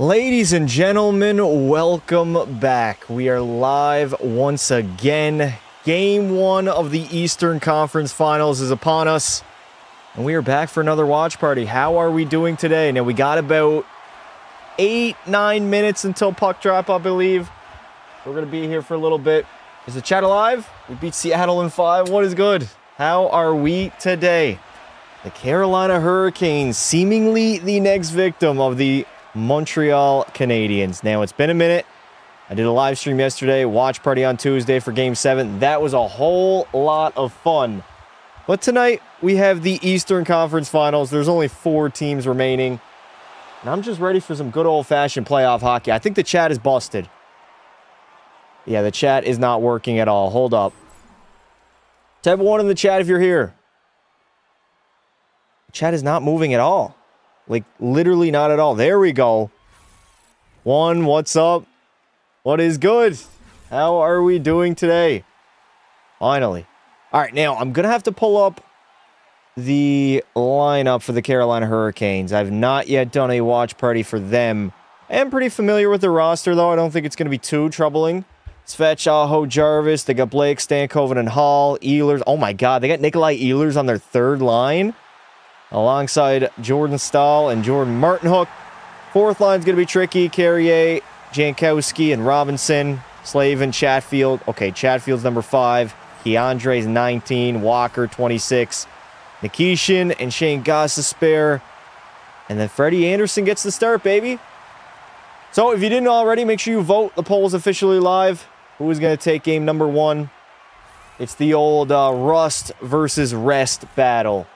Ladies and gentlemen, welcome back. We are live once again. Game 1 of the Eastern Conference Finals is upon us, and we are back for another watch party. How are we doing today? Now, we got about 8-9 minutes until puck drop, I believe. We're going to be here for a little bit. Is the chat alive? We beat Seattle in 5. What is good? How are we today? The Carolina Hurricanes, seemingly the next victim of the Montreal Canadiens. Now, it's been a minute. I did a live stream yesterday, watch party on Tuesday for Game 7. That was a whole lot of fun. But tonight, we have the Eastern Conference Finals. There's only 4 teams remaining. And I'm just ready for some good old-fashioned playoff hockey. I think the chat is busted. Yeah, the chat is not working at all. Hold up. Type 1 in the chat if you're here. The chat is not moving at all. Like, literally not at all. There we go. 1, what's up? What is good? How are we doing today? Finally. All right, now, I'm going to have to pull up the lineup for the Carolina Hurricanes. I've not yet done a watch party for them. I am pretty familiar with the roster, though. I don't think it's going to be too troubling. Svetch, Aho, Jarvis. They got Blake, Stankoven, and Hall. Ehlers. Oh, my God. They got Nikolai Ehlers on their third line, alongside Jordan Stahl and Jordan Martinhook. Fourth line's going to be tricky. Carrier, Jankowski, and Robinson. Slavin, Chatfield. Okay, Chatfield's number 5. Keandre's 19. Walker, 26. Nikishin and Shane Gostisbehere. And then Freddie Anderson gets the start, baby. So, if you didn't already, make sure you vote. The poll is officially live. Who is going to take game number 1? It's the old rust versus rest battle.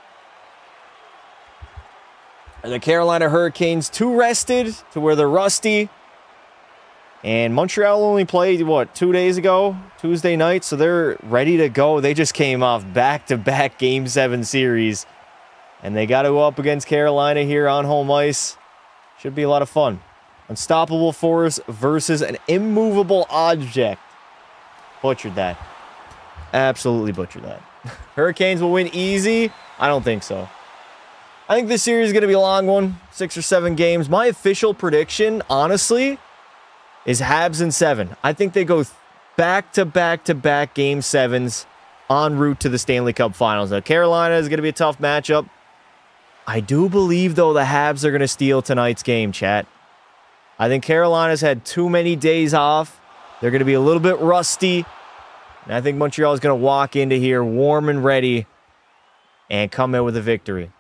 Are the Carolina Hurricanes too rested to where they're rusty? And Montreal only played, what, 2 days ago? Tuesday night, so they're ready to go. They just came off back-to-back Game 7 series. And they got to go up against Carolina here on home ice. Should be a lot of fun. Unstoppable force versus an immovable object. Butchered that. Absolutely butchered that. Hurricanes will win easy? I don't think so. I think this series is going to be a long one. 6 or 7 games. My official prediction, honestly, is Habs in 7. I think they go back-to-back-to-back Game 7s en route to the Stanley Cup Finals. Now, Carolina is going to be a tough matchup. I do believe, though, the Habs are going to steal tonight's game, chat. I think Carolina's had too many days off. They're going to be a little bit rusty. And I think Montreal is going to walk into here warm and ready and come in with a victory.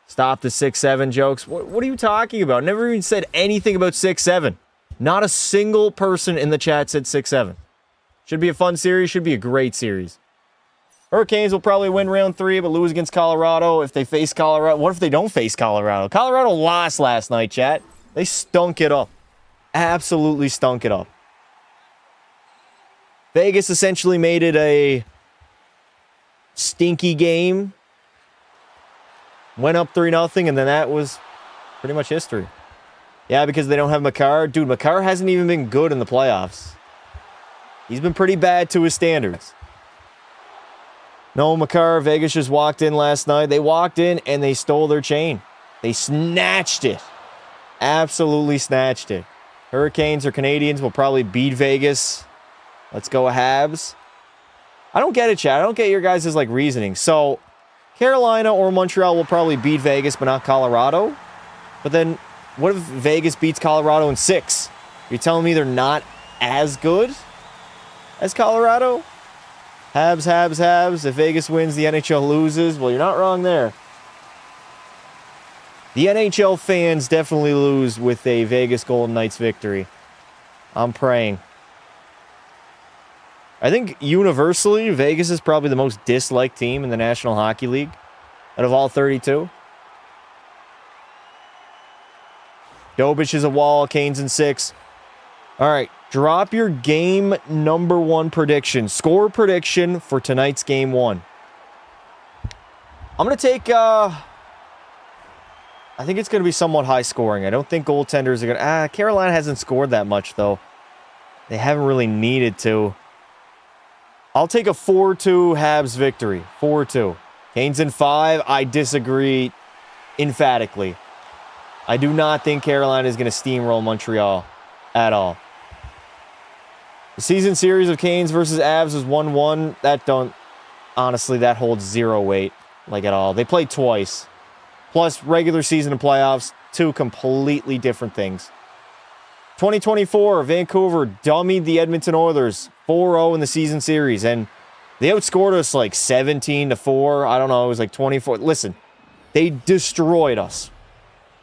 Stop the 6-7 jokes. What are you talking about? Never even said anything about 6-7. Not a single person in the chat said 6-7. Should be a fun series. Should be a great series. Hurricanes will probably win round 3, but lose against Colorado if they face Colorado. What if they don't face Colorado? Colorado lost last night, chat. They stunk it up. Absolutely stunk it up. Vegas essentially made it a stinky game. Went up 3-0, and then that was pretty much history. Yeah, because they don't have Makar. Dude, Makar hasn't even been good in the playoffs. He's been pretty bad to his standards. No, Makar, Vegas just walked in last night. They walked in, and they stole their chain. They snatched it. Absolutely snatched it. Hurricanes or Canadiens will probably beat Vegas. Let's go Habs. I don't get it, chat. I don't get your guys' reasoning. So, Carolina or Montreal will probably beat Vegas, but not Colorado. But then, what if Vegas beats Colorado in 6? You're telling me they're not as good as Colorado? Habs, Habs, Habs. If Vegas wins, the NHL loses. Well, you're not wrong there. The NHL fans definitely lose with a Vegas Golden Knights victory. I'm praying. I think universally, Vegas is probably the most disliked team in the National Hockey League out of all 32. Dobich is a wall. Canes in 6. All right. Drop your game number 1 prediction. Score prediction for tonight's game 1. I'm going to take... I think it's going to be somewhat high scoring. I don't think goaltenders are going to... Carolina hasn't scored that much, though. They haven't really needed to. I'll take a 4-2 Habs victory. 4-2. Canes in 5. I disagree emphatically. I do not think Carolina is going to steamroll Montreal at all. The season series of Canes versus Avs was 1-1. Honestly, that holds zero weight, like, at all. They played twice. Plus, regular season and playoffs, two completely different things. 2024, Vancouver dummied the Edmonton Oilers 4-0 in the season series, and they outscored us like 17-4. I don't know, it was like 24. Listen, they destroyed us.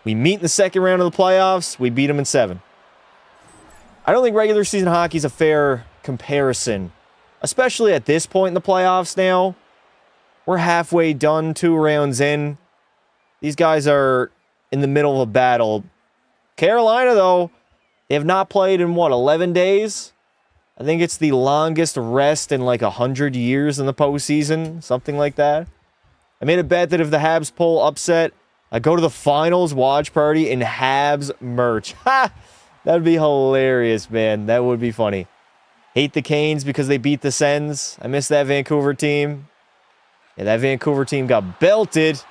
We meet in the second round of the playoffs. We beat them in 7. I don't think regular season hockey is a fair comparison, especially at this point in the playoffs now. We're halfway done, 2 rounds in. These guys are in the middle of a battle. Carolina, though, they have not played in, 11 days? I think it's the longest rest in like 100 years in the postseason, something like that. I made a bet that if the Habs pull upset, I go to the finals watch party in Habs merch. Ha! That'd be hilarious, man. That would be funny. Hate the Canes because they beat the Sens. I miss that Vancouver team. Yeah, that Vancouver team got belted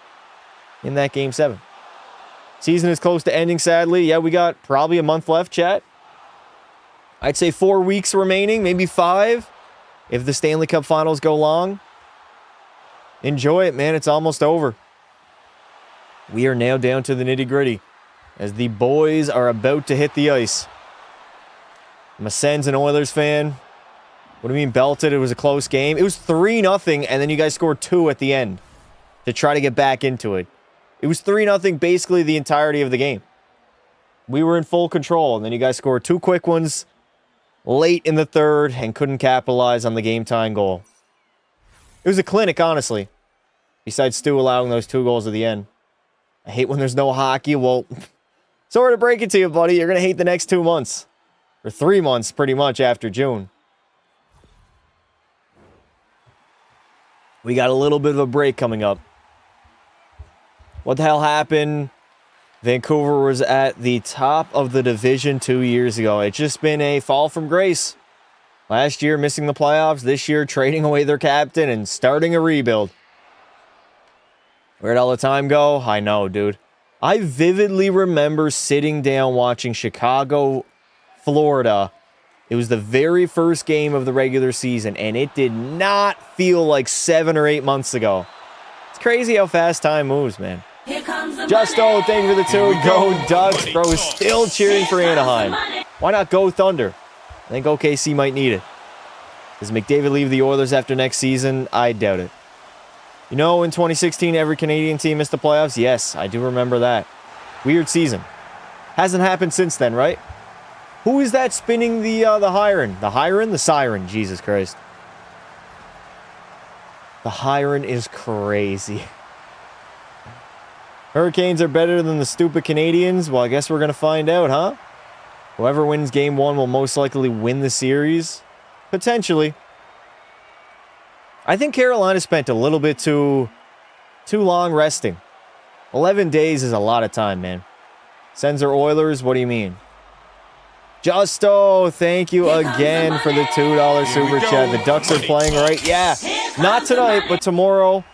in that Game 7. Season is close to ending, sadly. Yeah, we got probably a month left, chat. I'd say 4 weeks remaining, maybe 5, if the Stanley Cup Finals go long. Enjoy it, man. It's almost over. We are now down to the nitty-gritty as the boys are about to hit the ice. I'm a Sens and Oilers fan. What do you mean belted? It was a close game. It was 3-0, and then you guys scored 2 at the end to try to get back into it. It was 3-0 basically the entirety of the game. We were in full control, and then you guys scored 2 quick ones late in the third and couldn't capitalize on the game-tying goal. It was a clinic, honestly, besides Stu allowing those 2 goals at the end. I hate when there's no hockey. Well, sorry to break it to you, buddy. You're going to hate the next 2 months. Or 3 months, pretty much, after June. We got a little bit of a break coming up. What the hell happened? Vancouver was at the top of the division 2 years ago. It's just been a fall from grace. Last year, missing the playoffs. This year, trading away their captain and starting a rebuild. Where'd all the time go? I know, dude. I vividly remember sitting down watching Chicago, Florida. It was the very first game of the regular season, and it did not feel like 7 or 8 months ago. It's crazy how fast time moves, man. Justo, thank you for the 2. Go Ducks. Bro is still cheering for Anaheim. Why not go Thunder? I think OKC might need it. Does McDavid leave the Oilers after next season? I doubt it. You know, in 2016, every Canadian team missed the playoffs? Yes, I do remember that. Weird season. Hasn't happened since then, right? Who is that spinning the hyren? The hyren? The siren. Jesus Christ. The hyren is crazy. Hurricanes are better than the stupid Canadiens? Well, I guess we're going to find out, huh? Whoever wins Game 1 will most likely win the series. Potentially. I think Carolina spent a little bit too long resting. 11 days is a lot of time, man. Sens or Oilers? What do you mean? Justo, thank you again for the $2 super chat. The Ducks are playing right. Yeah, not tonight, but tomorrow.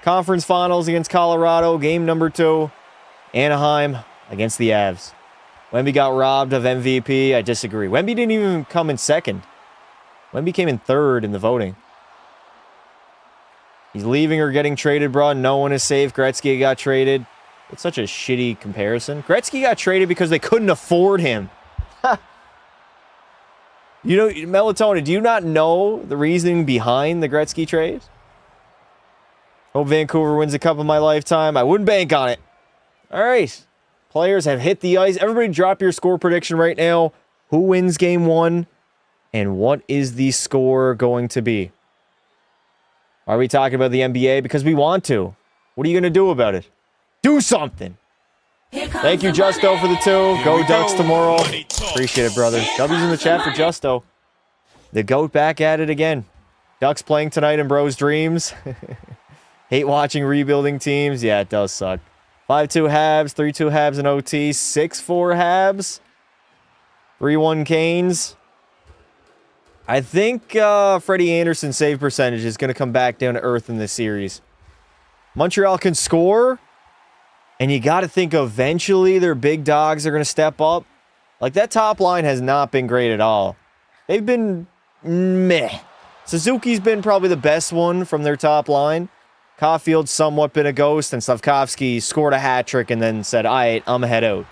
Conference Finals against Colorado. Game number 2. Anaheim against the Avs. Wemby got robbed of MVP. I disagree. Wemby didn't even come in second. Wemby came in third in the voting. He's leaving or getting traded, bro. No one is safe. Gretzky got traded. It's such a shitty comparison. Gretzky got traded because they couldn't afford him. You know, Melatonin, do you not know the reasoning behind the Gretzky trade? Hope Vancouver wins a cup of my lifetime. I wouldn't bank on it. All right. Players have hit the ice. Everybody drop your score prediction right now. Who wins Game 1? And what is the score going to be? Are we talking about the NBA? Because we want to. What are you going to do about it? Do something. Thank you, Justo, for the 2. Go Ducks tomorrow. Appreciate it, brother. W's in the chat for Justo. The GOAT back at it again. Ducks playing tonight in Bro's dreams. Hate watching rebuilding teams. Yeah, it does suck. 5-2 Habs, 3-2 Habs in OT, 6-4 Habs, 3-1 Canes. I think Freddie Anderson's save percentage is going to come back down to earth in this series. Montreal can score. And you got to think eventually their big dogs are going to step up. Like, that top line has not been great at all. They've been meh. Suzuki's been probably the best one from their top line. Caulfield's somewhat been a ghost, and Slavkovsky scored a hat trick and then said, all right, I'm head out.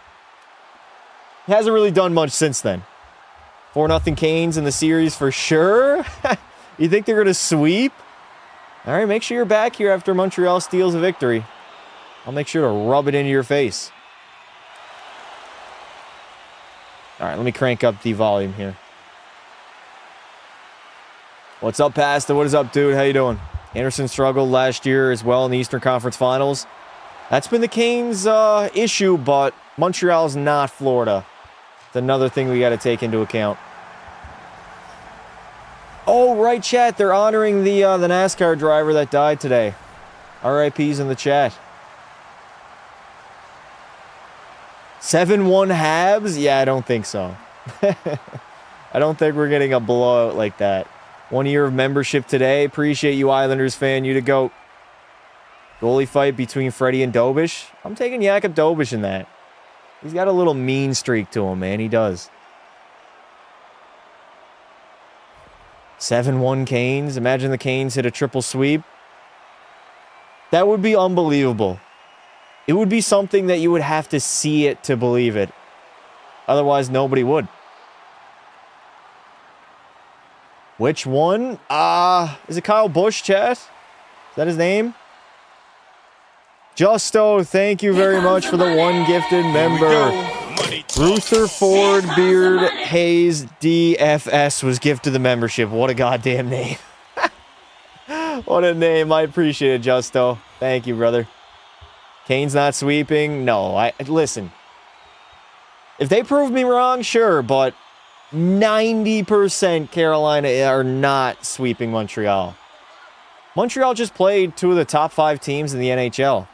He hasn't really done much since then. 4-0 Canes in the series for sure. You think they're going to sweep? All right, make sure you're back here after Montreal steals a victory. I'll make sure to rub it into your face. All right, let me crank up the volume here. What's up, Pasta? What is up, dude? How you doing? Anderson struggled last year as well in the Eastern Conference Finals. That's been the Canes' issue, but Montreal's not Florida. It's another thing we got to take into account. Oh, right, chat. They're honoring the NASCAR driver that died today. RIPs in the chat. 7-1 Habs? Yeah, I don't think so. I don't think we're getting a blowout like that. 1 year of membership today. Appreciate you, Islanders fan. You to go. Goalie fight between Freddie and Dobish. I'm taking Jakub Dobish in that. He's got a little mean streak to him, man. He does. 7-1 Canes. Imagine the Canes hit a triple sweep. That would be unbelievable. It would be something that you would have to see it to believe it. Otherwise, nobody would. Which one? Is it Kyle Busch, chat? Is that his name? Justo, thank you very much for the one gifted member. Rutherford Beard Hayes DFS was gifted the membership. What a goddamn name. What a name. I appreciate it, Justo. Thank you, brother. Kane's not sweeping. No, listen. If they prove me wrong, sure, but 90% Carolina are not sweeping Montreal. Montreal just played two of the top 5 teams in the NHL.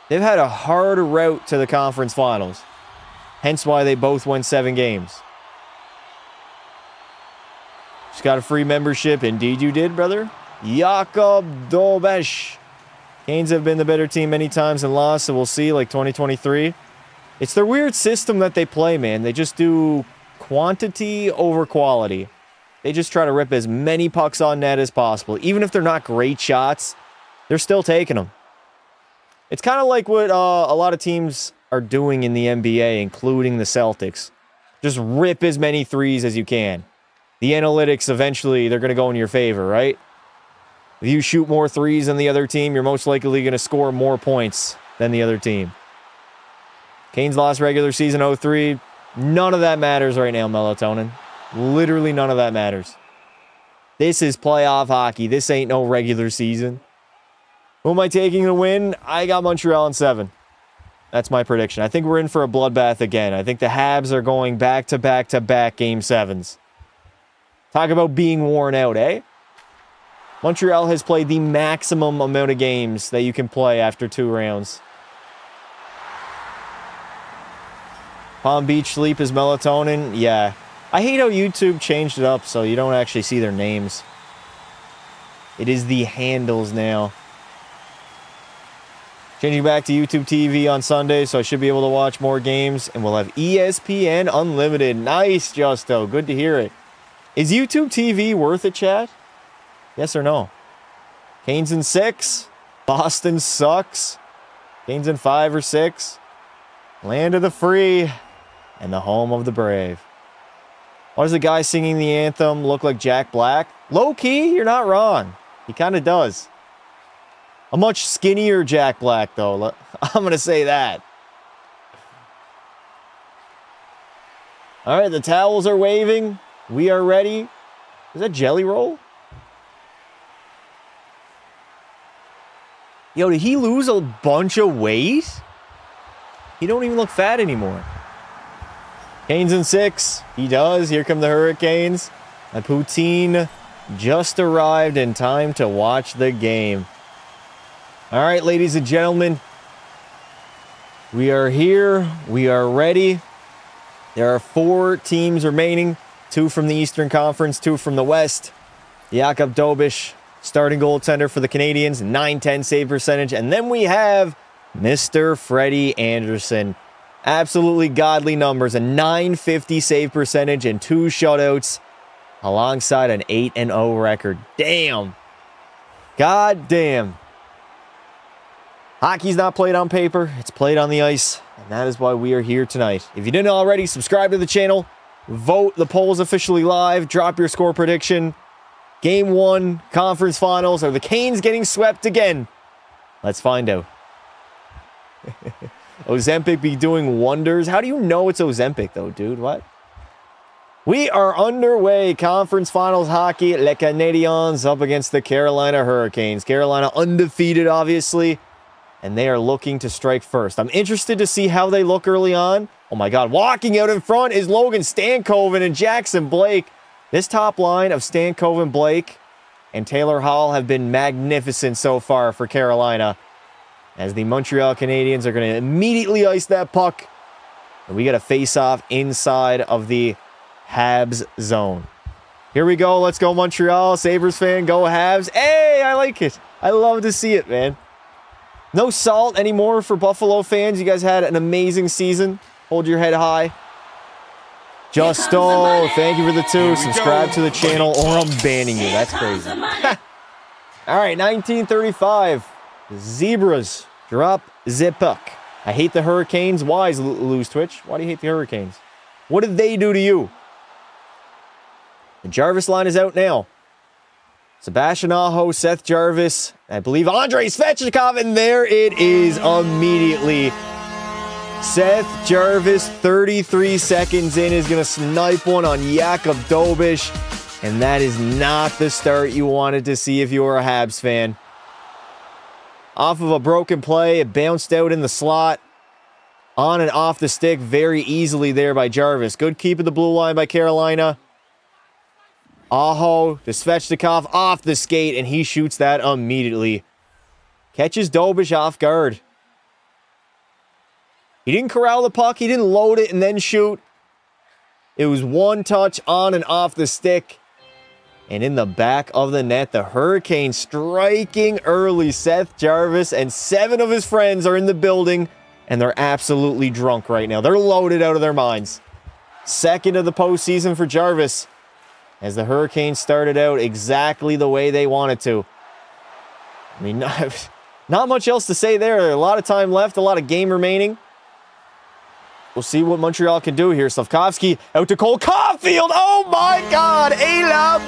They've had a hard route to the conference finals. Hence why they both won 7 games. Just got a free membership. Indeed you did, brother. Jakub Dobish. Canes have been the better team many times and lost, so we'll see, like 2023. It's their weird system that they play, man. They just do quantity over quality. They just try to rip as many pucks on net as possible. Even if they're not great shots, they're still taking them. It's kind of like what a lot of teams are doing in the NBA, including the Celtics. Just rip as many threes as you can. The analytics, eventually, they're going to go in your favor, right? If you shoot more threes than the other team, you're most likely going to score more points than the other team. Canes lost regular season 0-3. None of that matters right now, Melatonin. Literally none of that matters. This is playoff hockey. This ain't no regular season. Who am I taking to win? I got Montreal in 7. That's my prediction. I think we're in for a bloodbath again. I think the Habs are going back-to-back-to-back Game 7s. Talk about being worn out, eh? Montreal has played the maximum amount of games that you can play after 2 rounds. Palm Beach Sleep is Melatonin. Yeah. I hate how YouTube changed it up so you don't actually see their names. It is the handles now. Changing back to YouTube TV on Sunday, so I should be able to watch more games. And we'll have ESPN Unlimited. Nice, Justo. Good to hear it. Is YouTube TV worth it, chat? Yes or no? Canes in 6. Boston sucks. Canes in 5 or 6. Land of the free. And the home of the brave. Why does the guy singing the anthem look like Jack Black? Low key, you're not wrong. He kind of does. A much skinnier Jack Black, though. I'm going to say that. All right, the towels are waving. We are ready. Is that Jelly Roll? Yo, did he lose a bunch of weight? He don't even look fat anymore. Canes in 6. He does. Here come the Hurricanes. And Poutine just arrived in time to watch the game. All right, ladies and gentlemen. We are here. We are ready. There are 4 teams remaining. 2 from the Eastern Conference, 2 from the West. Jakub Dobish, starting goaltender for the Canadiens, .910 save percentage. And then we have Mr. Freddie Anderson. Absolutely godly numbers. A .950 save percentage and 2 shutouts alongside an 8-0 record. Damn. God damn. Hockey's not played on paper. It's played on the ice. And that is why we are here tonight. If you didn't already, subscribe to the channel. Vote. The poll is officially live. Drop your score prediction. Game 1, conference finals. Are the Canes getting swept again? Let's find out. Ozempic be doing wonders. How do you know it's Ozempic, though, dude? What? We are underway. Conference finals hockey. Les Canadiens up against the Carolina Hurricanes. Carolina undefeated, obviously. And they are looking to strike first. I'm interested to see how they look early on. Oh, my God. Walking out in front is Logan Stankoven and Jackson Blake. This top line of Stankoven, Blake, and Taylor Hall have been magnificent so far for Carolina, as the Montreal Canadiens are going to immediately ice that puck. And we got a face-off inside of the Habs zone. Here we go. Let's go, Montreal. Sabres fan, go Habs. Hey, I like it. I love to see it, man. No salt anymore for Buffalo fans. You guys had an amazing season. Hold your head high. Justo, thank you for the 2. Subscribe to the channel or I'm banning you. That's crazy. All right, 1935. Zebras drop the puck. I hate the Hurricanes. Why is lose Twitch? Why do you hate the Hurricanes? What did they do to you? The Jarvis line is out now. Sebastian Aho, Seth Jarvis, I believe Andrei Svechnikov, and there it is immediately. Seth Jarvis, 33 seconds in, is going to snipe one on Jakub Dobish, and that is not the start you wanted to see if you were a Habs fan. Off of a broken play, it bounced out in the slot. On and off the stick very easily there by Jarvis. Good keep of the blue line by Carolina. Aho to Svechnikov off the skate, and he shoots that immediately. Catches Dobish off guard. He didn't corral the puck. He didn't load it and then shoot. It was one touch on and off the stick. And in the back of the net, the Hurricanes striking early. Seth Jarvis and 7 of his friends are in the building, and they're absolutely drunk right now. They're loaded out of their minds. Second of the postseason for Jarvis, as the Hurricanes started out exactly the way they wanted to. I mean, not much else to say there. A lot of time left, a lot of game remaining. We'll see what Montreal can do here. Slavkovsky out to Cole Caulfield. Oh my God.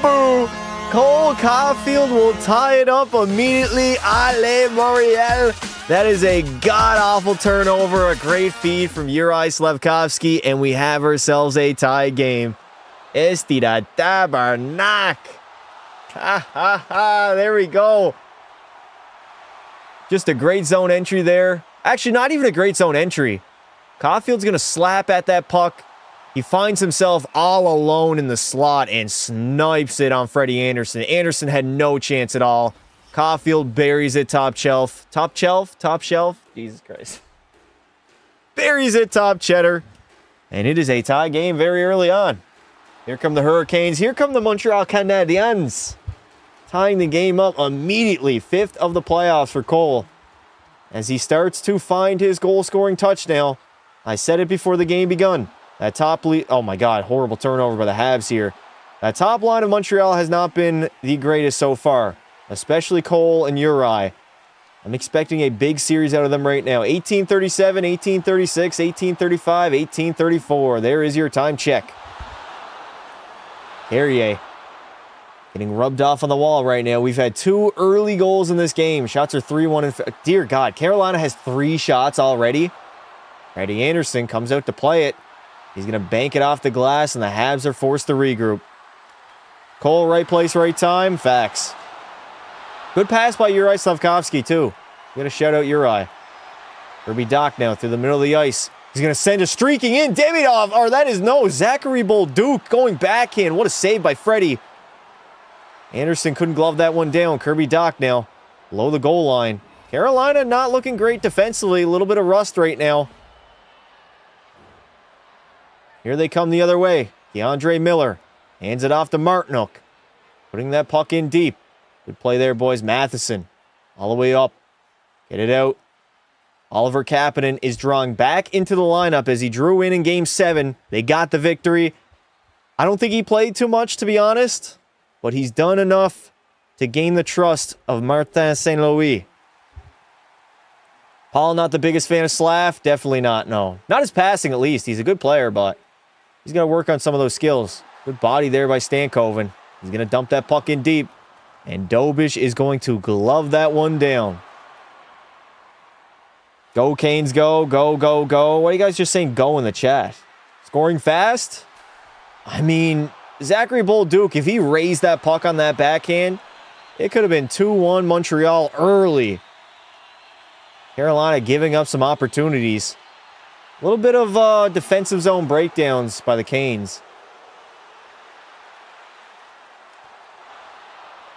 Boo. Cole Caulfield will tie it up immediately. Ale Montreal. That is a god-awful turnover. A great feed from Uri Slavkovsky. And we have ourselves a tie game. Estira Tabarnak. Ha ha ha. There we go. Just a great zone entry there. Actually, not even a great zone entry. Caulfield's going to slap at that puck. He finds himself all alone in the slot and snipes it on Freddie Anderson. Anderson had no chance at all. Caulfield buries it top shelf. Top shelf? Top shelf? Jesus Christ. Buries it top cheddar. And it is a tie game very early on. Here come the Hurricanes. Here come the Montreal Canadiens. Tying the game up immediately. 5th of the playoffs for Cole, as he starts to find his goal-scoring touchdown. I said it before the game begun. That top lead... Oh, my God. Horrible turnover by the Habs here. That top line of Montreal has not been the greatest so far, especially Cole and Uri. I'm expecting a big series out of them right now. 1837, 1836, 1835, 1834. There is your time check. Carrier getting rubbed off on the wall right now. We've had 2 early goals in this game. Shots are 3-1. And dear God, Carolina has 3 shots already. Freddie Anderson comes out to play it. He's going to bank it off the glass, and the Habs are forced to regroup. Cole, right place, right time. Facts. Good pass by Uri Slavkovsky, too. Got to shout out Uri. Kirby Dach now through the middle of the ice. He's going to send a streaking in. Davidov, or that is no. Zachary Bolduc going backhand. What a save by Freddie. Anderson couldn't glove that one down. Kirby Dach now below the goal line. Carolina not looking great defensively. A little bit of rust right now. Here they come the other way. DeAndre Miller hands it off to Martinook. Putting that puck in deep. Good play there, boys. Matheson all the way up. Get it out. Oliver Kapanen is drawing back into the lineup as he drew in Game 7. They got the victory. I don't think he played too much, to be honest, but he's done enough to gain the trust of Martin St. Louis. Paul, not the biggest fan of Slav? Definitely not, no. Not his passing, at least. He's a good player, but he's got to work on some of those skills. Good body there by Stankoven. He's going to dump that puck in deep, and Dobish is going to glove that one down. Go, Canes, go, go, go, go. Why are you guys just saying go in the chat? Scoring fast? I mean, Zachary Bolduc, if he raised that puck on that backhand, it could have been 2-1 Montreal early. Carolina giving up some opportunities. A little bit of defensive zone breakdowns by the Canes.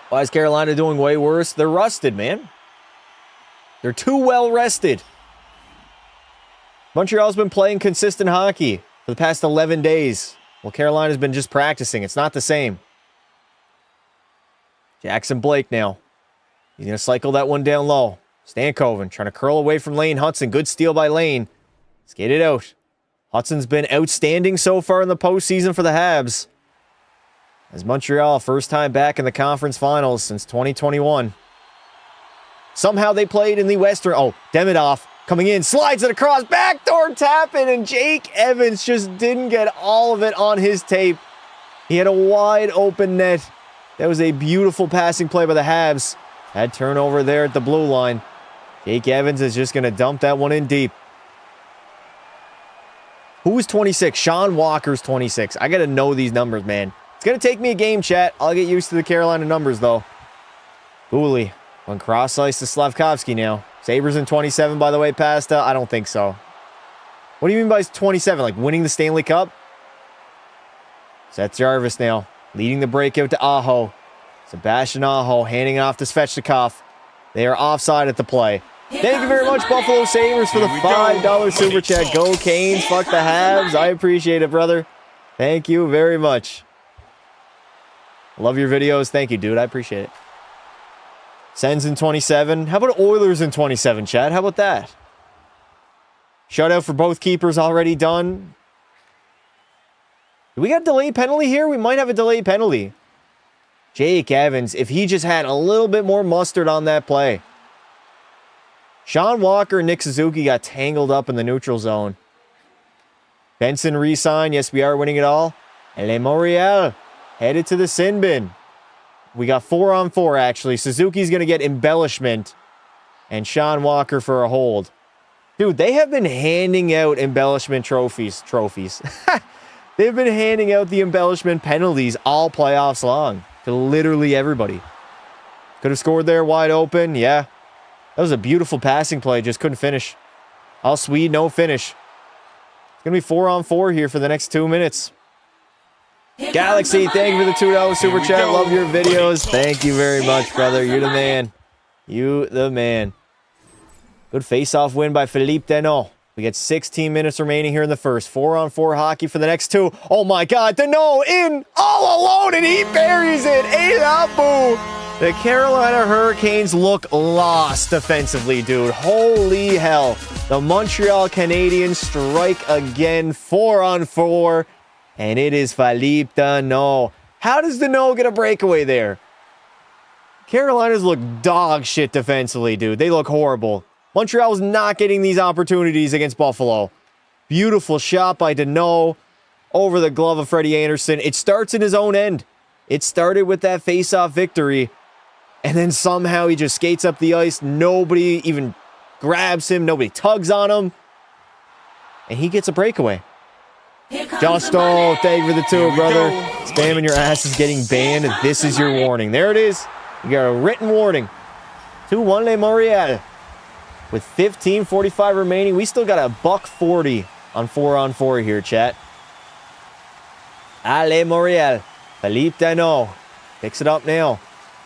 Why is Carolina doing way worse? They're rusted, man. They're too well rested. Montreal's been playing consistent hockey for the past 11 days. Well, Carolina's been just practicing. It's not the same. Jackson Blake now. He's going to cycle that one down low. Stankoven trying to curl away from Lane Hudson. Good steal by Lane. Let's get it out. Hudson's been outstanding so far in the postseason for the Habs. As Montreal, first time back in the conference finals since 2021. Somehow they played in the Western. Oh, Demidov coming in, slides it across, backdoor tapping, and Jake Evans just didn't get all of it on his tape. He had a wide open net. That was a beautiful passing play by the Habs. Had turnover there at the blue line. Jake Evans is just going to dump that one in deep. Who is 26? Sean Walker's 26. I got to know these numbers, man. It's going to take me a game, chat. I'll get used to the Carolina numbers, though. Cooley. One cross-ice to Slavkovsky now. Sabres in 27, by the way, Pasta? I don't think so. What do you mean by 27? Like winning the Stanley Cup? Seth Jarvis now. Leading the breakout to Aho. Sebastian Aho handing it off to Svechnikov. They are offside at the play. Thank you very much, Buffalo Sabres, for the $5 super chat. Go Canes, fuck the Habs. I appreciate it, brother. Thank you very much. Love your videos. Thank you, dude. I appreciate it. Sens in 27. How about Oilers in 27, Chad? How about that? Shutout for both keepers already done. Do we got a delayed penalty here? We might have a delayed penalty. Jake Evans, if he just had a little bit more mustard on that play. Sean Walker and Nick Suzuki got tangled up in the neutral zone. Benson re-signed. Yes, we are winning it all. Le Montreal headed to the sin bin. We got 4-on-4, actually. Suzuki's going to get embellishment. And Sean Walker for a hold. Dude, they have been handing out embellishment trophies. They've been handing out the embellishment penalties all playoffs long. To literally everybody. Could have scored there wide open. Yeah. That was a beautiful passing play. Just couldn't finish. All Swede, no finish. It's going to be 4-on-4 here for the next 2 minutes. Galaxy, thank you for the $2 super chat. Love your videos. Thank you very much, brother. You're the man. You the man. Good face-off win by Philippe Deneau. We got 16 minutes remaining here in the first. 4-on-4 hockey for the next 2. Oh my God, Deneau in all alone, and he buries it. Boo. The Carolina Hurricanes look lost defensively, dude. Holy hell. The Montreal Canadiens strike again. 4-on-4. And it is Philippe Deneau. How does Deneau get a breakaway there? Carolina's look dog shit defensively, dude. They look horrible. Montreal's not getting these opportunities against Buffalo. Beautiful shot by Deneau over the glove of Freddie Anderson. It starts in his own end. It started with that face-off victory. And then somehow he just skates up the ice. Nobody even grabs him. Nobody tugs on him. And he gets a breakaway. Justo, thank you for the 2, brother. Spamming your ass is getting banned. This is your warning. There it is. You got a written warning. 2-1 Le Montreal. With 15:45 remaining, we still got a $140 on 4-on-4 here, chat. Le Montreal. Philippe Deneau picks it up now.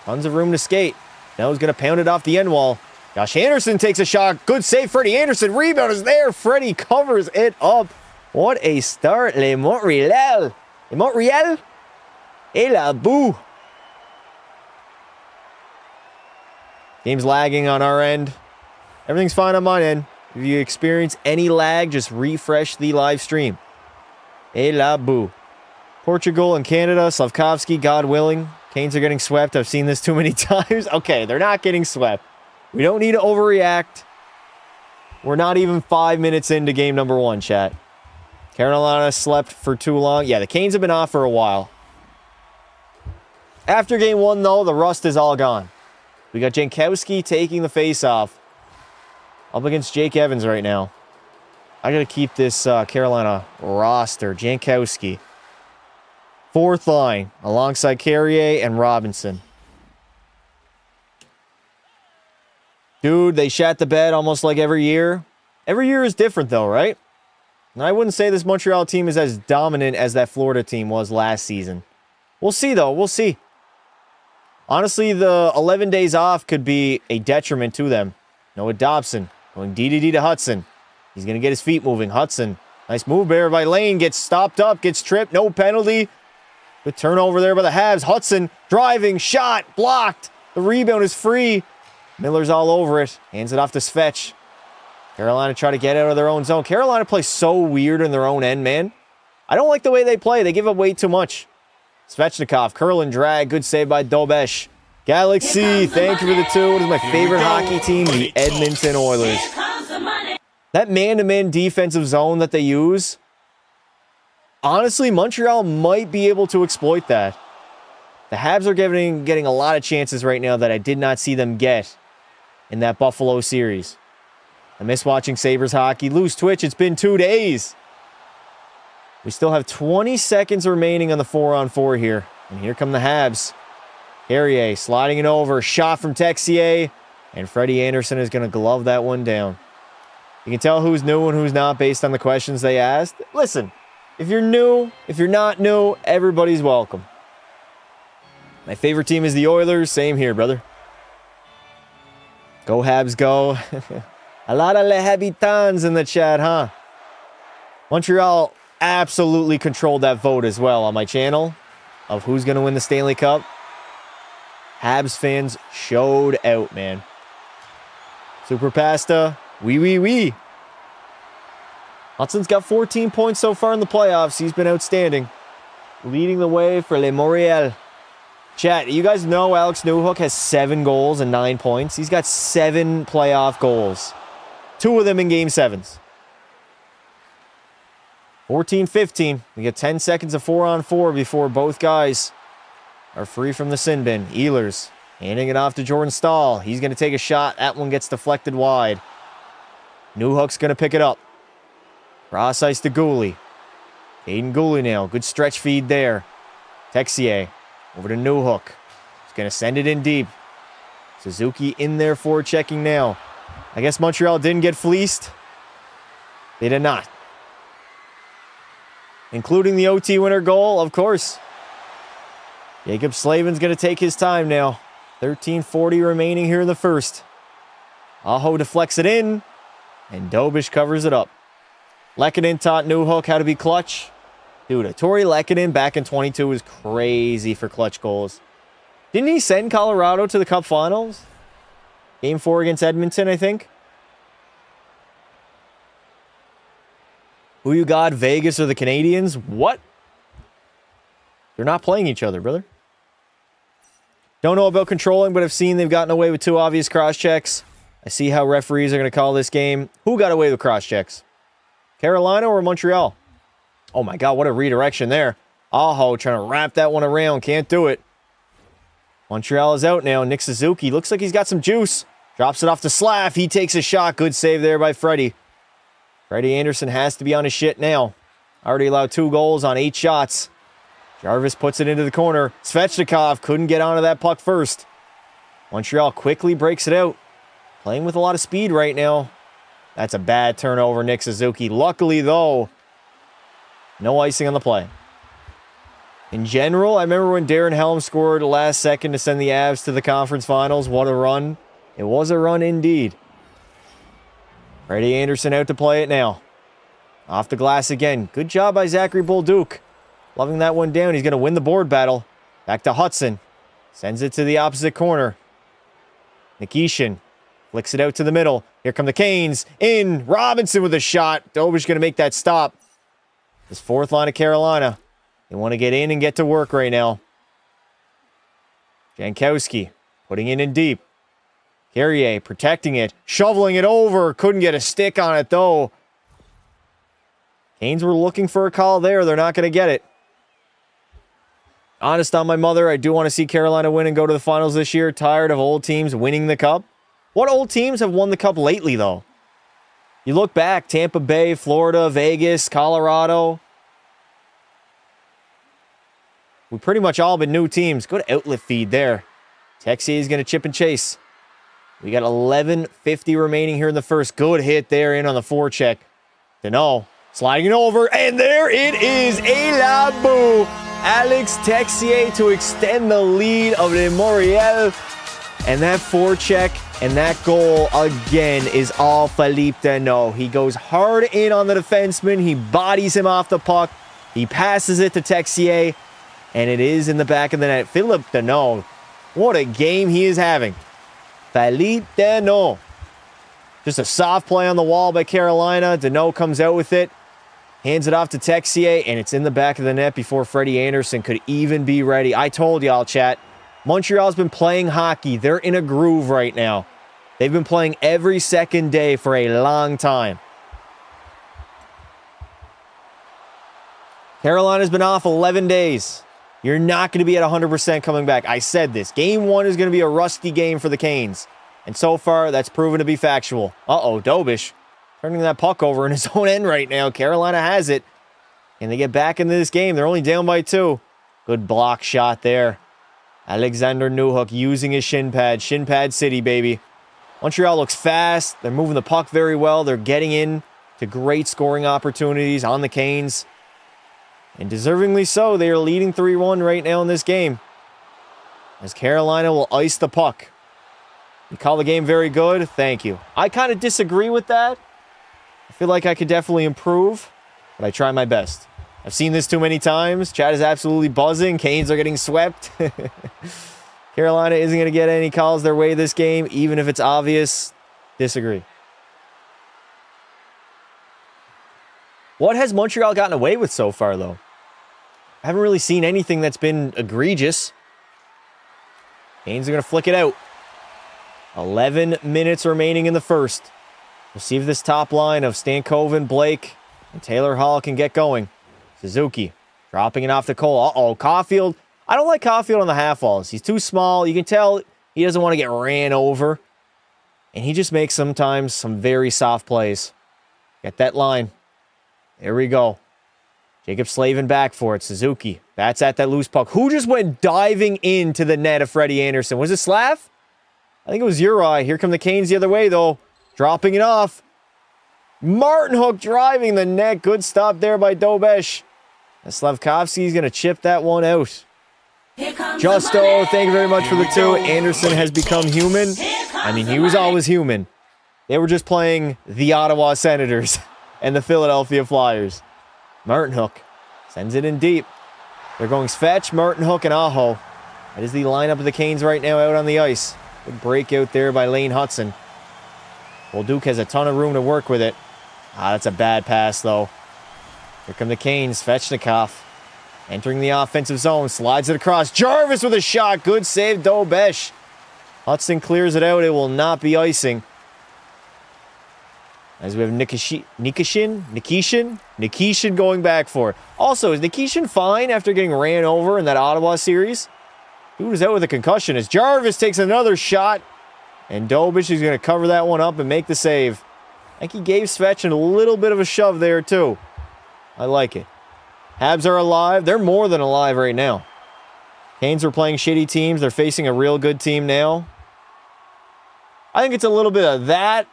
Tons of room to skate. Now he's going to pound it off the end wall. Josh Anderson takes a shot. Good save, Freddie Anderson. Rebound is there. Freddie covers it up. What a start, Le Montreal. Le Montreal. Et la boue. Game's lagging on our end. Everything's fine on my end. If you experience any lag, just refresh the live stream. Et la boo. Portugal and Canada, Slavkovsky, God willing. Canes are getting swept. I've seen this too many times. Okay, they're not getting swept. We don't need to overreact. We're not even 5 minutes into game number 1, chat. Carolina slept for too long. Yeah, the Canes have been off for a while. After game 1, though, the rust is all gone. We got Jankowski taking the face-off. Up against Jake Evans right now. I got to keep this Carolina roster. Jankowski. 4th line, alongside Carrier and Robinson. Dude, they shat the bed almost like every year. Every year is different, though, right? And I wouldn't say this Montreal team is as dominant as that Florida team was last season. We'll see, though. We'll see. Honestly, the 11 days off could be a detriment to them. Noah Dobson going DDD to Hudson. He's going to get his feet moving. Hudson, nice move there by Lane. Gets stopped up, gets tripped. No penalty. Good turnover there by the Habs. Hudson driving, shot, blocked. The rebound is free. Miller's all over it. Hands it off to Svetch. Carolina try to get out of their own zone. Carolina plays so weird in their own end, man. I don't like the way they play. They give up way too much. Svechnikov, curl and drag. Good save by Dobesh. Galaxy, thank you for the 2. It is my favorite hockey team, the Edmonton Oilers. That man-to-man defensive zone that they use, honestly, Montreal might be able to exploit that. The Habs are getting a lot of chances right now that I did not see them get in that Buffalo series. I miss watching Sabres hockey. Lose Twitch, it's been 2 days. We still have 20 seconds remaining on the 4-on-4 here. And here come the Habs. Carrier sliding it over. Shot from Texier. And Freddie Anderson is going to glove that one down. You can tell who's new and who's not based on the questions they asked. Listen, if you're new, if you're not new, everybody's welcome. My favorite team is the Oilers. Same here, brother. Go Habs, go. A lot of Les Habitants in the chat, huh? Montreal absolutely controlled that vote as well on my channel of who's going to win the Stanley Cup. Habs fans showed out, man. Super Pasta, wee. Hudson's got 14 points so far in the playoffs. He's been outstanding. Leading the way for Le Montreal. Chat, you guys know Alex Newhook has 7 goals and 9 points. He's got 7 playoff goals. 2 of them in Game 7s. 14-15. We get 10 seconds of 4-on-4 before both guys are free from the sin bin. Ehlers handing it off to Jordan Stahl. He's going to take a shot. That one gets deflected wide. Newhook's going to pick it up. Cross ice to Gooley. Aiden Gooley now. Good stretch feed there. Texier over to Newhook. He's going to send it in deep. Suzuki in there for checking now. I guess Montreal didn't get fleeced. They did not. Including the OT winner goal, of course. Jacob Slavin's going to take his time now. 13:40 remaining here in the first. Aho deflects it in, and Dobish covers it up. Lehkonen taught Newhook how to be clutch. Dude, Tori Lehkonen back in 22 was crazy for clutch goals. Didn't he send Colorado to the Cup Finals? Game 4 against Edmonton, I think. Who you got, Vegas or the Canadiens? What? They're not playing each other, brother. Don't know about controlling, but I've seen they've gotten away with 2 obvious cross-checks. I see how referees are going to call this game. Who got away with cross-checks? Carolina or Montreal? Oh my God, what a redirection there. Aho trying to wrap that one around. Can't do it. Montreal is out now. Nick Suzuki looks like he's got some juice. Drops it off to Slav. He takes a shot. Good save there by Freddie. Freddie Anderson has to be on his shit now. Already allowed 2 goals on 8 shots. Jarvis puts it into the corner. Svechnikov couldn't get onto that puck first. Montreal quickly breaks it out. Playing with a lot of speed right now. That's a bad turnover, Nick Suzuki. Luckily, though, no icing on the play. In general, I remember when Darren Helm scored last second to send the Avs to the conference finals. What a run. It was a run indeed. Freddie Anderson out to play it now. Off the glass again. Good job by Zachary Bolduc. Loving that one down. He's going to win the board battle. Back to Hudson. Sends it to the opposite corner. Nikishin Flicks it out to the middle. Here come the Canes. In. Robinson with a shot. Dobish going to make that stop. This fourth line of Carolina. They want to get in and get to work right now. Jankowski putting it in deep. Carrier protecting it. Shoveling it over. Couldn't get a stick on it, though. Canes were looking for a call there. They're not going to get it. Honest on my mother, I do want to see Carolina win and go to the finals this year. Tired of old teams winning the cup. What old teams have won the cup lately, though? You look back, Tampa Bay, Florida, Vegas, Colorado. We've pretty much all been new teams. Good outlet feed there. Texier is going to chip and chase. We got 11:50 remaining here in the first. Good hit there in on the forecheck. Deneau sliding it over, and there it is. A la boo. Alex Texier to extend the lead of the Montreal. And that forecheck and that goal again is all Philippe Deneau. He goes hard in on the defenseman. He bodies him off the puck. He passes it to Texier. And it is in the back of the net. Philippe Deneau. What a game he is having. Philippe Deneau. Just a soft play on the wall by Carolina. Deneau comes out with it. Hands it off to Texier, and it's in the back of the net before Freddie Anderson could even be ready. I told y'all, chat, Montreal's been playing hockey. They're in a groove right now. They've been playing every second day for a long time. Carolina's been off 11 days. You're not going to be at 100% coming back. I said this. Game 1 is going to be a rusty game for the Canes. And so far, that's proven to be factual. Uh-oh, Dobish. Turning that puck over in his own end right now. Carolina has it. And they get back into this game. They're only down by 2. Good block shot there. Alexander Newhook using his shin pad. Shin pad city, baby. Montreal looks fast. They're moving the puck very well. They're getting in to great scoring opportunities on the Canes. And deservingly so. They are leading 3-1 right now in this game. As Carolina will ice the puck. You call the game very good. Thank you. I kind of disagree with that. I feel like I could definitely improve, but I try my best. I've seen this too many times. Chad is absolutely buzzing. Canes are getting swept. Carolina isn't going to get any calls their way this game, even if it's obvious. Disagree. What has Montreal gotten away with so far, though? I haven't really seen anything that's been egregious. Canes are going to flick it out. 11 minutes remaining in the first. We'll see if this top line of Stankoven, Blake, and Taylor Hall can get going. Suzuki dropping it off to Cole. Uh-oh, Caulfield. I don't like Caulfield on the half walls. He's too small. You can tell he doesn't want to get ran over. And he just makes sometimes some very soft plays. Get that line. There we go. Jacob Slavin back for it. Suzuki. That's at that loose puck. Who just went diving into the net of Freddie Anderson? Was it Slav? I think it was Uri. Here come the Canes the other way, though. Dropping it off. Martin Hook driving the net. Good stop there by Dobesh. And Slavkovsky's going to chip that one out. Justo, thank you very much for the 2. Anderson has become human. I mean, he was always human. They were just playing the Ottawa Senators and the Philadelphia Flyers. Martin Hook sends it in deep. They're going Svetch, Martin Hook, and Aho. That is the lineup of the Canes right now out on the ice. Good breakout there by Lane Hudson. Well, Duke has a ton of room to work with it. That's a bad pass, though. Here come the Canes. Svechnikov entering the offensive zone. Slides it across. Jarvis with a shot. Good save, Dobesh. Hudson clears it out. It will not be icing. As we have Nikishin going back for it. Also, is Nikishin fine after getting ran over in that Ottawa series? He was out with a concussion as Jarvis takes another shot. And Dobish is going to cover that one up and make the save. I think he gave Svechin a little bit of a shove there, too. I like it. Habs are alive. They're more than alive right now. Canes are playing shitty teams. They're facing a real good team now. I think it's a little bit of that.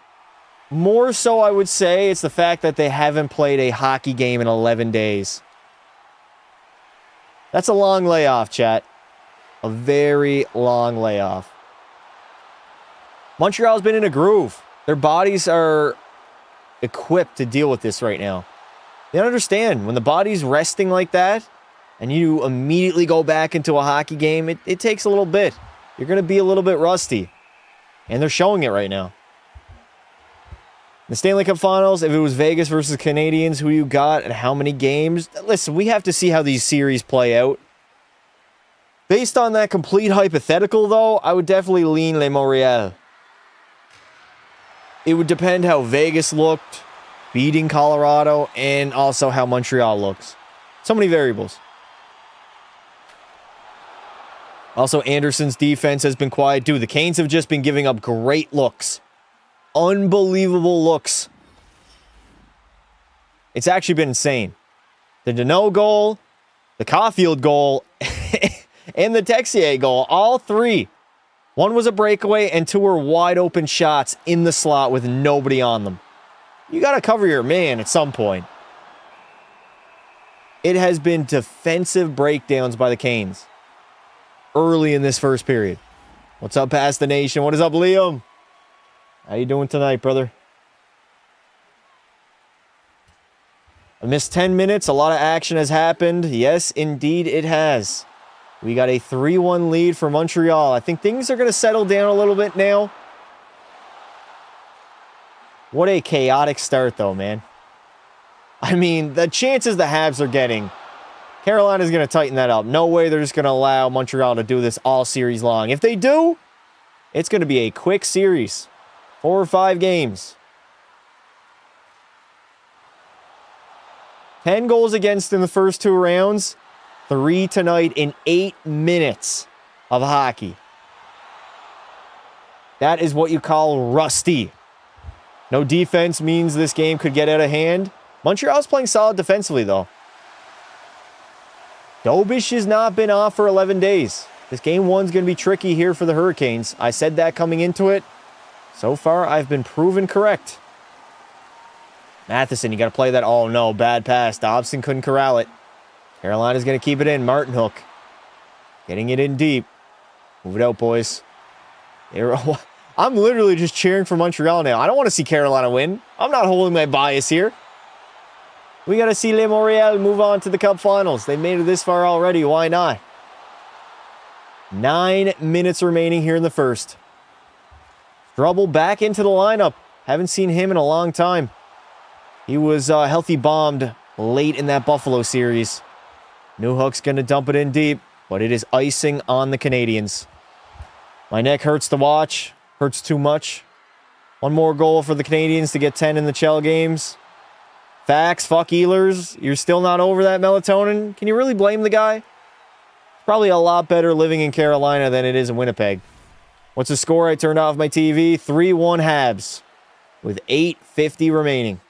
More so, I would say, it's the fact that they haven't played a hockey game in 11 days. That's a long layoff, chat. A very long layoff. Montreal's been in a groove. Their bodies are equipped to deal with this right now. They don't understand. When the body's resting like that, and you immediately go back into a hockey game, it takes a little bit. You're going to be a little bit rusty. And they're showing it right now. The Stanley Cup Finals, if it was Vegas versus Canadiens, who you got and how many games? Listen, we have to see how these series play out. Based on that complete hypothetical, though, I would definitely lean Le Montreal. It would depend how Vegas looked, beating Colorado, and also how Montreal looks. So many variables. Also, Anderson's defense has been quiet. Dude, the Canes have just been giving up great looks. Unbelievable looks. It's actually been insane. The Deneau goal, the Caulfield goal, and the Texier goal, all three. One was a breakaway and two were wide open shots in the slot with nobody on them. You got to cover your man at some point. It has been defensive breakdowns by the Canes early in this first period. What's up, Past the Nation? What is up, Liam? How you doing tonight, brother? I missed 10 minutes. A lot of action has happened. Yes, indeed it has. We got a 3-1 lead for Montreal. I think things are going to settle down a little bit now. What a chaotic start, though, man. I mean, the chances the Habs are getting, Carolina's going to tighten that up. No way they're just going to allow Montreal to do this all series long. If they do, it's going to be a quick series. 4 or 5 games. 10 goals against in the first 2 rounds. 3 tonight in 8 minutes of hockey. That is what you call rusty. No defense means this game could get out of hand. Montreal's playing solid defensively, though. Dobish has not been off for 11 days. This game 1's going to be tricky here for the Hurricanes. I said that coming into it. So far, I've been proven correct. Matheson, you got to play that. Oh, no, bad pass. Dobson couldn't corral it. Carolina's going to keep it in. Martin Hook. Getting it in deep. Move it out, boys. I'm literally just cheering for Montreal now. I don't want to see Carolina win. I'm not holding my bias here. We got to see Le Montreal move on to the Cup Finals. They made it this far already. Why not? 9 minutes remaining here in the first. Strubble back into the lineup. Haven't seen him in a long time. He was healthy bombed late in that Buffalo series. Newhook's going to dump it in deep, but it is icing on the Canadiens. My neck hurts to watch. Hurts too much. One more goal for the Canadiens to get 10 in the Chell games. Facts, fuck Ehlers. You're still not over that melatonin? Can you really blame the guy? It's probably a lot better living in Carolina than it is in Winnipeg. What's the score? I turned off my TV. 3-1 Habs with 8:50 remaining.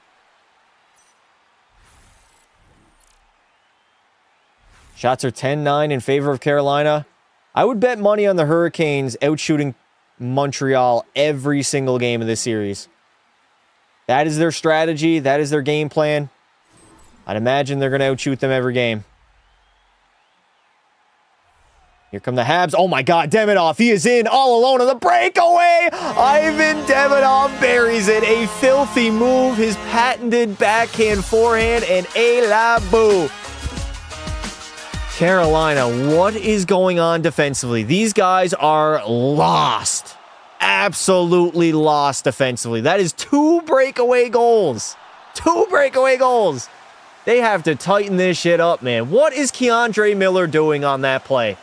Shots are 10-9 in favor of Carolina. I would bet money on the Hurricanes outshooting Montreal every single game of this series. That is their strategy. That is their game plan. I'd imagine they're going to outshoot them every game. Here come the Habs. Oh my God, Demidov. He is in all alone on the breakaway. Ivan Demidov buries it. A filthy move. His patented backhand forehand and a la boo. Carolina, what is going on defensively? These guys are lost. Absolutely lost defensively. That is 2 breakaway goals. 2 breakaway goals. They have to tighten this shit up, man. What is Keandre Miller doing on that play?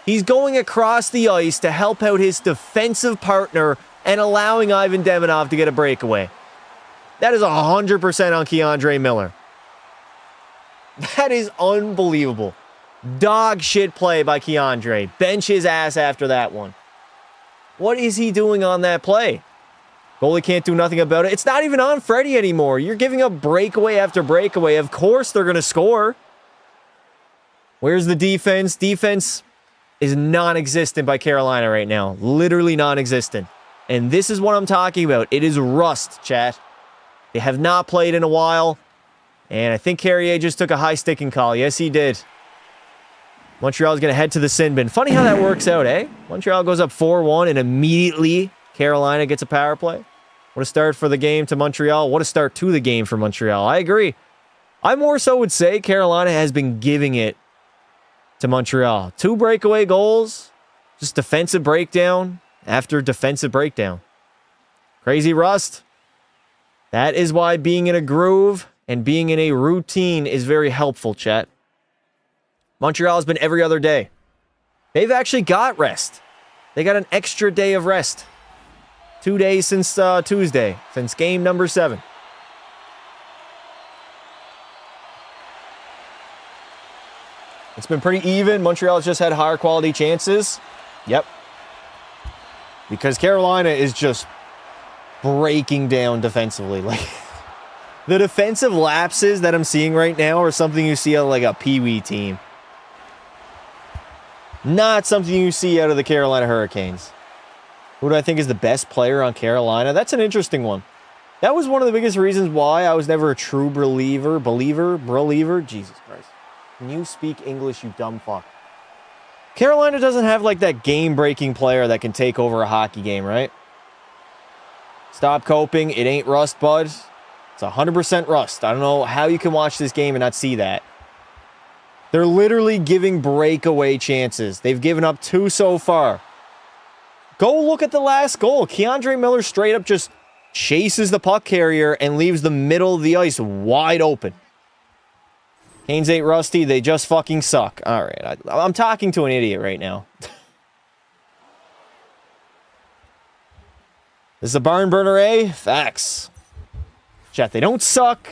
He's going across the ice to help out his defensive partner and allowing Ivan Demidov to get a breakaway. That is 100% on Keandre Miller. That is unbelievable. Dog shit play by Keandre. Bench his ass after that one. What is he doing on that play? Goalie can't do nothing about it. It's not even on Freddie anymore. You're giving up breakaway after breakaway. Of course they're going to score. Where's the defense? Defense is non-existent by Carolina right now. Literally non-existent. And this is what I'm talking about. It is rust, chat. They have not played in a while. And I think Carrier just took a high sticking call. Yes, he did. Montreal's going to head to the sin bin. Funny how that works out, eh? Montreal goes up 4-1 and immediately Carolina gets a power play. What a start for the game to Montreal. What a start to the game for Montreal. I agree. I more so would say Carolina has been giving it to Montreal. 2 breakaway goals. Just defensive breakdown after defensive breakdown. Crazy rust. That is why being in a groove and being in a routine is very helpful, chat. Montreal has been every other day. They've actually got rest. They got an extra day of rest. 2 days since Tuesday, since game number 7. It's been pretty even. Montreal's just had higher quality chances. Yep. Because Carolina is just breaking down defensively. Like, the defensive lapses that I'm seeing right now are something you see out of like a Pee-wee team. Not something you see out of the Carolina Hurricanes. Who do I think is the best player on Carolina? That's an interesting one. That was one of the biggest reasons why I was never a true believer. Jesus Christ. Can you speak English, you dumb fuck? Carolina doesn't have like that game-breaking player that can take over a hockey game, right? Stop coping. It ain't rust, bud. It's 100% rust. I don't know how you can watch this game and not see that. They're literally giving breakaway chances. They've given up 2 so far. Go look at the last goal. Keandre Miller straight up just chases the puck carrier and leaves the middle of the ice wide open. Canes ain't rusty. They just fucking suck. All right. I'm talking to an idiot right now. This is a barn burner, eh? Facts. Chat, they don't suck.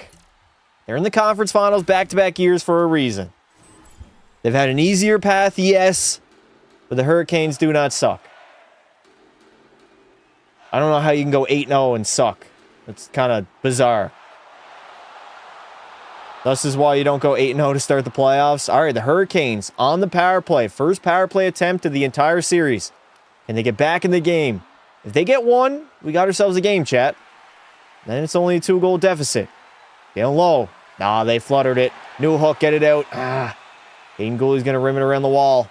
They're in the conference finals back-to-back years for a reason. They've had an easier path, yes, but the Hurricanes do not suck. I don't know how you can go 8-0 and suck. It's kind of bizarre. This is why you don't go 8-0 to start the playoffs. All right, the Hurricanes on the power play. First power play attempt of the entire series. Can they get back in the game? If they get one, we got ourselves a game, chat. Then it's only a 2-goal deficit. Getting low. Nah, they fluttered it. New hook, get it out. Hayden Gooley's going to rim it around the wall.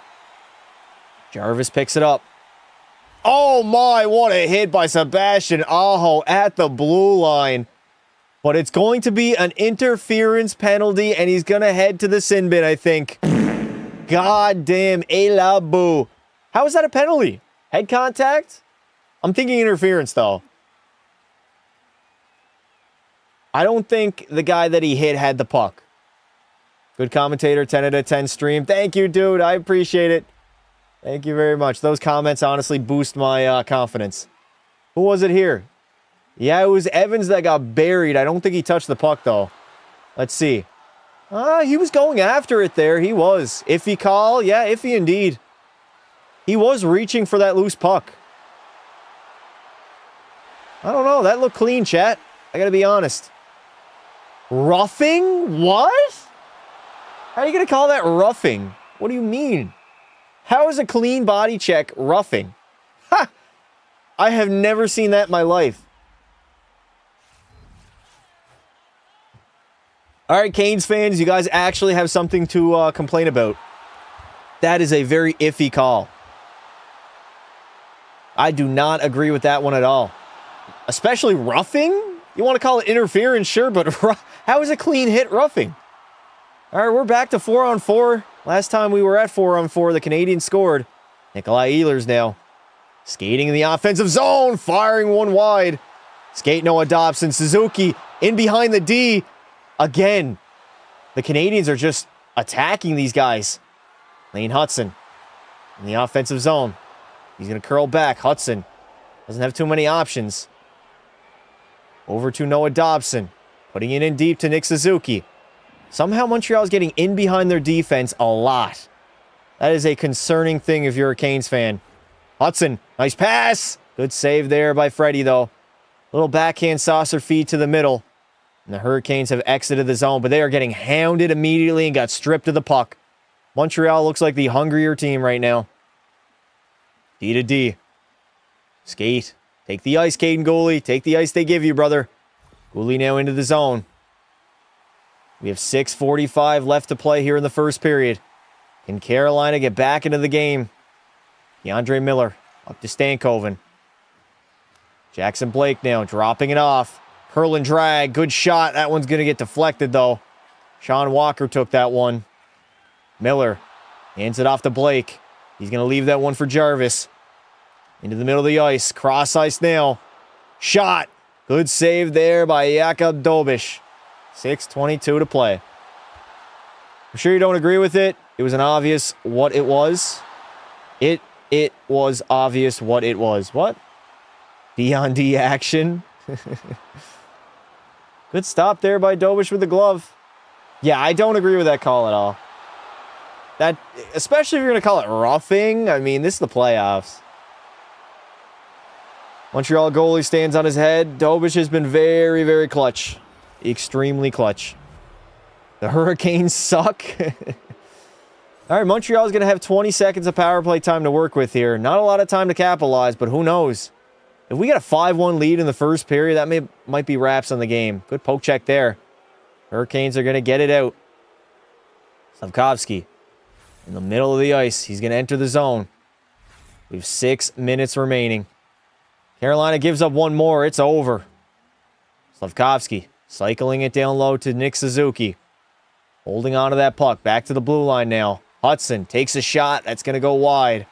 Jarvis picks it up. Oh my, what a hit by Sebastian Aho at the blue line. But it's going to be an interference penalty, and he's going to head to the sin bin, I think. God damn, Elabu. How is that a penalty? Head contact? I'm thinking interference, though. I don't think the guy that he hit had the puck. Good commentator, 10 out of 10 stream. Thank you, dude. I appreciate it. Thank you very much. Those comments honestly boost my confidence. Who was it here? Yeah, it was Evans that got buried. I don't think he touched the puck, though. Let's see. He was going after it there. He was. Iffy call. Yeah, iffy indeed. He was reaching for that loose puck. I don't know. That looked clean, chat. I gotta be honest. Roughing? What? How are you gonna call that roughing? What do you mean? How is a clean body check roughing? Ha! I have never seen that in my life. All right, Canes fans, you guys actually have something to complain about. That is a very iffy call. I do not agree with that one at all. Especially roughing? You want to call it interference, sure, but how is a clean hit roughing? All right, we're back to 4-on-4. Last time we were at 4-on-4, the Canadiens scored. Nikolai Ehlers now. Skating in the offensive zone, firing one wide. Skate Noah Dobson. Suzuki in behind the D. Again, the Canadiens are just attacking these guys. Lane Hudson in the offensive zone. He's going to curl back. Hudson doesn't have too many options. Over to Noah Dobson. Putting it in deep to Nick Suzuki. Somehow Montreal is getting in behind their defense a lot. That is a concerning thing if you're a Canes fan. Hudson, nice pass. Good save there by Freddie, though. Little backhand saucer feed to the middle. And the Hurricanes have exited the zone, but they are getting hounded immediately and got stripped of the puck. Montreal looks like the hungrier team right now. D to D. Skate. Take the ice, Caden Gooley. Take the ice they give you, brother. Gooley now into the zone. We have 6:45 left to play here in the first period. Can Carolina get back into the game? DeAndre Miller up to Stankoven. Jackson Blake now dropping it off. Curl and drag. Good shot. That one's going to get deflected, though. Sean Walker took that one. Miller hands it off to Blake. He's going to leave that one for Jarvis. Into the middle of the ice. Cross ice now. Shot. Good save there by Jakub Dobeš. 6:22 to play. I'm sure you don't agree with it. It was an obvious what it was. It was obvious what it was. What? D-on-D action. Good stop there by Dobeš with the glove. Yeah, I don't agree with that call at all. That, especially if you're going to call it roughing. I mean, this is the playoffs. Montreal goalie stands on his head. Dobeš has been very, very clutch. Extremely clutch. The Hurricanes suck. All right, Montreal's going to have 20 seconds of power play time to work with here. Not a lot of time to capitalize, but who knows? If we get a 5-1 lead in the first period, that might be wraps on the game. Good poke check there. Hurricanes are going to get it out. Slavkovsky in the middle of the ice. He's going to enter the zone. We have 6 minutes remaining. Carolina gives up one more. It's over. Slavkovsky cycling it down low to Nick Suzuki. Holding on to that puck. Back to the blue line now. Hudson takes a shot. That's going to go wide.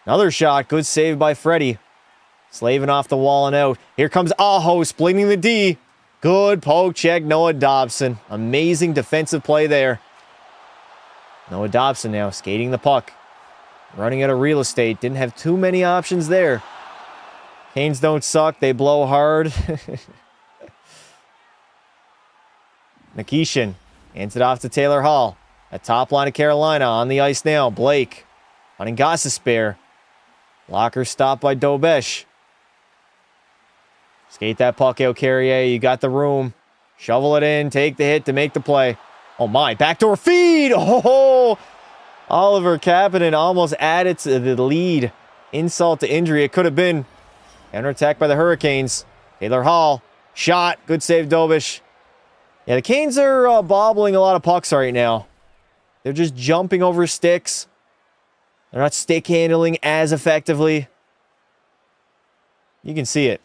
Another shot. Good save by Freddie. Slaving off the wall and out. Here comes Aho splitting the D. Good poke check, Noah Dobson. Amazing defensive play there. Noah Dobson now skating the puck. Running out of real estate. Didn't have too many options there. Canes don't suck. They blow hard. Nikishin hands it off to Taylor Hall. At top line of Carolina on the ice now. Blake hunting Gostisbehere. Blocker stopped by Dobeš. Skate that puck out, Carrier. You got the room. Shovel it in. Take the hit to make the play. Oh my, backdoor feed. Oh, Oliver Kapanen almost added to the lead. Insult to injury. It could have been. Counterattack by the Hurricanes. Taylor Hall. Shot. Good save, Dobeš. Yeah, the Canes are bobbling a lot of pucks right now. They're just jumping over sticks. They're not stick handling as effectively. You can see it.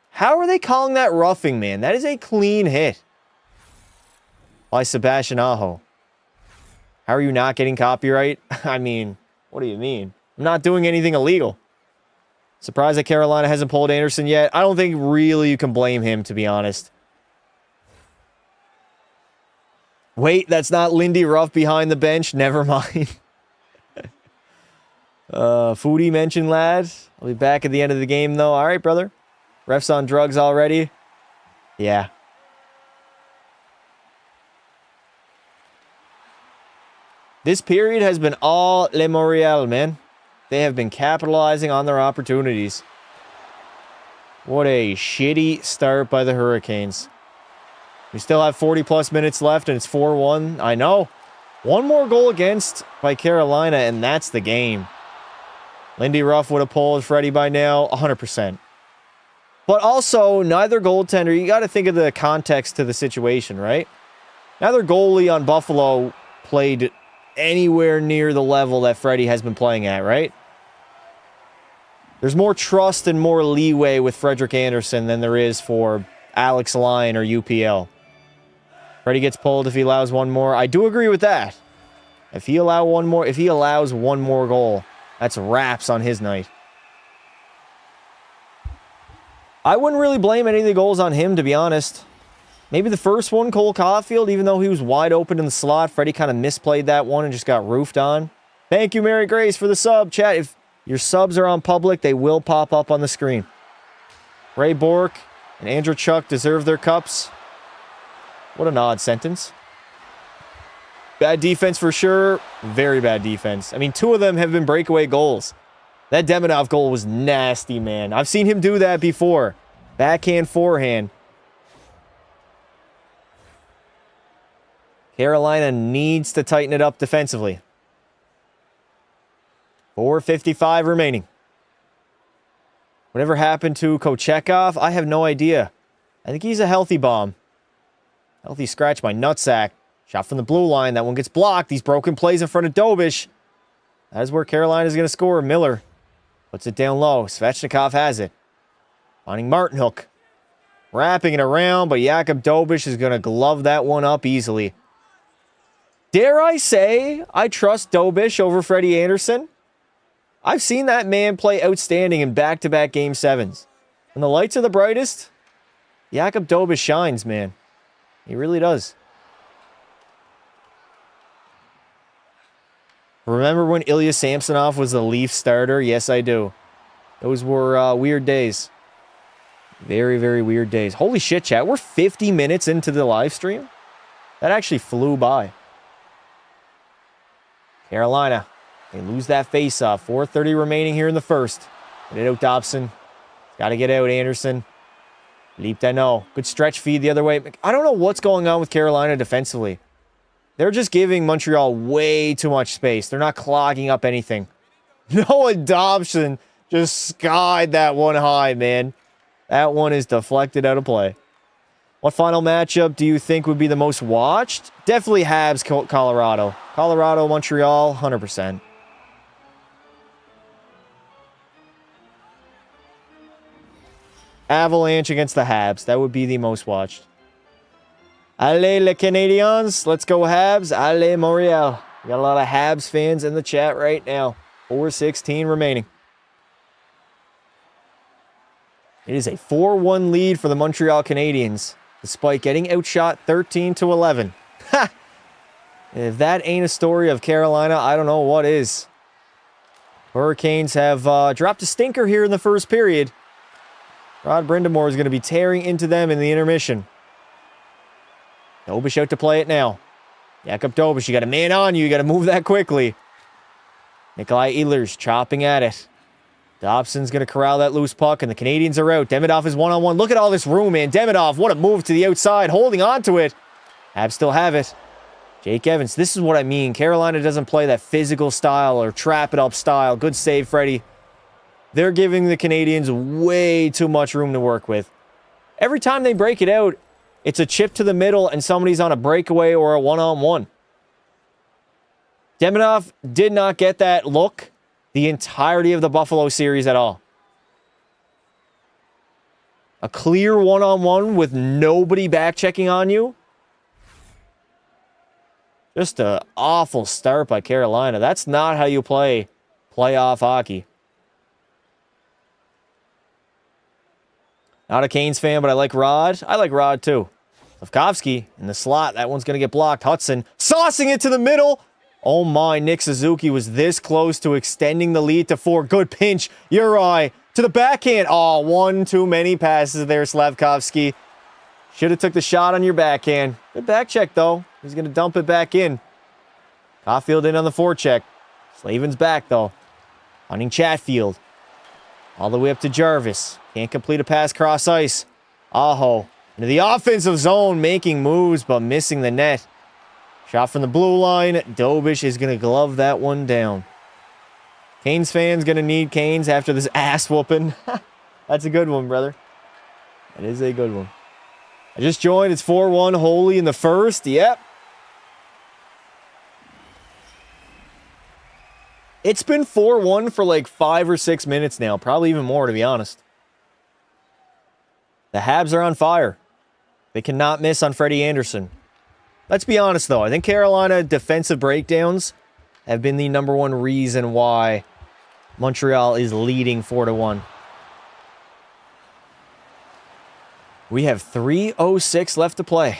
How are they calling that roughing, man? That is a clean hit by Sebastian Aho. How are you not getting copyright? I mean, what do you mean? I'm not doing anything illegal. Surprised that Carolina hasn't pulled Anderson yet. I don't think really you can blame him, to be honest. Wait, that's not Lindy Ruff behind the bench. Never mind. Foodie mentioned, lads. I'll be back at the end of the game, though. All right, brother. Ref's on drugs already. Yeah. This period has been all Le Montreal, man. They have been capitalizing on their opportunities. What a shitty start by the Hurricanes. We still have 40-plus minutes left, and it's 4-1. I know. One more goal against by Carolina, and that's the game. Lindy Ruff would have pulled Freddie by now, 100%. But also, neither goaltender, you got to think of the context to the situation, right? Neither goalie on Buffalo played anywhere near the level that Freddie has been playing at, right? There's more trust and more leeway with Frederik Andersen than there is for Alex Lyon or UPL. Freddie gets pulled if he allows one more. I do agree with that. If he allows one more goal, that's wraps on his night. I wouldn't really blame any of the goals on him, to be honest. Maybe the first one, Cole Caulfield, even though he was wide open in the slot, Freddie kind of misplayed that one and just got roofed on. Thank you, Mary Grace, for the sub. Chat, if your subs are on public, they will pop up on the screen. Ray Bork and Andrew Chuck deserve their cups. What an odd sentence. Bad defense for sure. Very bad defense. I mean, 2 of them have been breakaway goals. That Demonov goal was nasty, man. I've seen him do that before. Backhand, forehand. Carolina needs to tighten it up defensively. 4:55 remaining. Whatever happened to Kochekov? I have no idea. I think he's a healthy bomb. Healthy scratch by Nutsack. Shot from the blue line. That one gets blocked. These broken plays in front of Dobeš. That is where Carolina's going to score. Miller puts it down low. Svechnikov has it. Finding Martinhook. Wrapping it around, but Jakub Dobeš is going to glove that one up easily. Dare I say I trust Dobeš over Freddie Andersen? I've seen that man play outstanding in back-to-back Game 7s. When the lights are the brightest, Jakub Dobeš shines, man. He really does. Remember when Ilya Samsonov was the Leaf starter? Yes, I do. Those were weird days. Very, very weird days. Holy shit, chat. We're 50 minutes into the live stream. That actually flew by. Carolina. They lose that face-off. 4:30 remaining here in the first. Get it out, Dobson. Got to get out, Anderson. Leap Dano. Good stretch feed the other way. I don't know what's going on with Carolina defensively. They're just giving Montreal way too much space. They're not clogging up anything. Noah Dobson just skied that one high, man. That one is deflected out of play. What final matchup do you think would be the most watched? Definitely Habs, Colorado. Colorado, Montreal, 100%. Avalanche against the Habs. That would be the most watched. Allez, les Canadiens. Let's go, Habs. Allez, Montreal. We got a lot of Habs fans in the chat right now. 4:16 remaining. It is a 4-1 lead for the Montreal Canadiens, despite getting outshot 13-11. Ha! If that ain't a story of Carolina, I don't know what is. Hurricanes have dropped a stinker here in the first period. Rod Brindamore is going to be tearing into them in the intermission. Dobeš out to play it now. Jakub Dobeš, you got a man on you. You got to move that quickly. Nikolai Ehlers chopping at it. Dobson's going to corral that loose puck, and the Canadiens are out. Demidov is one-on-one. Look at all this room, man. Demidov, what a move to the outside, holding on to it. Habs still have it. Jake Evans, this is what I mean. Carolina doesn't play that physical style or trap it up style. Good save, Freddie. They're giving the Canadiens way too much room to work with. Every time they break it out, it's a chip to the middle and somebody's on a breakaway or a one-on-one. Demidov did not get that look the entirety of the Buffalo series at all. A clear one-on-one with nobody back-checking on you. Just an awful start by Carolina. That's not how you play playoff hockey. Not a Canes fan, but I like Rod. I like Rod too. Slavkovsky in the slot. That one's going to get blocked. Hudson saucing it to the middle. Oh my, Nick Suzuki was this close to extending the lead to 4. Good pinch. Uri to the backhand. Oh, one too many passes there, Slavkovsky. Should have took the shot on your backhand. Good back check, though. He's going to dump it back in. Caulfield in on the forecheck. Slavin's back, though. Hunting Chatfield. All the way up to Jarvis. Can't complete a pass cross ice. Aho into the offensive zone, making moves, but missing the net. Shot from the blue line. Dobeš is going to glove that one down. Canes fans going to need Canes after this ass whooping. That's a good one, brother. That is a good one. I just joined. It's 4-1 Holy in the first. Yep. It's been 4-1 for like 5 or 6 minutes now. Probably even more, to be honest. The Habs are on fire. They cannot miss on Freddie Anderson. Let's be honest, though. I think Carolina defensive breakdowns have been the #1 reason why Montreal is leading 4-1. We have 3:06 left to play.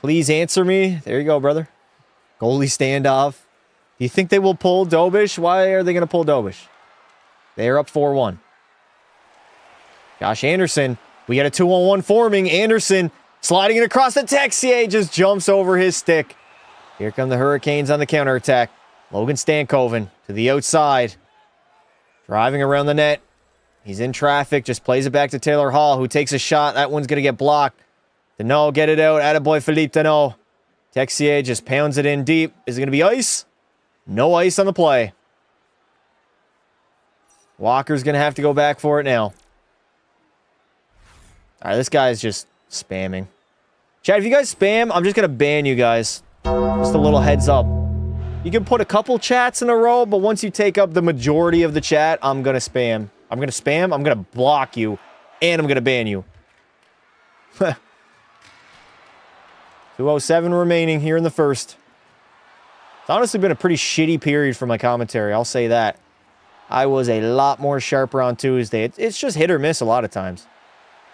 Please answer me. There you go, brother. Goalie standoff. Do you think they will pull Dobeš? Why are they going to pull Dobeš? They are up 4-1. Josh Anderson. We got a 2-on-1 forming. Anderson sliding it across the Texier. Just jumps over his stick. Here come the Hurricanes on the counterattack. Logan Stankoven to the outside. Driving around the net. He's in traffic. Just plays it back to Taylor Hall, who takes a shot. That one's going to get blocked. Danault, get it out. Attaboy Philippe Danault. Texier just pounds it in deep. Is it going to be ice? No ice on the play. Walker's going to have to go back for it now. All right, this guy's just spamming. Chat, if you guys spam, I'm just going to ban you guys. Just a little heads up. You can put a couple chats in a row, but once you take up the majority of the chat, I'm going to spam. I'm going to spam, I'm going to block you, and I'm going to ban you. 2:07 remaining here in the first. It's honestly been a pretty shitty period for my commentary, I'll say that. I was a lot more sharper on Tuesday. It's just hit or miss a lot of times.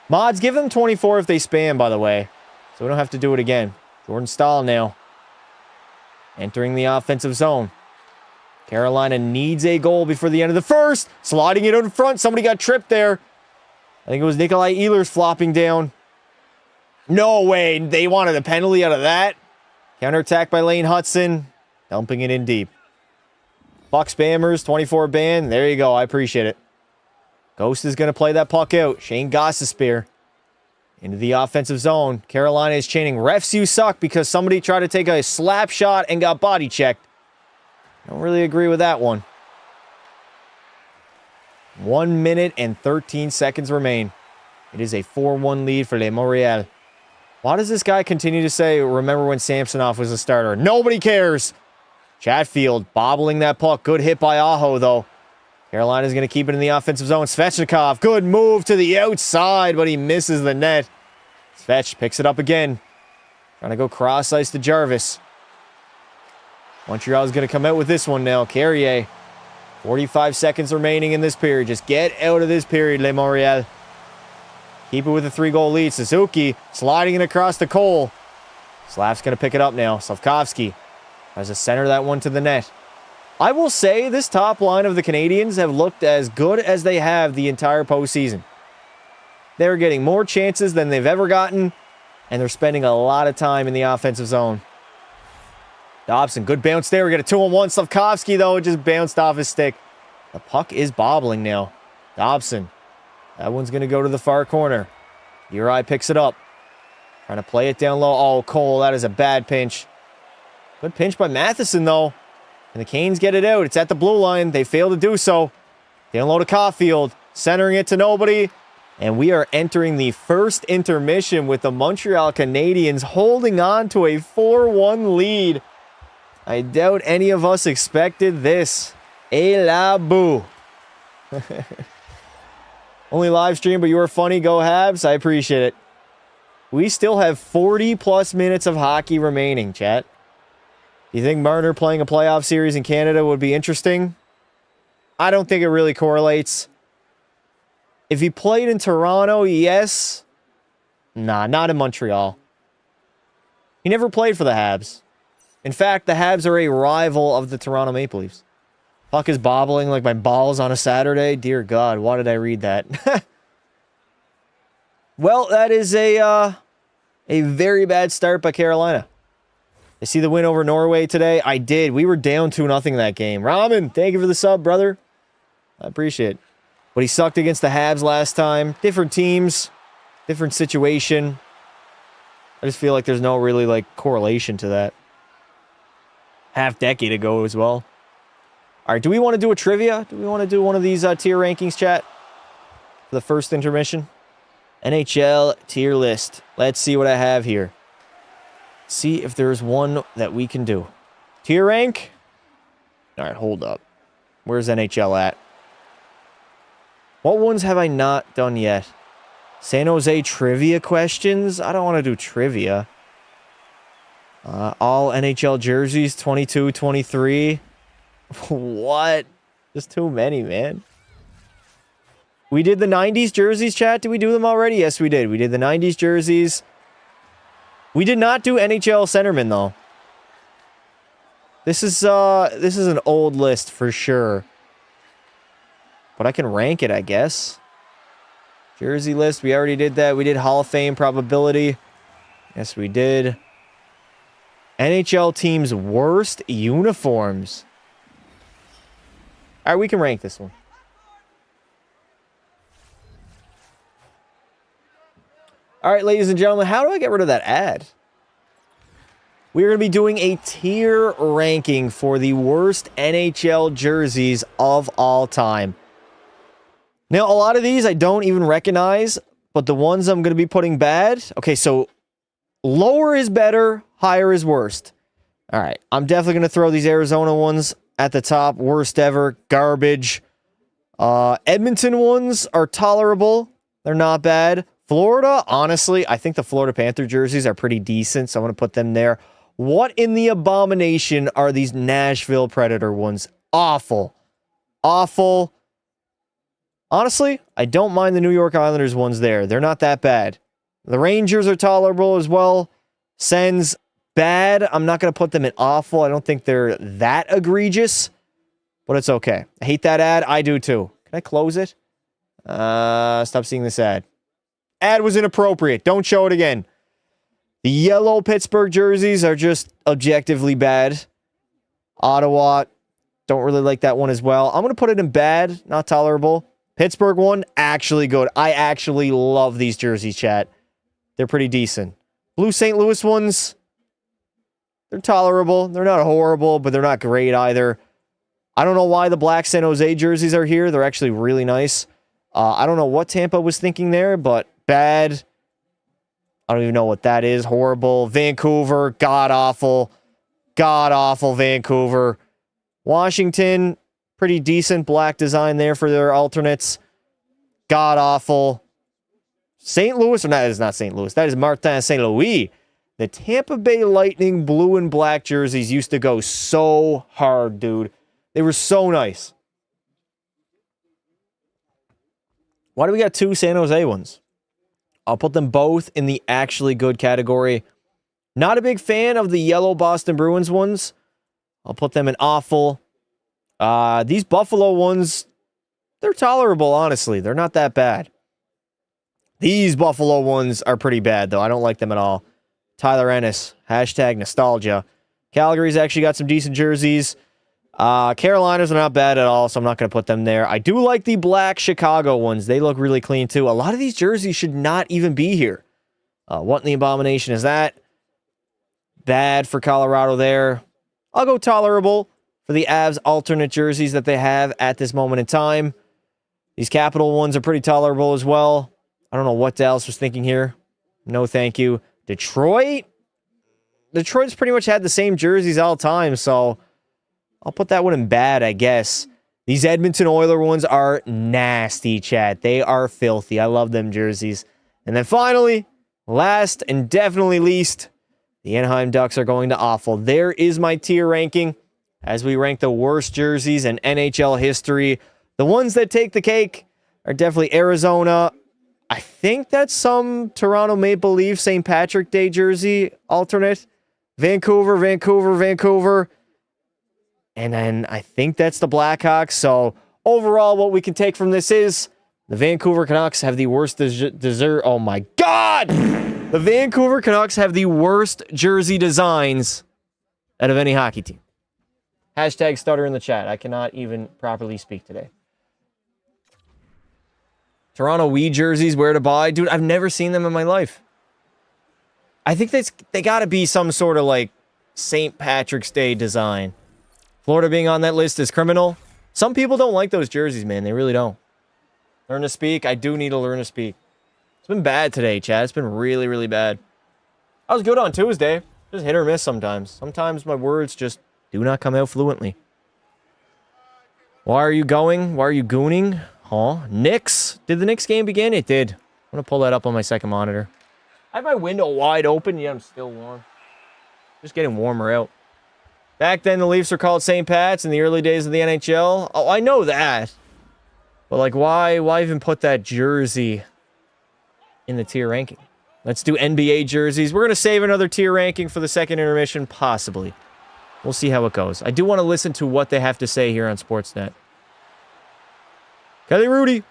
Mods, give them 24 if they spam, by the way. So we don't have to do it again. Jordan Staal now. Entering the offensive zone. Carolina needs a goal before the end of the first. Sliding it in front. Somebody got tripped there. I think it was Nikolai Ehlers flopping down. No way. They wanted a penalty out of that. Counterattack by Lane Hudson. Dumping it in deep. Puck spammers, 24 ban. There you go. I appreciate it. Ghost is going to play that puck out. Shane Gostisbehere into the offensive zone. Carolina is chaining. Refs, you suck, because somebody tried to take a slap shot and got body checked. Don't really agree with that one. 1 minute and 13 seconds remain. It is a 4-1 lead for Le Montreal. Why does this guy continue to say, remember when Samsonov was a starter? Nobody cares. Chatfield bobbling that puck. Good hit by Aho, though. Carolina's going to keep it in the offensive zone. Svechnikov, good move to the outside, but he misses the net. Svech picks it up again. Trying to go cross-ice to Jarvis. Montreal's going to come out with this one now. Carrier. 45 seconds remaining in this period. Just get out of this period, Le Montreal. Keep it with a 3-goal lead. Suzuki sliding it across the Cole. Slav's going to pick it up now. Slavkovsky tries to center that one to the net. I will say this top line of the Canadiens have looked as good as they have the entire postseason. They're getting more chances than they've ever gotten, and they're spending a lot of time in the offensive zone. Dobson, good bounce there. We got a 2-on-1. Slavkovsky, though, it just bounced off his stick. The puck is bobbling now. Dobson. That one's going to go to the far corner. Uri picks it up. Trying to play it down low. Oh, Cole, that is a bad pinch. Good pinch by Matheson, though. And the Canes get it out. It's at the blue line. They fail to do so. Down low to Caulfield. Centering it to nobody. And we are entering the first intermission with the Montreal Canadiens holding on to a 4-1 lead. I doubt any of us expected this. Et la boo. Only live stream, but you were funny. Go Habs. I appreciate it. We still have 40-plus minutes of hockey remaining, chat. You think Marner playing a playoff series in Canada would be interesting? I don't think it really correlates. If he played in Toronto, yes. Nah, not in Montreal. He never played for the Habs. In fact, the Habs are a rival of the Toronto Maple Leafs. Puck is bobbling like my balls on a Saturday. Dear God, why did I read that? Well, that is a very bad start by Carolina. I see the win over Norway today. I did. We were down 2-0 that game. Ramen, thank you for the sub, brother. I appreciate it. But he sucked against the Habs last time. Different teams, different situation. I just feel like there's no really like correlation to that. Half decade ago as well. All right, do we want to do a trivia? Do we want to do one of these tier rankings, chat? For the first intermission? NHL tier list. Let's see what I have here. See if there's one that we can do. Tier rank? All right, hold up. Where's NHL at? What ones have I not done yet? San Jose trivia questions? I don't want to do trivia. All NHL jerseys, 22, 23. What? Just too many, man. We did the 90s jerseys, chat. Did we do them already? Yes, we did. We did the 90s jerseys. We did not do NHL centerman, though. This is an old list for sure. But I can rank it, I guess. Jersey list, we already did that. We did Hall of Fame probability. Yes, we did. NHL teams' worst uniforms. All right, we can rank this one. All right, ladies and gentlemen, how do I get rid of that ad? We're going to be doing a tier ranking for the worst NHL jerseys of all time. Now, a lot of these I don't even recognize, but the ones I'm going to be putting bad. Okay, so lower is better, higher is worst. All right, I'm definitely going to throw these Arizona ones at the top. Worst ever, garbage. Edmonton ones are tolerable. They're not bad. Florida, honestly, I think the Florida Panther jerseys are pretty decent, so I'm going to put them there. What in the abomination are these Nashville Predator ones? Awful. awful. Honestly, I don't mind the New York Islanders ones there. They're not that bad. The Rangers are tolerable as well. Sens, bad. I'm not going to put them in awful. I don't think they're that egregious, but it's okay. I hate that ad. I do too. Can I close it? Stop seeing this ad. Ad was inappropriate. Don't show it again. The yellow Pittsburgh jerseys are just objectively bad. Ottawa, don't really like that one as well. I'm going to put it in bad, not tolerable. Pittsburgh one, actually good. I actually love these jerseys, chat. They're pretty decent. Blue St. Louis ones, they're tolerable. They're not horrible, but they're not great either. I don't know why the black San Jose jerseys are here. They're actually really nice. I don't know what Tampa was thinking there, but bad. I don't even know what that is. Horrible. Vancouver, god-awful. God-awful Vancouver. Washington, pretty decent black design there for their alternates. God-awful. St. Louis, or that is not St. Louis. That is Martin St. Louis. The Tampa Bay Lightning blue and black jerseys used to go so hard, dude. They were so nice. Why do we got two San Jose ones? I'll put them both in the actually good category. Not a big fan of the yellow Boston Bruins ones. I'll put them in awful. These Buffalo ones, they're tolerable, honestly. They're not that bad. These Buffalo ones are pretty bad, though. I don't like them at all. Tyler Ennis, hashtag nostalgia. Calgary's actually got some decent jerseys. Carolinas are not bad at all, so I'm not going to put them there. I do like the black Chicago ones. They look really clean, too. A lot of these jerseys should not even be here. What in the abomination is that? Bad for Colorado there. I'll go tolerable for the Avs alternate jerseys that they have at this moment in time. These Capital ones are pretty tolerable as well. I don't know what Dallas was thinking here. No, thank you. Detroit's pretty much had the same jerseys all the time, so I'll put that one in bad, I guess. These Edmonton Oilers ones are nasty, chat. They are filthy. I love them jerseys. And then finally, last and definitely least, the Anaheim Ducks are going to awful. There is my tier ranking as we rank the worst jerseys in NHL history. The ones that take the cake are definitely Arizona. I think that's some Toronto Maple Leaf St. Patrick Day jersey alternate. Vancouver. And then I think that's the Blackhawks. So overall, what we can take from this is the Vancouver Canucks have the worst Oh my God! The Vancouver Canucks have the worst jersey designs out of any hockey team. Hashtag stutter in the chat. I cannot even properly speak today. Toronto Wii jerseys, where to buy? Dude, I've never seen them in my life. I think they got to be some sort of like St. Patrick's Day design. Florida being on that list is criminal. Some people don't like those jerseys, man. They really don't. Learn to speak. I do need to learn to speak. It's been bad today, Chad. It's been really, really bad. I was good on Tuesday. Just hit or miss sometimes. Sometimes my words just do not come out fluently. Why are you going? Why are you gooning? Huh? Knicks? Did the Knicks game begin? It did. I'm going to pull that up on my second monitor. I have my window wide open, yet I'm still warm. Just getting warmer out. Back then, the Leafs were called St. Pat's in the early days of the NHL. Oh, I know that. But, like, why even put that jersey in the tier ranking? Let's do NBA jerseys. We're going to save another tier ranking for the second intermission, possibly. We'll see how it goes. I do want to listen to what they have to say here on Sportsnet. Kelly Rudy.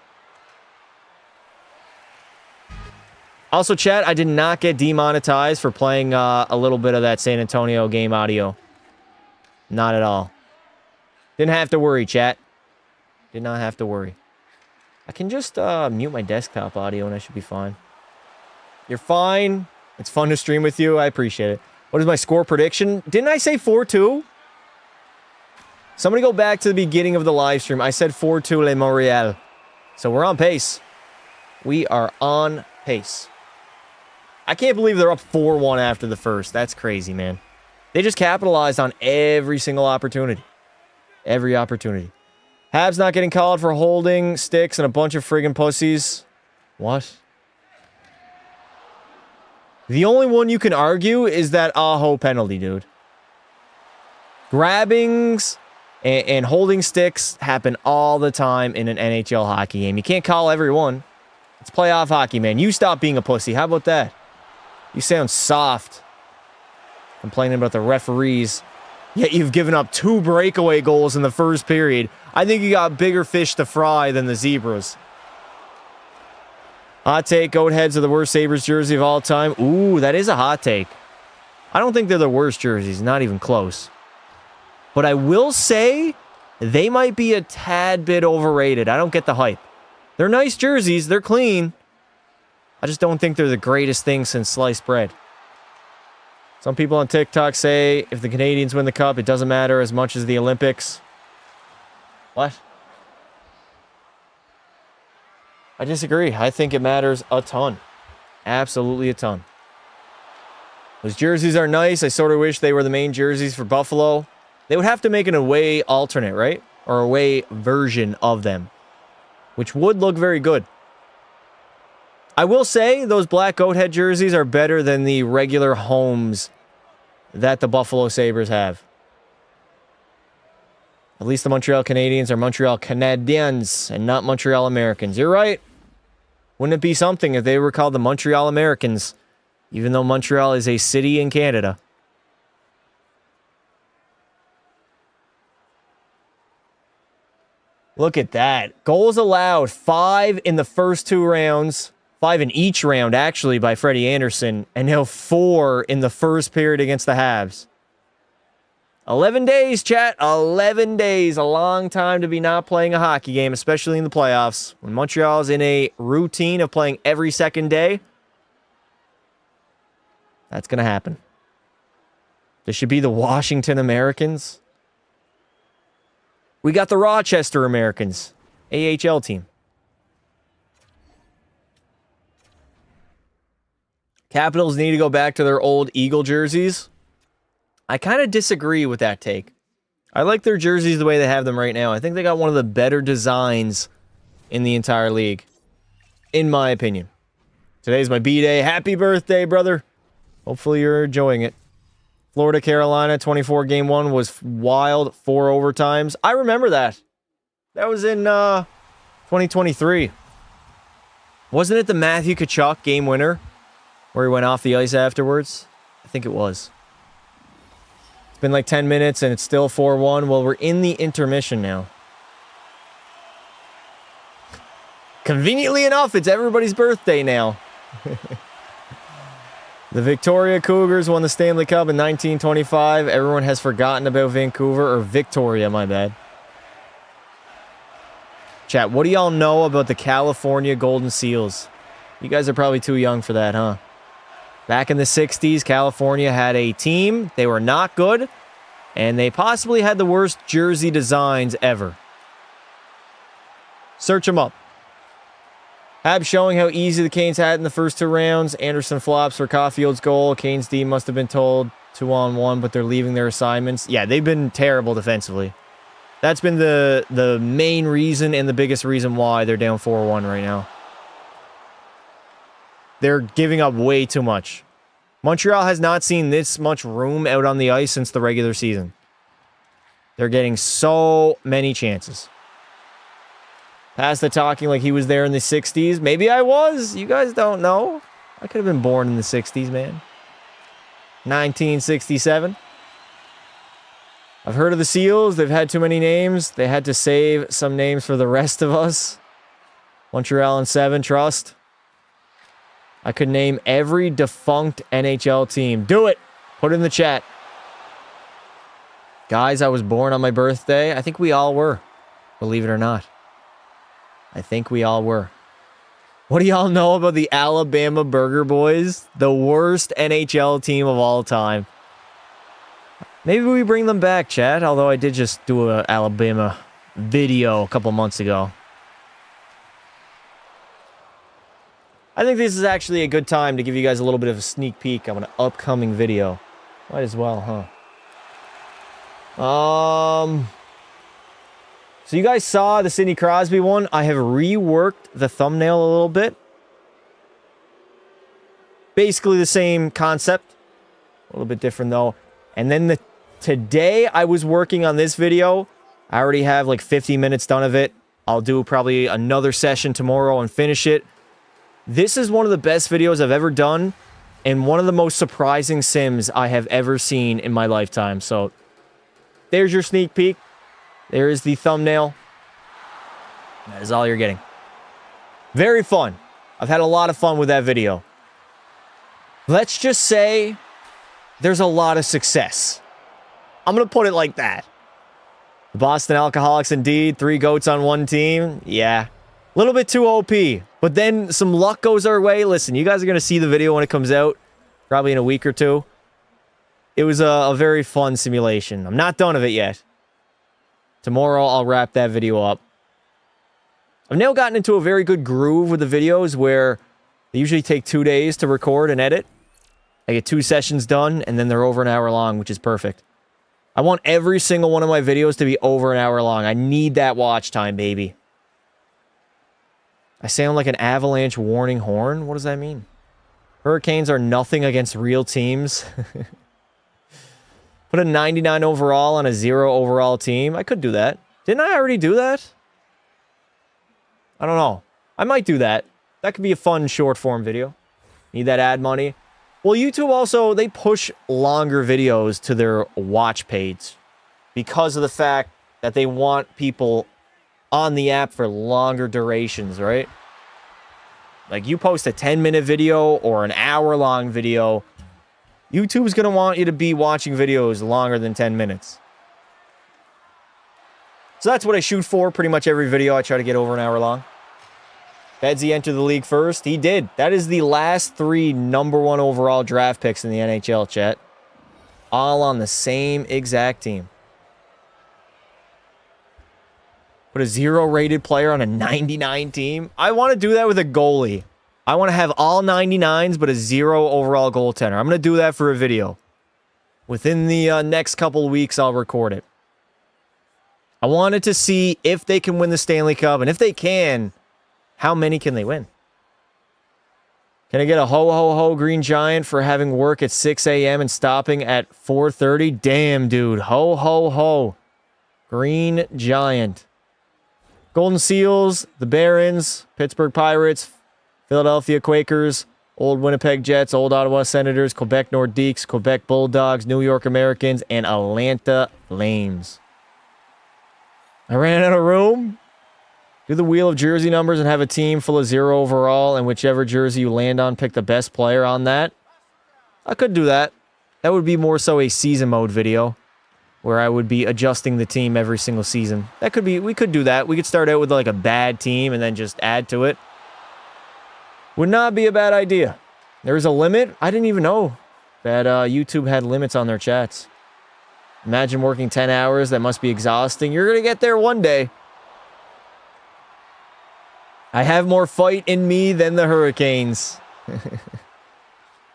Also, chat, I did not get demonetized for playing a little bit of that San Antonio game audio. Not at all. Didn't have to worry, chat. Did not have to worry. I can just mute my desktop audio and I should be fine. You're fine. It's fun to stream with you. I appreciate it. What is my score prediction? Didn't I say 4-2? Somebody go back to the beginning of the live stream. I said 4-2 Le Montreal. So we're on pace. We are on pace. I can't believe they're up 4-1 after the first. That's crazy, man. They just capitalized on every single opportunity. Every opportunity. Habs not getting called for holding sticks and a bunch of friggin' pussies. What? The only one you can argue is that Aho penalty, dude. Grabbings And holding sticks happen all the time in an NHL hockey game. You can't call everyone. It's playoff hockey, man. You stop being a pussy. How about that? You sound soft. Complaining about the referees. Yet you've given up 2 breakaway goals in the first period. I think you got bigger fish to fry than the Zebras. Hot take, Goat Heads are the worst Sabres jersey of all time. Ooh, that is a hot take. I don't think they're the worst jerseys. Not even close. But I will say they might be a tad bit overrated. I don't get the hype. They're nice jerseys. They're clean. I just don't think they're the greatest thing since sliced bread. Some people on TikTok say if the Canadiens win the cup, it doesn't matter as much as the Olympics. What? I disagree. I think it matters a ton. Absolutely a ton. Those jerseys are nice. I sort of wish they were the main jerseys for Buffalo. They would have to make an away alternate, right? Or away version of them. Which would look very good. I will say those black goat head jerseys are better than the regular homes that the Buffalo Sabres have. At least the Montreal Canadiens are Montreal Canadiens and not Montreal Americans. You're right. Wouldn't it be something if they were called the Montreal Americans, even though Montreal is a city in Canada? Look at that. Goals allowed. 5 in the first 2 rounds. 5 in each round, actually, by Freddie Anderson. And now 4 in the first period against the Habs. 11 days, chat. 11 days. A long time to be not playing a hockey game, especially in the playoffs. When Montreal is in a routine of playing every second day, that's going to happen. This should be the Washington Americans. We got the Rochester Americans, AHL team. Capitals need to go back to their old Eagle jerseys. I kind of disagree with that take. I like their jerseys the way they have them right now. I think they got one of the better designs in the entire league, in my opinion. Today's my B-Day. Happy birthday, brother. Hopefully you're enjoying it. Florida, Carolina, 24 game 1 was wild. 4 overtimes. I remember that. That was in 2023. Wasn't it the Matthew Tkachuk game winner where he went off the ice afterwards? I think it was. It's been like 10 minutes and it's still 4-1. Well, we're in the intermission now. Conveniently enough, it's everybody's birthday now. The Victoria Cougars won the Stanley Cup in 1925. Everyone has forgotten about Vancouver, or Victoria, my bad. Chat, what do y'all know about the California Golden Seals? You guys are probably too young for that, huh? Back in the 60s, California had a team. They were not good, and they possibly had the worst jersey designs ever. Search them up. Habs showing how easy the Canes had in the first 2 rounds. Anderson flops for Caulfield's goal. Canes D must have been told 2-on-1, but they're leaving their assignments. Yeah, they've been terrible defensively. That's been the main reason and the biggest reason why they're down 4-1 right now. They're giving up way too much. Montreal has not seen this much room out on the ice since the regular season. They're getting so many chances. Past the talking like he was there in the 60s. Maybe I was. You guys don't know. I could have been born in the 60s, man. 1967. I've heard of the Seals. They've had too many names. They had to save some names for the rest of us. Montreal in 7, trust. I could name every defunct NHL team. Do it. Put it in the chat. Guys, I was born on my birthday. I think we all were. Believe it or not. I think we all were. What do y'all know about the Alabama Burger Boys? The worst NHL team of all time. Maybe we bring them back, chat. Although I did just do an Alabama video a couple months ago. I think this is actually a good time to give you guys a little bit of a sneak peek of an upcoming video. Might as well, huh? So you guys saw the Sidney Crosby one. I have reworked the thumbnail a little bit. Basically the same concept. A little bit different though. And then today I was working on this video. I already have like 50 minutes done of it. I'll do probably another session tomorrow and finish it. This is one of the best videos I've ever done, and one of the most surprising sims I have ever seen in my lifetime. So, there's your sneak peek. There is the thumbnail. That is all you're getting. Very fun. I've had a lot of fun with that video. Let's just say there's a lot of success. I'm going to put it like that. The Boston Alcoholics, indeed. 3 goats on one team. Yeah. A little bit too OP. But then some luck goes our way. Listen, you guys are going to see the video when it comes out. Probably in a week or two. It was a very fun simulation. I'm not done with it yet. Tomorrow, I'll wrap that video up. I've now gotten into a very good groove with the videos where they usually take 2 days to record and edit. I get 2 sessions done, and then they're over an hour long, which is perfect. I want every single one of my videos to be over an hour long. I need that watch time, baby. I sound like an avalanche warning horn? What does that mean? Hurricanes are nothing against real teams. Put a 99 overall on a 0 overall team. I could do that. Didn't I already do that? I don't know. I might do that. That could be a fun short form video. Need that ad money. Well, YouTube also, they push longer videos to their watch page because of the fact that they want people on the app for longer durations, right? Like, you post a 10-minute video or an hour-long video, YouTube's going to want you to be watching videos longer than 10 minutes. So that's what I shoot for pretty much every video. I try to get over an hour long. Bedsy entered the league first. He did. That is the last 3 #1 overall draft picks in the NHL, chat. All on the same exact team. Put a 0-rated player on a 99 team. I want to do that with a goalie. I want to have all 99s, but a 0 overall goaltender. I'm going to do that for a video. Within the next couple of weeks, I'll record it. I wanted to see if they can win the Stanley Cup, and if they can, how many can they win? Can I get a ho-ho-ho Green Giant for having work at 6 a.m. and stopping at 4:30? Damn, dude. Ho-ho-ho. Green Giant. Golden Seals, the Barons, Pittsburgh Pirates, Philadelphia Quakers, Old Winnipeg Jets, Old Ottawa Senators, Quebec Nordiques, Quebec Bulldogs, New York Americans, and Atlanta Flames. I ran out of room. Do the wheel of jersey numbers and have a team full of 0 overall, and whichever jersey you land on, pick the best player on that. I could do that. That would be more so a season mode video, where I would be adjusting the team every single season. That could be, we could do that. We could start out with like a bad team and then just add to it. Would not be a bad idea. There's a limit. I didn't even know that YouTube had limits on their chats. Imagine working 10 hours. That must be exhausting. You're going to get there one day. I have more fight in me than the Hurricanes.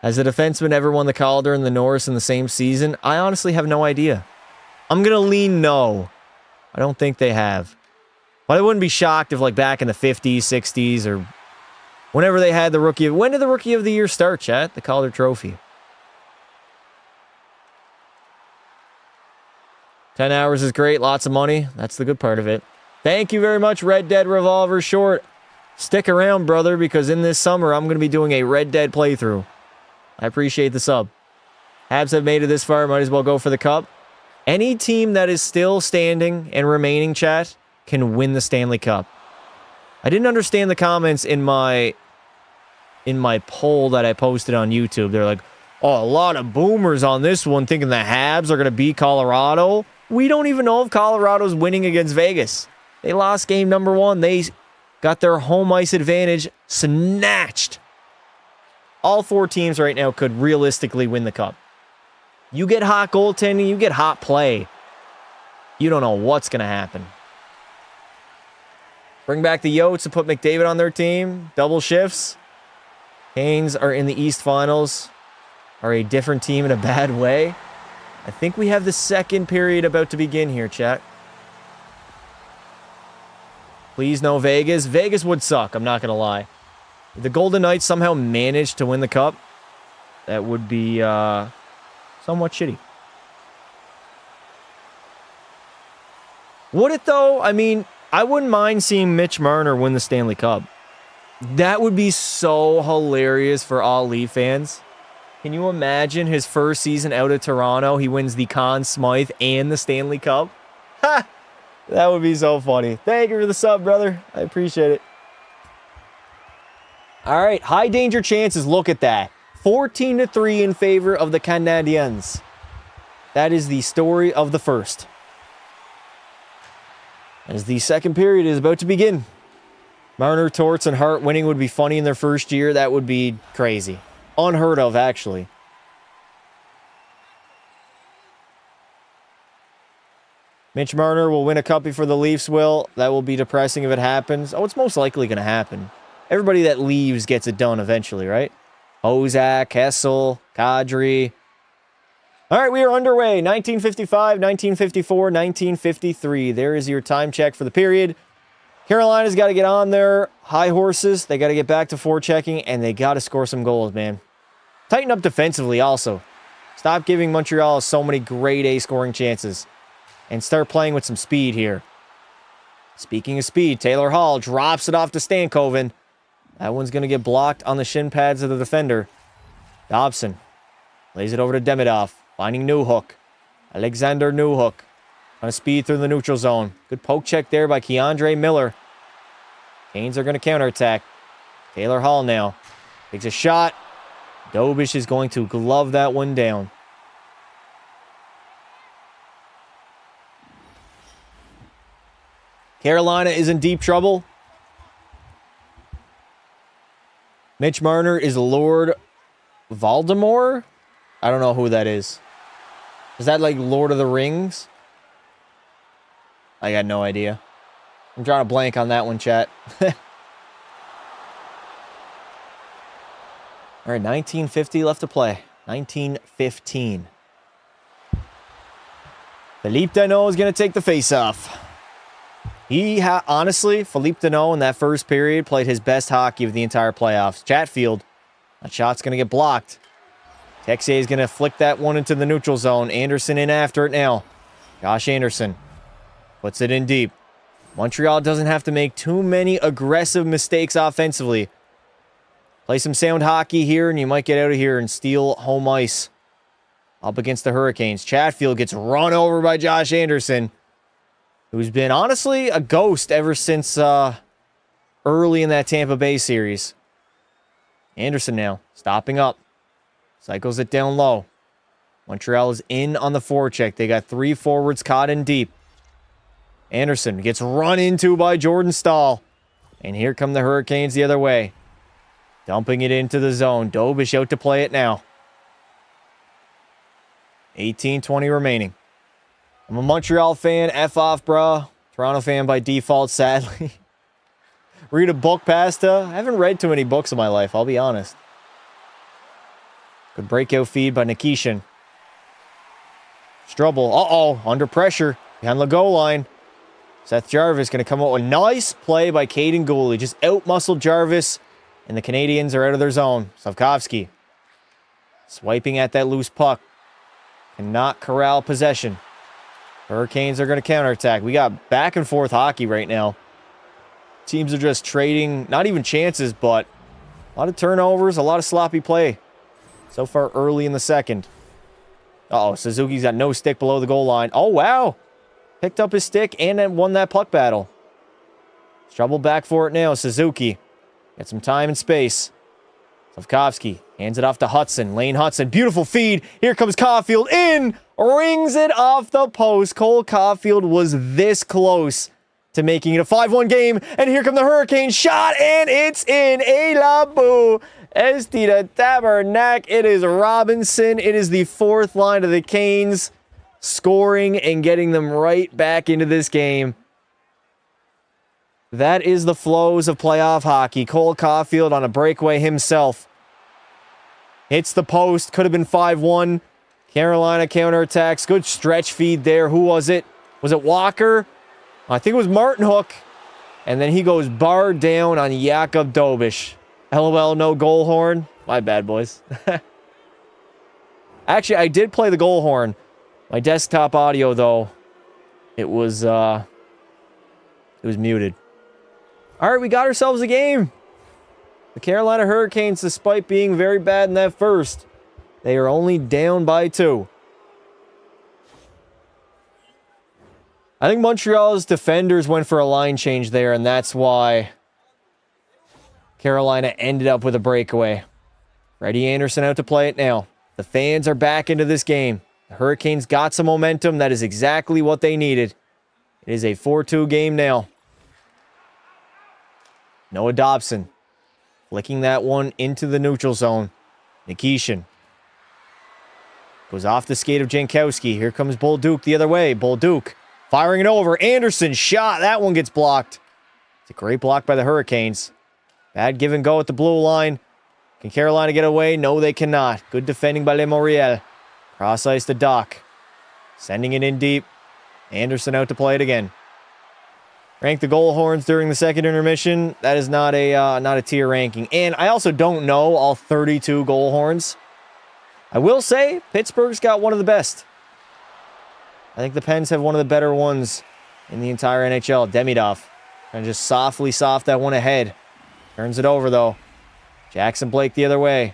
Has a defenseman ever won the Calder and the Norris in the same season? I honestly have no idea. I'm going to lean no. I don't think they have. But I wouldn't be shocked if, like, back in the 50s, 60s, or whenever they had the Rookie of... When did the Rookie of the Year start, chat? The Calder Trophy. 10 hours is great. Lots of money. That's the good part of it. Thank you very much, Red Dead Revolver Short. Stick around, brother, because in this summer, I'm going to be doing a Red Dead playthrough. I appreciate the sub. Habs have made it this far. Might as well go for the cup. Any team that is still standing and remaining, chat, can win the Stanley Cup. I didn't understand the comments in my poll that I posted on YouTube. They're like, oh, a lot of boomers on this one thinking the Habs are going to beat Colorado. We don't even know if Colorado's winning against Vegas. They lost game #1. They got their home ice advantage snatched. All 4 teams right now could realistically win the cup. You get hot goaltending, you get hot play. You don't know what's going to happen. Bring back the Yotes and put McDavid on their team. Double shifts. Canes are in the East Finals. Are a different team in a bad way. I think we have the second period about to begin here, chat. Please no Vegas. Vegas would suck, I'm not going to lie. If the Golden Knights somehow managed to win the cup, that would be somewhat shitty. Would it, though? I mean, I wouldn't mind seeing Mitch Marner win the Stanley Cup. That would be so hilarious for all Leaf fans. Can you imagine his first season out of Toronto? He wins the Conn Smythe and the Stanley Cup. Ha! That would be so funny. Thank you for the sub, brother. I appreciate it. All right, high danger chances. Look at that. 14-3 in favor of the Canadiens. That is the story of the first. As the second period is about to begin. Marner, Torts, and Hart winning would be funny in their first year. That would be crazy. Unheard of, actually. Mitch Marner will win a cup before the Leafs will. That will be depressing if it happens. Oh, it's most likely going to happen. Everybody that leaves gets it done eventually, right? Ozak, Kessel, Kadri. All right, we are underway. 1955, 1954, 1953. There is your time check for the period. Carolina's got to get on their high horses. They got to get back to forechecking, and they got to score some goals, man. Tighten up defensively also. Stop giving Montreal so many grade A scoring chances. And start playing with some speed here. Speaking of speed, Taylor Hall drops it off to Stankoven. That one's going to get blocked on the shin pads of the defender. Dobson lays it over to Demidov. Finding Newhook. Alexander Newhook. On a speed through the neutral zone. Good poke check there by Keandre Miller. Canes are going to counterattack. Taylor Hall now. Takes a shot. Dobish is going to glove that one down. Carolina is in deep trouble. Mitch Marner is Lord Voldemort? I don't know who that is. Is that like Lord of the Rings? I got no idea. I'm drawing a blank on that one, chat. All right, 1950 left to play. 1915. Philippe Danault is going to take the face-off. Honestly, Philippe Danault in that first period played his best hockey of the entire playoffs. Chatfield, that shot's going to get blocked. Texier is going to flick that one into the neutral zone. Anderson in after it now. Josh Anderson puts it in deep. Montreal doesn't have to make too many aggressive mistakes offensively. Play some sound hockey here, and you might get out of here and steal home ice. Up against the Hurricanes. Chatfield gets run over by Josh Anderson, who's been, honestly, a ghost ever since early in that Tampa Bay series. Anderson now, stopping up. Cycles it down low. Montreal is in on the forecheck. They got three forwards caught in deep. Anderson gets run into by Jordan Staal. And here come the Hurricanes the other way. Dumping it into the zone. Dobish out to play it now. 18-20 remaining. I'm a Montreal fan. F off, bruh. Toronto fan by default, sadly. Read a book, Pasta. I haven't read too many books in my life, I'll be honest. Good breakout feed by Nikishin. Strubble. Uh-oh. Under pressure. Behind the goal line. Seth Jarvis going to come out with a nice play by Caden Gooley. Just out-muscled Jarvis. And the Canadiens are out of their zone. Slavkovsky. Swiping at that loose puck. Cannot corral possession. Hurricanes are going to counterattack. We got back and forth hockey right now. Teams are just trading, not even chances, but a lot of turnovers, a lot of sloppy play. So far early in the second. Uh-oh, Suzuki's got no stick below the goal line. Oh, wow. Picked up his stick and then won that puck battle. Trouble back for it now, Suzuki. Got some time and space. Slavkovsky hands it off to Hudson. Lane Hudson, beautiful feed. Here comes Caulfield in. Rings it off the post. Cole Caulfield was this close to making it a 5-1 game. And here come the Hurricanes. Shot, and it's in. A la boo. Esti de Tabernac. It is Robinson. It is the fourth line of the Canes scoring and getting them right back into this game. That is the flows of playoff hockey. Cole Caulfield on a breakaway himself. Hits the post. Could have been 5-1. Carolina counterattacks. Good stretch feed there. Who was it? Was it Walker? I think it was Martin Hook. And then he goes bar down on Jakub Dobish. LOL, no goal horn. My bad, boys. Actually, I did play the goal horn. My desktop audio, though, it was It was muted. All right, we got ourselves a game. The Carolina Hurricanes, despite being very bad in that first, they are only down by 2. I think Montreal's defenders went for a line change there, and that's why Carolina ended up with a breakaway. Freddie Anderson out to play it now. The fans are back into this game. The Hurricanes got some momentum. That is exactly what they needed. It is a 4-2 game now. Noah Dobson flicking that one into the neutral zone. Nikishin goes off the skate of Jankowski. Here comes Bolduc the other way. Bolduc firing it over. Anderson shot. That one gets blocked. It's a great block by the Hurricanes. Bad give and go at the blue line. Can Carolina get away? No, they cannot. Good defending by Le Moriel. Cross ice to Doc. Sending it in deep. Anderson out to play it again. Rank the goal horns during the second intermission. That is not a tier ranking. And I also don't know all 32 goal horns. I will say Pittsburgh's got one of the best. I think the Pens have one of the better ones in the entire NHL. Demidov. And just softly soft that one ahead. Turns it over, though. Jackson Blake the other way.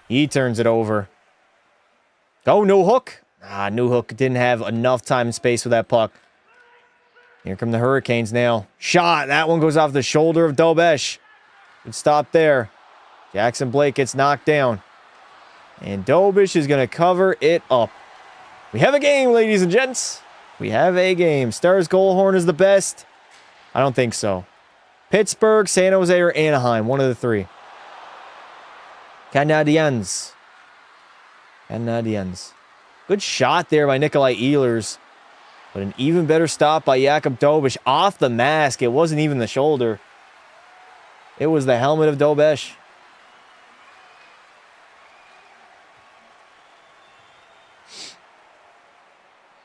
He turns it over. Go, Newhook. Newhook didn't have enough time and space with that puck. Here come the Hurricanes now. Shot. That one goes off the shoulder of Dobesh. Good stop there. Jackson Blake gets knocked down. And Dobesh is going to cover it up. We have a game, ladies and gents. We have a game. Stars goal horn is the best. I don't think so. Pittsburgh, San Jose, or Anaheim. One of the 3. Canadiens. Good shot there by Nikolai Ehlers. But an even better stop by Jakub Dobesh off the mask. It wasn't even the shoulder. It was the helmet of Dobesh.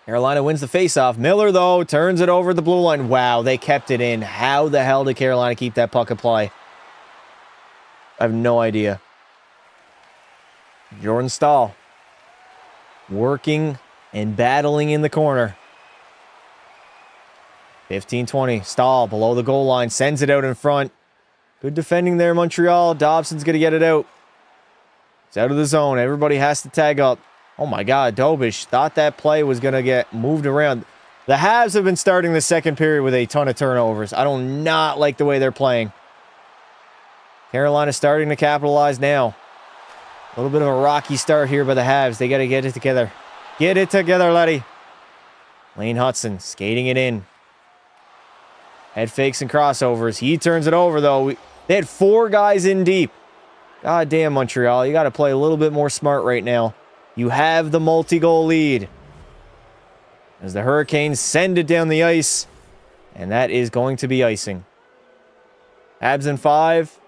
Carolina wins the faceoff. Miller, though, turns it over the blue line. Wow, they kept it in. How the hell did Carolina keep that puck at play? I have no idea. Jordan Stahl working and battling in the corner. 15-20. Stahl below the goal line. Sends it out in front. Good defending there, Montreal. Dobson's going to get it out. It's out of the zone. Everybody has to tag up. Oh my God, Dobesh thought that play was going to get moved around. The Habs have been starting the second period with a ton of turnovers. I do not like the way they're playing. Carolina starting to capitalize now. A little bit of a rocky start here by the Habs. They got to get it together. Get it together, laddie. Lane Hudson skating it in. Head fakes and crossovers. He turns it over, though. They had 4 guys in deep. God damn, Montreal. You got to play a little bit more smart right now. You have the multi-goal lead. As the Hurricanes send it down the ice. And that is going to be icing. Habs in 5.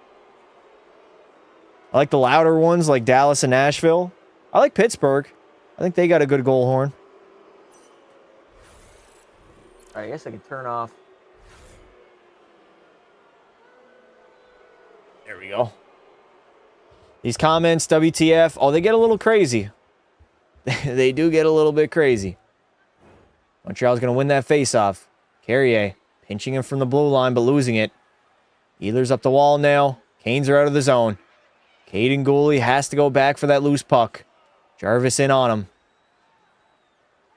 I like the louder ones like Dallas and Nashville. I like Pittsburgh. I think they got a good goal horn. All right, I guess I can turn off. There we go. These comments, WTF, oh, they get a little crazy. They do get a little bit crazy. Montreal's going to win that faceoff. Carrier pinching him from the blue line, but losing it. Ehlers up the wall now. Canes are out of the zone. Caden Gooley has to go back for that loose puck. Jarvis in on him.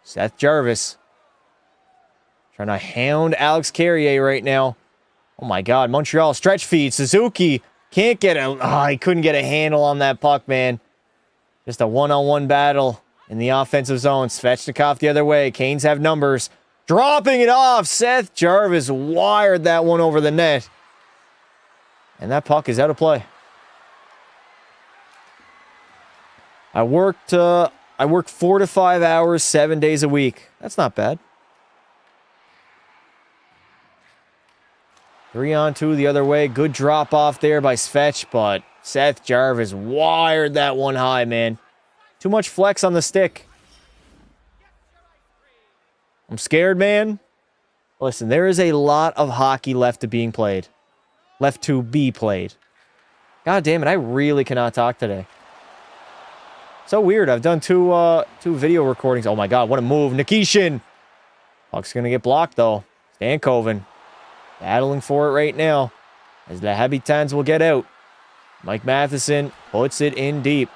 Seth Jarvis trying to hound Alex Carrier right now. Oh my God, Montreal stretch feed. Suzuki can't get a... Oh, he couldn't get a handle on that puck, man. Just a one-on-one battle in the offensive zone. Svechnikov the other way. Canes have numbers. Dropping it off. Seth Jarvis wired that one over the net. And that puck is out of play. I worked 4 to 5 hours, 7 days a week. That's not bad. 3-on-2 the other way. Good drop off there by Svech, but Seth Jarvis wired that one high, man. Too much flex on the stick. I'm scared, man. Listen, there is a lot of hockey left to be played. God damn it, I really cannot talk today. So weird. I've done two video recordings. Oh my God, what a move. Nikishin. Puck's going to get blocked, though. Stankoven battling for it right now as the Habitants will get out. Mike Matheson puts it in deep.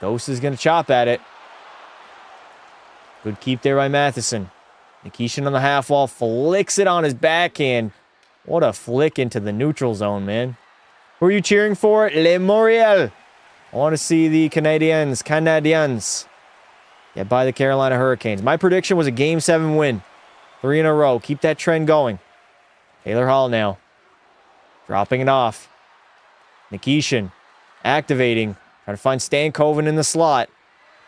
Dose is going to chop at it. Good keep there by Matheson. Nikishin on the half wall flicks it on his backhand. What a flick into the neutral zone, man. Who are you cheering for? Le Montreal. I want to see the Canadiens get by the Carolina Hurricanes. My prediction was a Game 7 win. 3 in a row. Keep that trend going. Taylor Hall now. Dropping it off. Nikishin activating. Trying to find Stankoven in the slot.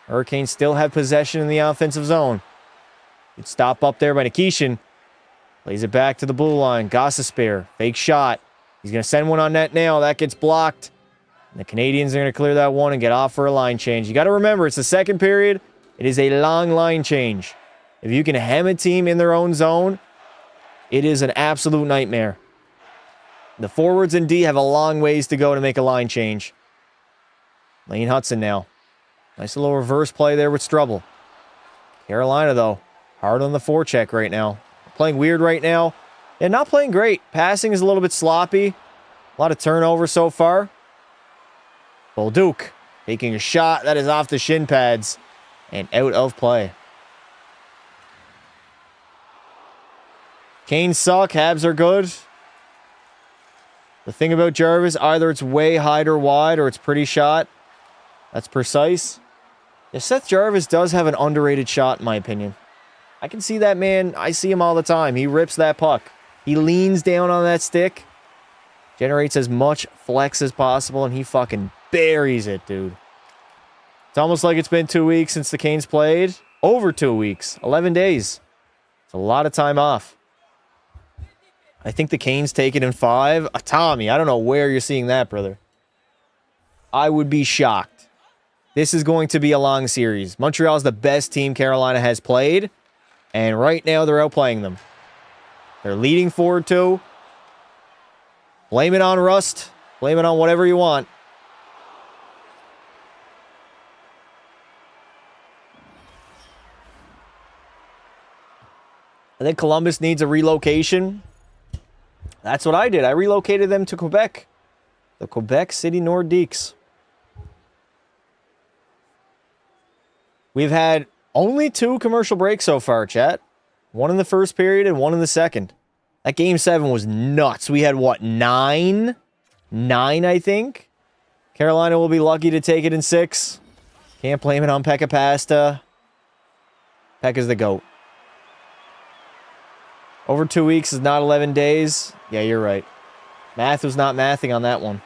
Hurricanes still have possession in the offensive zone. Good stop up there by Nikishin. Plays it back to the blue line. Gossespierre. Fake shot. He's going to send one on net now. That gets blocked. And the Canadiens are going to clear that one and get off for a line change. You got to remember, it's the second period. It is a long line change. If you can hem a team in their own zone, it is an absolute nightmare. The forwards and D have a long ways to go to make a line change. Lane Hudson now. Nice little reverse play there with Strubble. Carolina, though, hard on the forecheck right now. Playing weird right now. And not playing great. Passing is a little bit sloppy. A lot of turnover so far. Bolduc taking a shot. That is off the shin pads and out of play. Canes suck. Habs are good. The thing about Jarvis, either it's way high or wide or it's pretty shot. That's precise. Yeah, Seth Jarvis does have an underrated shot, in my opinion. I can see that man. I see him all the time. He rips that puck. He leans down on that stick. Generates as much flex as possible, and he fucking buries it, dude. It's almost like it's been 2 weeks since the Canes played. Over 2 weeks. 11 days. It's a lot of time off. I think the Canes take it in 5. Tommy, I don't know where you're seeing that, brother. I would be shocked. This is going to be a long series. Montreal is the best team Carolina has played, and right now they're outplaying them. They're leading 4-2. Blame it on rust. Blame it on whatever you want. I think Columbus needs a relocation. That's what I did. I relocated them to Quebec. The Quebec City Nordiques. We've had only 2 commercial breaks so far, chat. One in the first period and one in the second. That Game 7 was nuts. We had, what, 9? 9, I think? Carolina will be lucky to take it in 6. Can't blame it on Pekka Pasta. Pekka's the GOAT. Over 2 weeks is not 11 days. Yeah, you're right. Math was not mathing on that one.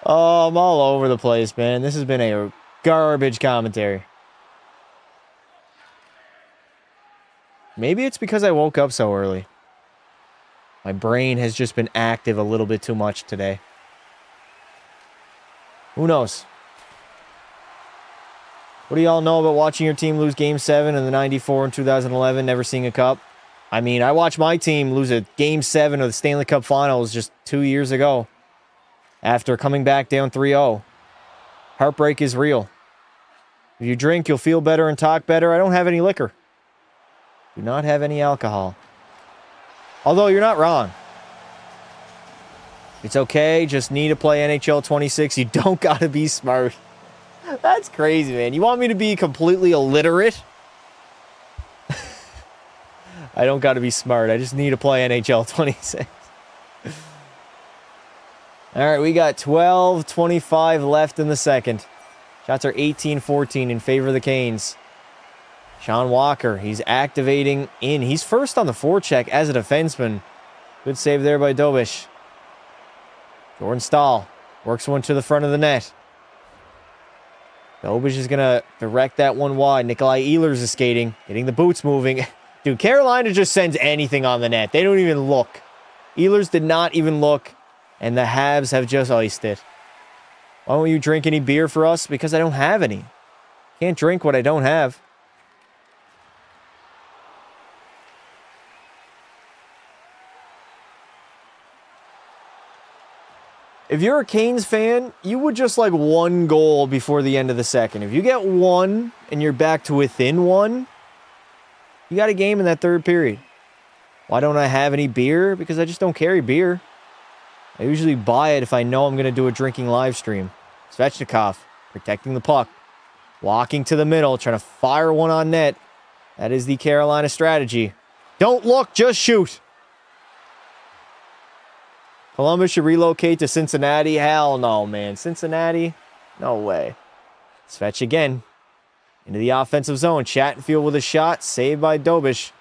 Oh, I'm all over the place, man. This has been a garbage commentary. Maybe it's because I woke up so early. My brain has just been active a little bit too much today. Who knows? What do y'all know about watching your team lose Game 7 in the 94 and 2011, never seeing a cup? I mean, I watched my team lose a Game 7 of the Stanley Cup Finals just 2 years ago after coming back down 3-0. Heartbreak is real. If you drink, you'll feel better and talk better. I don't have any liquor. Do not have any alcohol. Although you're not wrong. It's okay. Just need to play NHL 26. You don't got to be smart. That's crazy, man. You want me to be completely illiterate? I don't got to be smart. I just need to play NHL 26. All right, we got 12:25 left in the second. Shots are 18-14 in favor of the Canes. Sean Walker, he's activating in. He's first on the forecheck as a defenseman. Good save there by Dobish. Jordan Stahl works one to the front of the net. Dobish is going to direct that one wide. Nikolai Ehlers is skating, getting the boots moving. Dude, Carolina just sends anything on the net. They don't even look. Ehlers did not even look, and the Habs have just iced it. Why won't you drink any beer for us? Because I don't have any. Can't drink what I don't have. If you're a Canes fan, you would just like 1 goal before the end of the second. If you get 1 and you're back to within 1, You got a game in that third period. Why don't I have any beer? Because I just don't carry beer. I usually buy it if I know I'm going to do a drinking live stream. Svechnikov protecting the puck. Walking to the middle, trying to fire one on net. That is the Carolina strategy. Don't look, just shoot. Columbus should relocate to Cincinnati. Hell no, man. Cincinnati? No way. Svech again. Into the offensive zone. Chatfield with a shot. Saved by Dobish.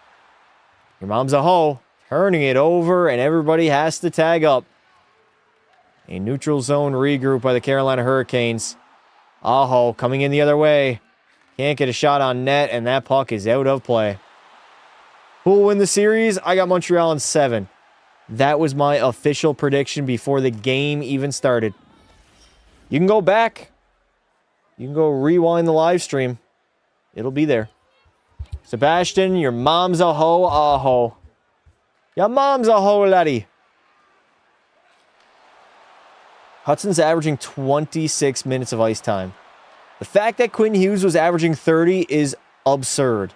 Your mom's a hoe. Turning it over, and everybody has to tag up. A neutral zone regroup by the Carolina Hurricanes. Aho coming in the other way. Can't get a shot on net, and that puck is out of play. Who will win the series? I got Montreal in 7. That was my official prediction before the game even started. You can go back. You can go rewind the live stream. It'll be there. Sebastian, your mom's a hoe, aho. Your mom's a hoe, laddie. Hudson's averaging 26 minutes of ice time. The fact that Quinn Hughes was averaging 30 is absurd.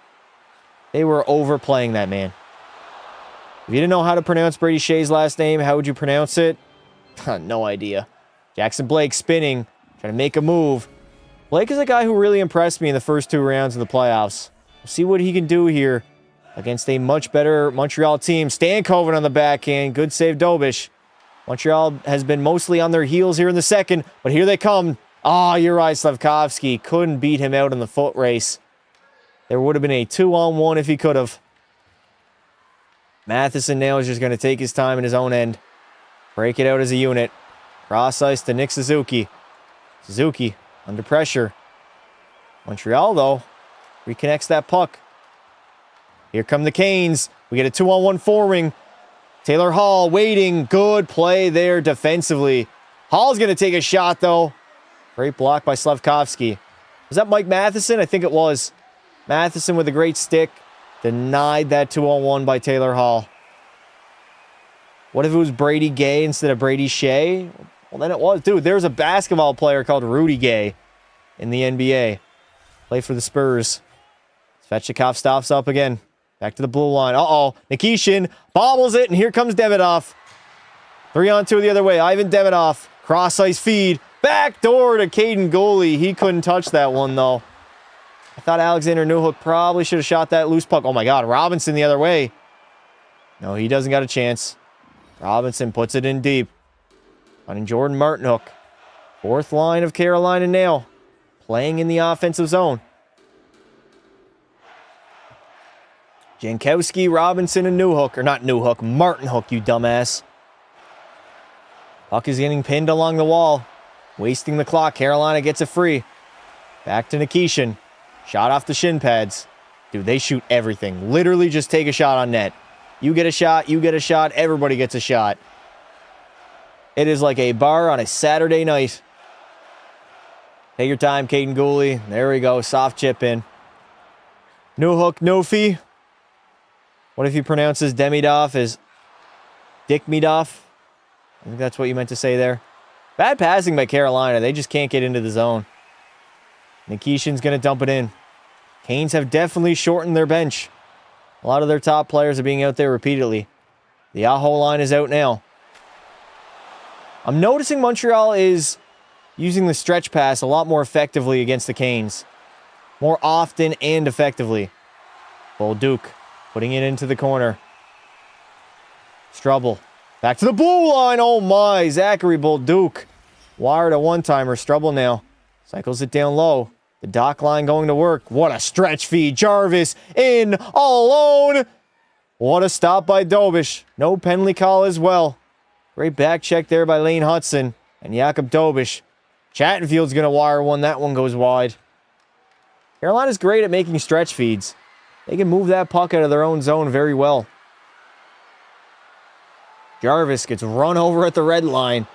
They were overplaying that man. If you didn't know how to pronounce Brady Shea's last name, how would you pronounce it? No idea. Jackson Blake spinning, trying to make a move. Blake is a guy who really impressed me in the first 2 rounds of the playoffs. We'll see what he can do here against a much better Montreal team. Stankoven on the backhand. Good save, Dobish. Montreal has been mostly on their heels here in the second, but here they come. Uri Slafkovsky couldn't beat him out in the foot race. There would have been a 2-on-1 if he could have. Matheson now is just going to take his time in his own end. Break it out as a unit. Cross ice to Nick Suzuki. Suzuki under pressure. Montreal, though, reconnects that puck. Here come the Canes. We get a 2-on-1 four-ring. Taylor Hall waiting. Good play there defensively. Hall's going to take a shot, though. Great block by Slafkovsky. Was that Mike Matheson? I think it was. Matheson with a great stick. Denied that 2-on-1 by Taylor Hall. What if it was Brady Gay instead of Brady Shea? Well, then it was. Dude, there's a basketball player called Rudy Gay in the NBA. Play for the Spurs. Svechnikov stops up again. Back to the blue line. Uh-oh. Nikishin bobbles it, and here comes Demidov. 3-on-2 the other way. Ivan Demidov. Cross-ice feed. Back door to Caden Gooley. He couldn't touch that one, though. I thought Alexander Newhook probably should have shot that loose puck. Oh, my God. Robinson the other way. No, he doesn't got a chance. Robinson puts it in deep. Finding Jordan Martinhook. 4th line of Carolina now. Playing in the offensive zone. Jankowski, Robinson, and Newhook. Or not Newhook, Martinhook, you dumbass. Puck is getting pinned along the wall. Wasting the clock. Carolina gets it free. Back to Nikishin. Shot off the shin pads. Dude, they shoot everything. Literally just take a shot on net. You get a shot, you get a shot, everybody gets a shot. It is like a bar on a Saturday night. Take your time, Caden Gooley. There we go. Soft chip in. Newhook, Nofi. What if he pronounces Demidov as Dick Medoff? I think that's what you meant to say there. Bad passing by Carolina. They just can't get into the zone. Nikishin's going to dump it in. Canes have definitely shortened their bench. A lot of their top players are being out there repeatedly. The Aho line is out now. I'm noticing Montreal is using the stretch pass a lot more effectively against the Canes. More often and effectively. Bolduc putting it into the corner. Strubble. Back to the blue line. Oh my. Zachary Bolduc. Wired a one-timer. Strubble now. Cycles it down low. The dock line going to work. What a stretch feed. Jarvis in all alone. What a stop by Dobish. No penalty call as well. Great back check there by Lane Hudson and Jakob Dobish. Chattenfield's going to wire one. That one goes wide. Carolina's great at making stretch feeds. They can move that puck out of their own zone very well. Jarvis gets run over at the red line.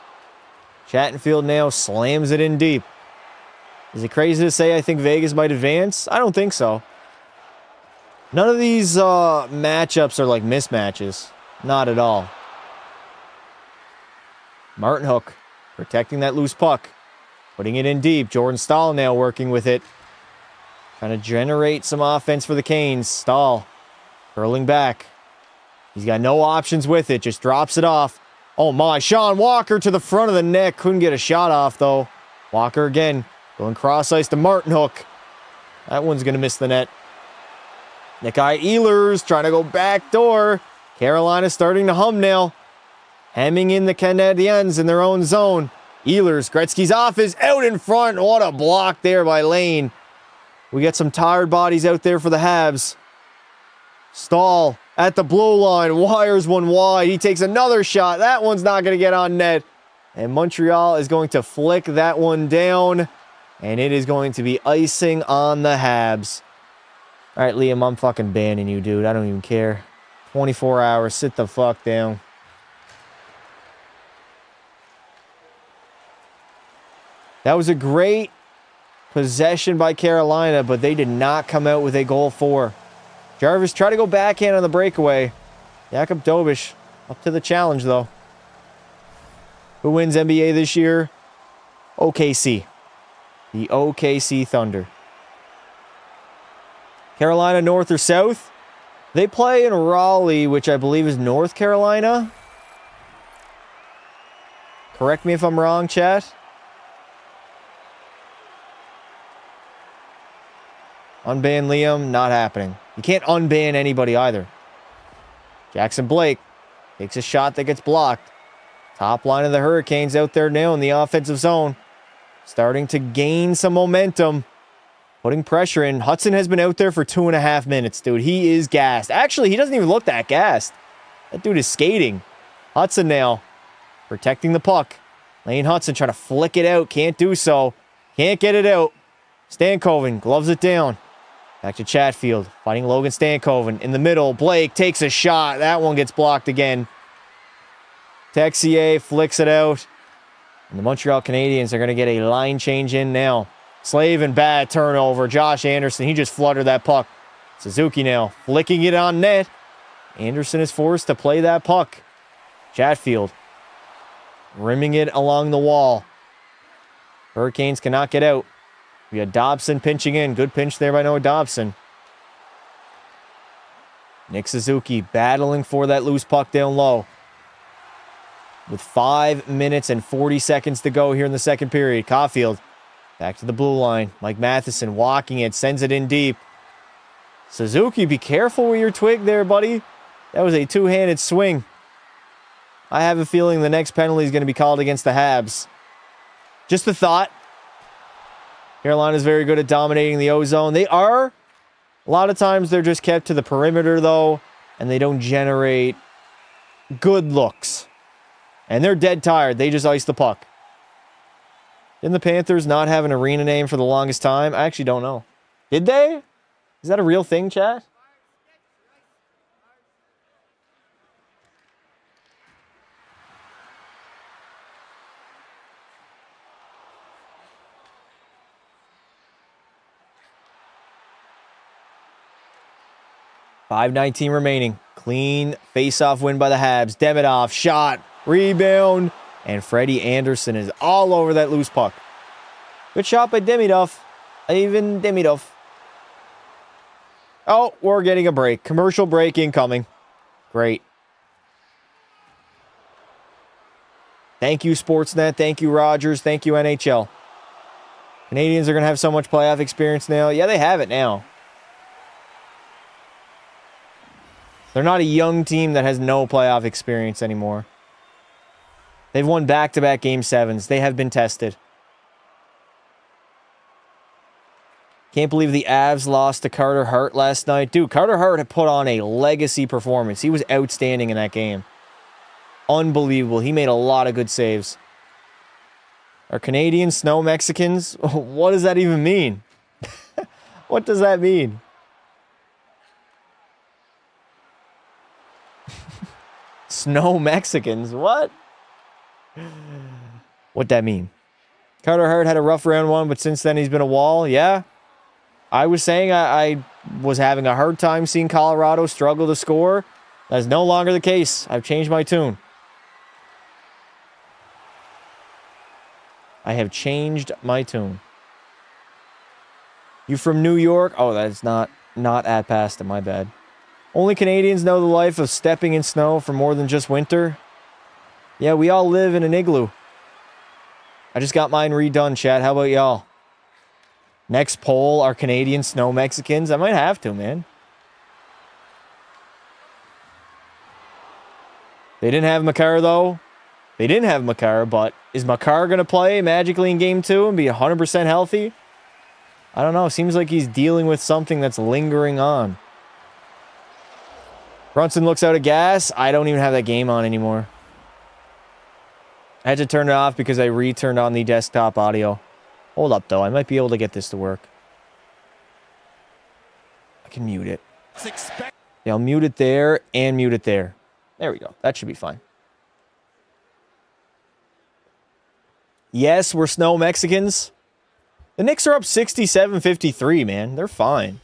Chattenfield now slams it in deep. Is it crazy to say I think Vegas might advance? I don't think so. None of these matchups are like mismatches. Not at all. Martinhook protecting that loose puck. Putting it in deep. Jordan Stahl now working with it. Trying to generate some offense for the Canes. Stahl Curling back. He's got no options with it. Just drops it off. Oh my, Sean Walker to the front of the net. Couldn't get a shot off though. Walker again. Going cross ice to Martin Hook. That one's going to miss the net. Nikai Ehlers trying to go back door. Carolina starting to hum now. Hemming in the Canadiens in their own zone. Ehlers, Gretzky's office, out in front. What a block there by Lane. We got some tired bodies out there for the Habs. Stahl at the blue line, wires one wide. He takes another shot. That one's not going to get on net. And Montreal is going to flick that one down. And it is going to be icing on the Habs. All right, Liam, I'm fucking banning you, dude. I don't even care. 24 hours. Sit the fuck down. That was a great possession by Carolina, but they did not come out with a goal for. Jarvis tried to go backhand on the breakaway. Jakub Dobish up to the challenge, though. Who wins NBA this year? OKC. The OKC Thunder. Carolina, north or south? They play in Raleigh, which I believe is North Carolina. Correct me if I'm wrong, chat. Unban Liam, not happening. You can't unban anybody either. Jackson Blake takes a shot that gets blocked. Top line of the Hurricanes out there now in the offensive zone. Starting to gain some momentum. Putting pressure in. Hudson has been out there for 2.5 minutes, dude. He is gassed. Actually, he doesn't even look that gassed. That dude is skating. Hudson now protecting the puck. Lane Hudson trying to flick it out. Can't do so. Can't get it out. Stankoven gloves it down. Back to Chatfield. Fighting Logan Stankoven. In the middle, Blake takes a shot. That one gets blocked again. Texier flicks it out. And the Montreal Canadiens are going to get a line change in now. Slavin, bad turnover. Josh Anderson, he just fluttered that puck. Suzuki now flicking it on net. Anderson is forced to play that puck. Chatfield rimming it along the wall. Hurricanes cannot get out. We got Dobson pinching in. Good pinch there by Noah Dobson. Nick Suzuki battling for that loose puck down low. With 5 minutes and 40 seconds to go here in the second period. Caulfield back to the blue line. Mike Matheson walking it. Sends it in deep. Suzuki, be careful with your twig there, buddy. That was a two-handed swing. I have a feeling the next penalty is going to be called against the Habs. Just a thought. Carolina's very good at dominating the O-zone. They are. A lot of times they're just kept to the perimeter, though, and they don't generate good looks. And they're dead tired. They just ice the puck. Didn't the Panthers not have an arena name for the longest time? I actually don't know. Did they? Is that a real thing, chat? .5:19 remaining. Clean face-off win by the Habs. Demidov, shot, rebound, and Freddie Anderson is all over that loose puck. Good shot by Demidov. Even Demidov. Oh, we're getting a break. Commercial break incoming. Great. Thank you, Sportsnet. Thank you, Rogers. Thank you, NHL. Canadians are going to have so much playoff experience now. Yeah, they have it now. They're not a young team that has no playoff experience anymore. They've won back-to-back Game 7s. They have been tested. Can't believe the Avs lost to Carter Hart last night. Dude, Carter Hart had put on a legacy performance. He was outstanding in that game. Unbelievable. He made a lot of good saves. Are Canadians snow Mexicans? What does that even mean? What does that mean? Snow Mexicans? What? What'd that mean? Carter Hart had a rough round one, but since then he's been a wall. Yeah. I was saying I was having a hard time seeing Colorado struggle to score. That is no longer the case. I've changed my tune. I have changed my tune. You from New York? Oh, that's not at Pasta. My bad. Only Canadians know the life of stepping in snow for more than just winter. Yeah, we all live in an igloo. I just got mine redone, chat. How about y'all? Next poll, are Canadian snow Mexicans? I might have to, man. They didn't have Makar, though. They didn't have Makar, but is Makar going to play magically in Game 2 and be 100% healthy? I don't know. Seems like he's dealing with something that's lingering on. Brunson looks out of gas. I don't even have that game on anymore. I had to turn it off because I returned on the desktop audio. Hold up, though. I might be able to get this to work. I can mute it. Yeah, I'll mute it there and mute it there. There we go. That should be fine. Yes, we're snow Mexicans. The Knicks are up 67-53, man. They're fine.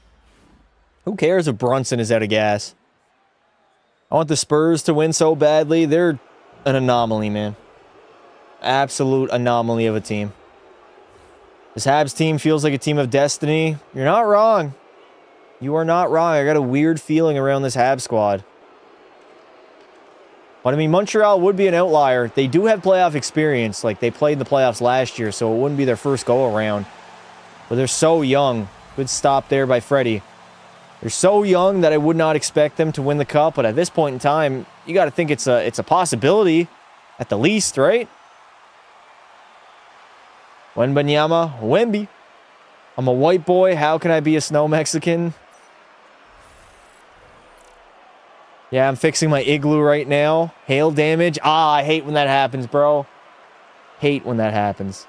Who cares if Brunson is out of gas? I want the Spurs to win so badly. They're an anomaly, man. Absolute anomaly of a team. This Habs team feels like a team of destiny. You're not wrong. You are not wrong. I got a weird feeling around this Habs squad. But, I mean, Montreal would be an outlier. They do have playoff experience. Like, they played in the playoffs last year, so it wouldn't be their first go-around. But they're so young. Good stop there by Freddie. They're so young that I would not expect them to win the cup. But at this point in time, you got to think it's a possibility at the least, right? Wembanyama, Wemby. I'm a white boy. How can I be a snow Mexican? Yeah, I'm fixing my igloo right now. Hail damage. I hate when that happens, bro. Hate when that happens.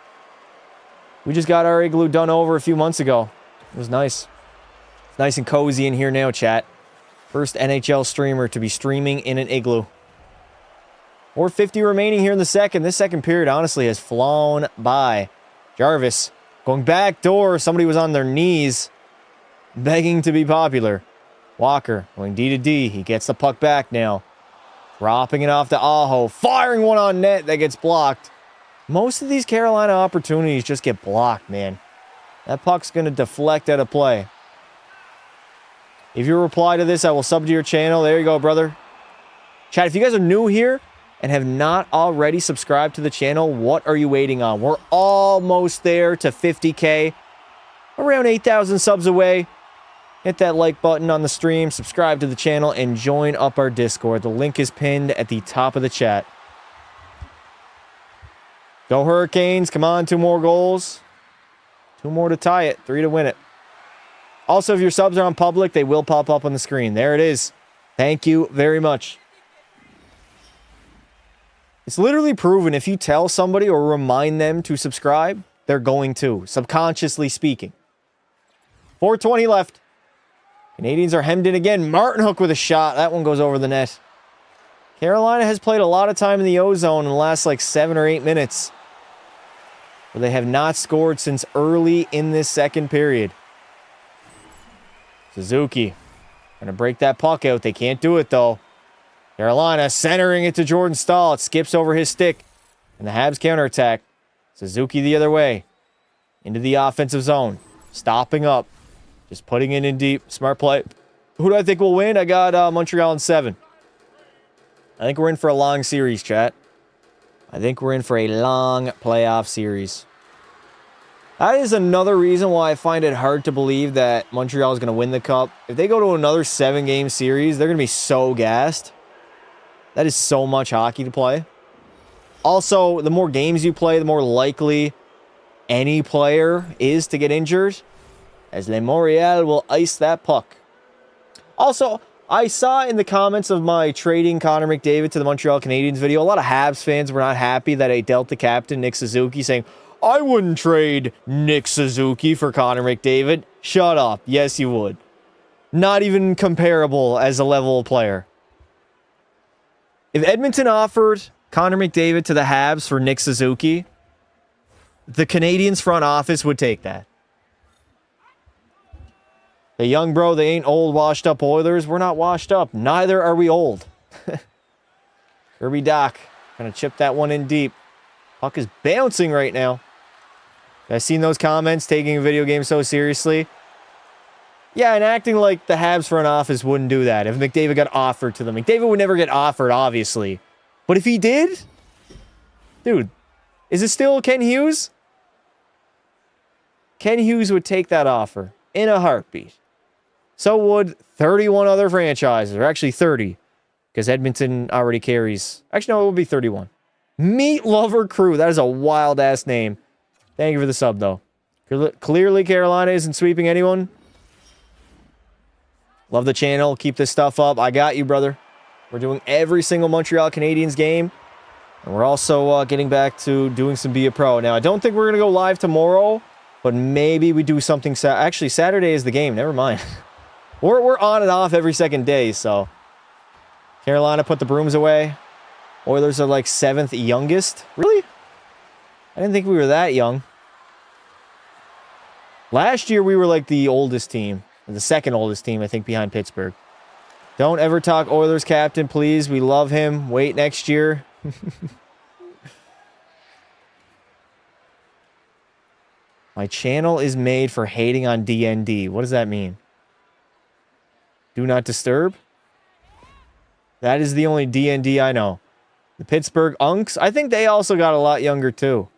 We just got our igloo done over a few months ago. It was nice. It's nice and cozy in here now, chat. First NHL streamer to be streaming in an igloo. 4:50 remaining here in the second. This second period, honestly, has flown by. Jarvis going back door. Somebody was on their knees begging to be popular. Walker going D to D. He gets the puck back now. Dropping it off to Aho. Firing one on net that gets blocked. Most of these Carolina opportunities just get blocked, man. That puck's going to deflect out of play. If you reply to this, I will sub to your channel. There you go, brother. Chat, if you guys are new here and have not already subscribed to the channel, what are you waiting on? We're almost there to 50K. Around 8,000 subs away. Hit that like button on the stream, subscribe to the channel, and join up our Discord. The link is pinned at the top of the chat. Go Hurricanes. Come on, 2 more goals. 2 more to tie it. 3 to win it. Also, if your subs are on public, they will pop up on the screen. There it is. Thank you very much. It's literally proven if you tell somebody or remind them to subscribe, they're going to, subconsciously speaking. 4:20 left. Canadians are hemmed in again. Martin Hook with a shot. That one goes over the net. Carolina has played a lot of time in the O-zone in the last like 7 or 8 minutes. But they have not scored since early in this second period. Suzuki going to break that puck out. They can't do it though. Carolina centering it to Jordan Stahl. It skips over his stick. And the Habs counterattack. Suzuki the other way. Into the offensive zone. Stopping up. Just putting it in deep. Smart play. Who do I think will win? I got Montreal in 7. I think we're in for a long series, chat. I think we're in for a long playoff series. That is another reason why I find it hard to believe that Montreal is going to win the cup. If they go to another 7-game series, they're going to be so gassed. That is so much hockey to play. Also, the more games you play, the more likely any player is to get injured, as Le Montreal will ice that puck. Also, I saw in the comments of my trading Connor McDavid to the Montreal Canadiens video, a lot of Habs fans were not happy that I dealt the captain, Nick Suzuki, saying, I wouldn't trade Nick Suzuki for Connor McDavid. Shut up. Yes, you would. Not even comparable as a level of player. If Edmonton offered Connor McDavid to the Habs for Nick Suzuki, the Canadiens front office would take that. The young bro, they ain't old, washed up Oilers. We're not washed up. Neither are we old. Kirby Doc. Gonna chip that one in deep. Puck is bouncing right now. I've seen those comments, taking a video game so seriously. Yeah, and acting like the Habs front office wouldn't do that if McDavid got offered to them. McDavid would never get offered, obviously. But if he did, dude, is it still Ken Hughes? Ken Hughes would take that offer in a heartbeat. So would 31 other franchises, or actually 30, because Edmonton already carries. Actually, no, it would be 31. Meat Lover Crew. That is a wild-ass name. Thank you for the sub, though. Clearly, Carolina isn't sweeping anyone. Love the channel. Keep this stuff up. I got you, brother. We're doing every single Montreal Canadiens game. And we're also getting back to doing some Be a Pro. Now, I don't think we're going to go live tomorrow, but maybe we do something. Actually, Saturday is the game. Never mind. We're on and off every second day, so. Carolina put the brooms away. Oilers are like 7th youngest. Really? I didn't think we were that young. Last year, we were like the oldest team. The second oldest team, I think, behind Pittsburgh. Don't ever talk Oilers captain, please. We love him. Wait next year. My channel is made for hating on DND. What does that mean? Do not disturb? That is the only DND I know. The Pittsburgh Unks, I think they also got a lot younger too.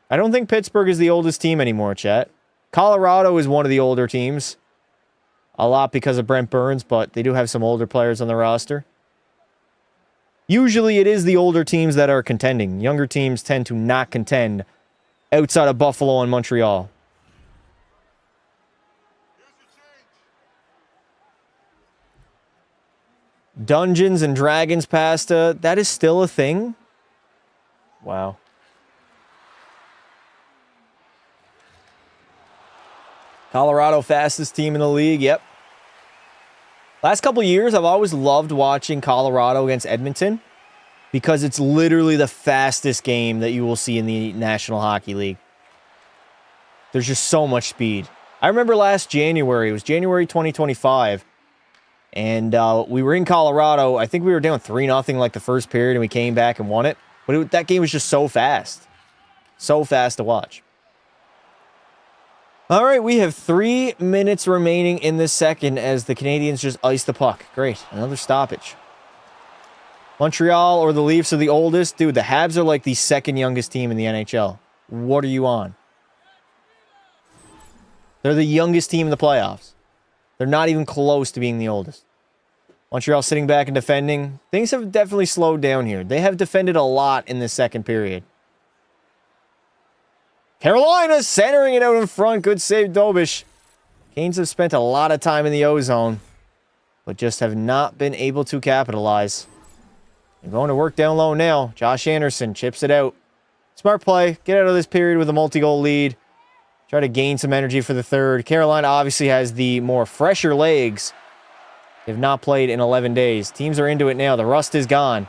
I don't think Pittsburgh is the oldest team anymore, chat. Colorado is one of the older teams. A lot because of Brent Burns, but they do have some older players on the roster. Usually it is the older teams that are contending. Younger teams tend to not contend outside of Buffalo and Montreal. Dungeons and Dragons pasta, that is still a thing? Wow. Colorado fastest team in the league, yep. Last couple years, I've always loved watching Colorado against Edmonton because it's literally the fastest game that you will see in the National Hockey League. There's just so much speed. I remember last January, it was January 2025, and we were in Colorado. I think we were down 3-0 like the first period, and we came back and won it. But that game was just so fast. So fast to watch. All right, we have 3 minutes remaining in this second as the Canadiens just ice the puck. Great, another stoppage. Montreal or the Leafs are the oldest. Dude, the Habs are like the second youngest team in the NHL. What are you on? They're the youngest team in the playoffs. They're not even close to being the oldest. Montreal sitting back and defending. Things have definitely slowed down here. They have defended a lot in this second period. Carolina centering it out in front. Good save, Dobish. Canes have spent a lot of time in the O-zone, but just have not been able to capitalize. They're going to work down low now. Josh Anderson chips it out. Smart play. Get out of this period with a multi-goal lead. Try to gain some energy for the third. Carolina obviously has the more fresher legs. They've not played in 11 days. Teams are into it now. The rust is gone.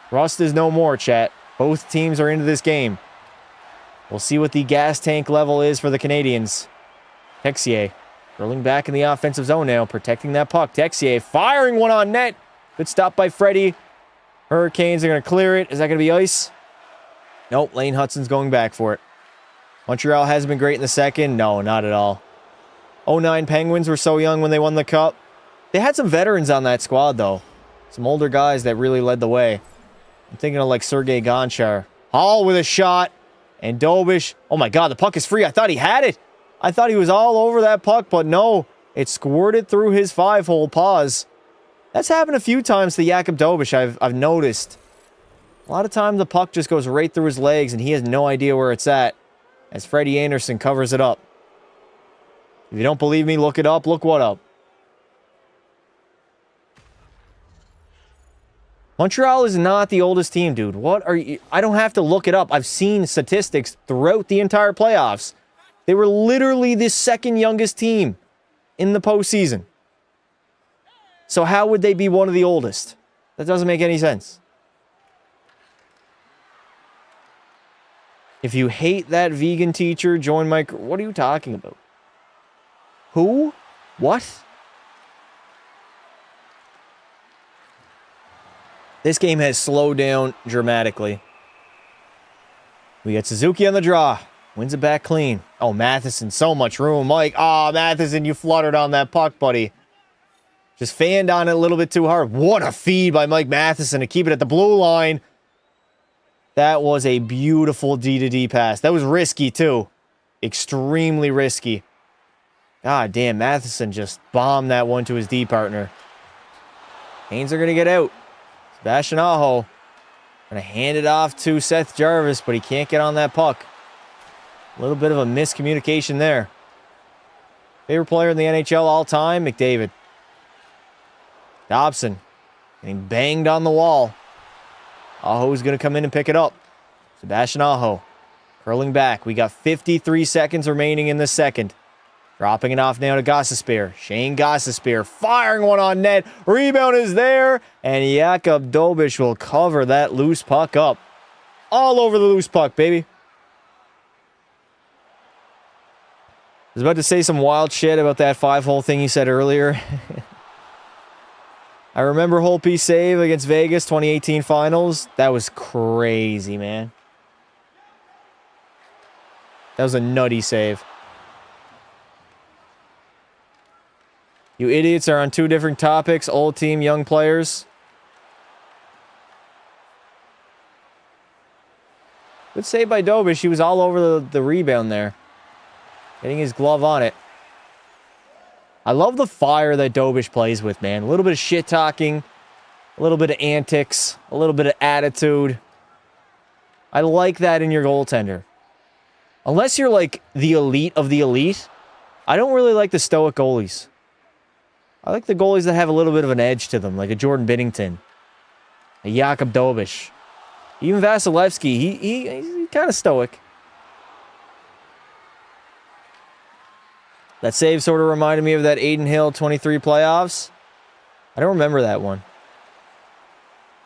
Rust is no more, chat. Both teams are into this game. We'll see what the gas tank level is for the Canadiens. Texier rolling back in the offensive zone now, protecting that puck. Texier firing one on net. Good stop by Freddie. Hurricanes are going to clear it. Is that going to be ice? Nope, Lane Hudson's going back for it. Montreal hasn't been great in the second. No, not at all. 09 Penguins were so young when they won the Cup. They had some veterans on that squad, though. Some older guys that really led the way. I'm thinking of like Sergei Gonchar. Hall with a shot. And Dobish, oh my God, the puck is free. I thought he had it. I thought he was all over that puck, but no. It squirted through his 5-hole paws. That's happened a few times to Jakub Dobish, I've noticed. A lot of time the puck just goes right through his legs and he has no idea where it's at as Freddie Anderson covers it up. If you don't believe me, look it up. Look what up. Montreal is not the oldest team, dude. What are you? I don't have to look it up. I've seen statistics throughout the entire playoffs. They were literally the second youngest team in the postseason. So how would they be one of the oldest? That doesn't make any sense. If you hate that vegan teacher, join my... What are you talking about? Who? What? This game has slowed down dramatically. We got Suzuki on the draw. Wins it back clean. Oh, Matheson, so much room. Mike, Matheson, you fluttered on that puck, buddy. Just fanned on it a little bit too hard. What a feed by Mike Matheson to keep it at the blue line. That was a beautiful D-to-D pass. That was risky, too. Extremely risky. God damn, Matheson just bombed that one to his D partner. Canes are going to get out. Sebastian Aho going to hand it off to Seth Jarvis, but he can't get on that puck. A little bit of a miscommunication there. Favorite player in the NHL all time, McDavid. Dobson getting banged on the wall. Aho's going to come in and pick it up. Sebastian Aho curling back. We got 53 seconds remaining in the second. Dropping it off now to Gossespear. Shane Gossespear firing one on net. Rebound is there. And Jakub Dobish will cover that loose puck up. All over the loose puck, baby. I was about to say some wild shit about that 5-hole thing you said earlier. I remember Holtby's save against Vegas 2018 finals. That was crazy, man. That was a nutty save. You idiots are on two different topics. Old team, young players. Good save by Dobish. He was all over the rebound there. Getting his glove on it. I love the fire that Dobish plays with, man. A little bit of shit-talking. A little bit of antics. A little bit of attitude. I like that in your goaltender. Unless you're like the elite of the elite, I don't really like the stoic goalies. I like the goalies that have a little bit of an edge to them, like a Jordan Binnington, a Jakub Dobish. Even Vasilevsky, he's kind of stoic. That save sort of reminded me of that Adin Hill 23 playoffs. I don't remember that one.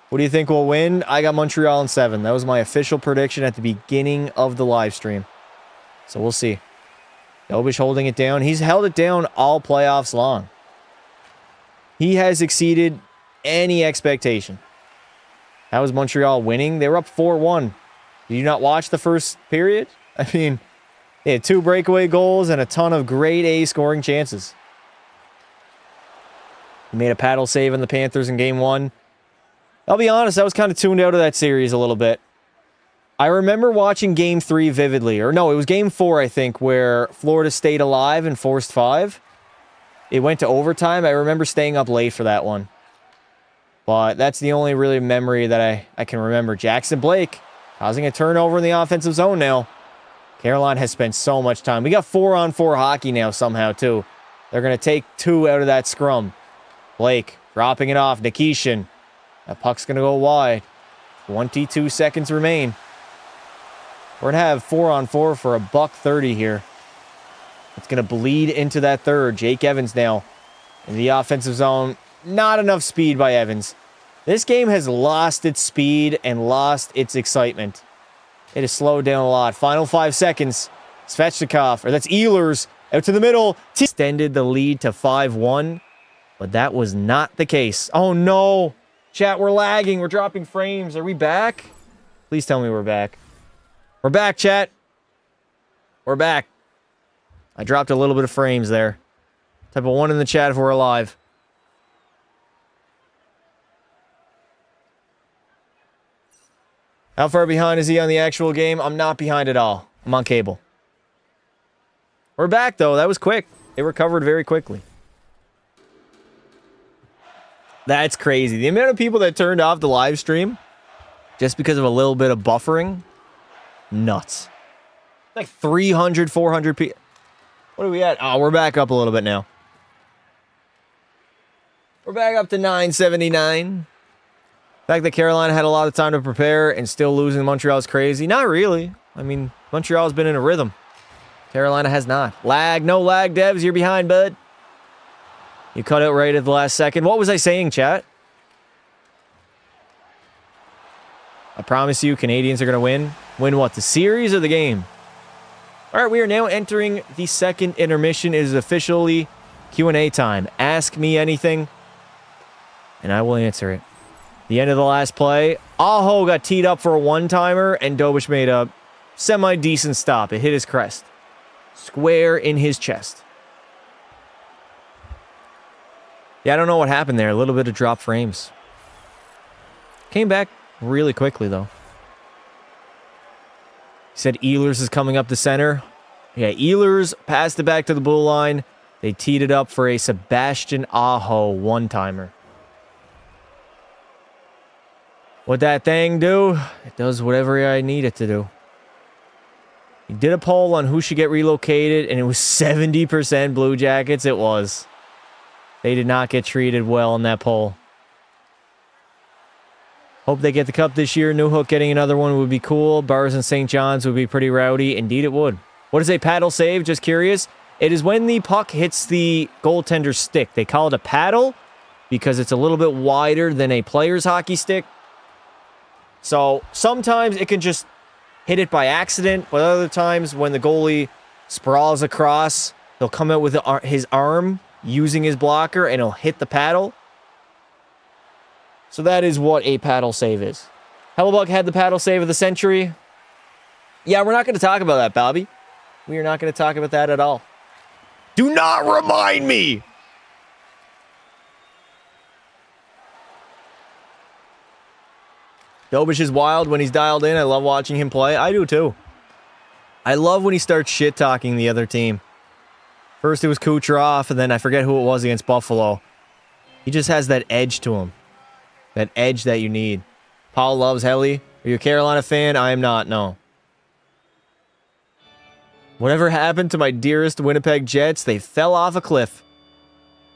What do you think will win? I got Montreal in 7. That was my official prediction at the beginning of the live stream. So we'll see. Dobish holding it down. He's held it down all playoffs long. He has exceeded any expectation. How was Montreal winning? They were up 4-1. Did you not watch the first period? I mean, they had 2 breakaway goals and a ton of grade A scoring chances. He made a paddle save on the Panthers in game 1. I'll be honest, I was kind of tuned out of that series a little bit. I remember watching game 3 vividly. Or no, it was game 4, I think, where Florida stayed alive and forced 5. It went to overtime. I remember staying up late for that one. But that's the only really memory that I can remember. Jackson Blake causing a turnover in the offensive zone now. Carolina has spent so much time. We got 4-on-4 hockey now somehow, too. They're going to take 2 out of that scrum. Blake dropping it off. Nikishin. That puck's going to go wide. 22 seconds remain. We're going to have 4-on-4 for a $130 here. It's going to bleed into that third. Jake Evans now in the offensive zone. Not enough speed by Evans. This game has lost its speed and lost its excitement. It has slowed down a lot. Final 5 seconds. Svechnikov, or that's Ehlers, out to the middle. Extended the lead to 5-1, but that was not the case. Oh, no. Chat, we're lagging. We're dropping frames. Are we back? Please tell me we're back. We're back, chat. We're back. I dropped a little bit of frames there. Type of 1 in the chat if we're alive. How far behind is he on the actual game? I'm not behind at all. I'm on cable. We're back, though. That was quick. They recovered very quickly. That's crazy. The amount of people that turned off the live stream just because of a little bit of buffering, nuts. Like 300, 400 people. What are we at? Oh, we're back up a little bit now. We're back up to 979. The fact that Carolina had a lot of time to prepare and still losing Montreal is crazy. Not really. I mean, Montreal's been in a rhythm. Carolina has not. Lag, no lag, Devs. You're behind, bud. You cut out right at the last second. What was I saying, chat? I promise you, Canadiens are going to win. Win what? The series or the game? All right, we are now entering the second intermission. It is officially Q&A time. Ask me anything, and I will answer it. The end of the last play, Aho got teed up for a one-timer, and Dobish made a semi-decent stop. It hit his crest. Square in his chest. Yeah, I don't know what happened there. A little bit of drop frames. Came back really quickly, though. He said Ehlers is coming up the center. Yeah, Ehlers passed it back to the blue line. They teed it up for a Sebastian Aho one-timer. What'd that thing do? It does whatever I need it to do. He did a poll on who should get relocated, and it was 70% Blue Jackets. It was. They did not get treated well in that poll. Hope they get the cup this year. New Hook getting another one would be cool. Bars and St. John's would be pretty rowdy. Indeed it would. What is a paddle save? Just curious. It is when the puck hits the goaltender's stick. They call it a paddle because it's a little bit wider than a player's hockey stick. So sometimes it can just hit it by accident, but other times when the goalie sprawls across, he'll come out with his arm using his blocker and he'll hit the paddle. So that is what a paddle save is. Hellebuck had the paddle save of the century. Yeah, we're not going to talk about that, Bobby. We are not going to talk about that at all. Do not remind me! Dobish is wild when he's dialed in. I love watching him play. I do too. I love when he starts shit-talking the other team. First it was Kucherov, and then I forget who it was against Buffalo. He just has that edge to him. That edge that you need. Paul loves Helly. Are you a Carolina fan? I am not, no. Whatever happened to my dearest Winnipeg Jets? They fell off a cliff.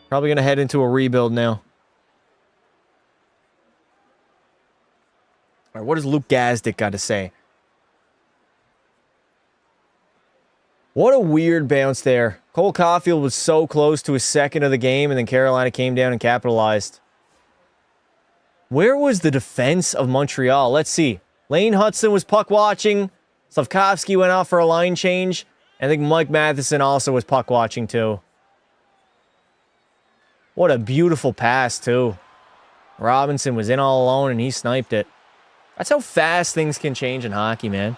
Probably going to head into a rebuild now. All right, what does Luke Gazdick got to say? What a weird bounce there. Cole Caulfield was so close to his second of the game, and then Carolina came down and capitalized. Where was the defense of Montreal? Let's see. Lane Hudson was puck watching. Slavkovsky went off for a line change. I think Mike Matheson also was puck watching too. What a beautiful pass too. Robinson was in all alone and he sniped it. That's how fast things can change in hockey, man.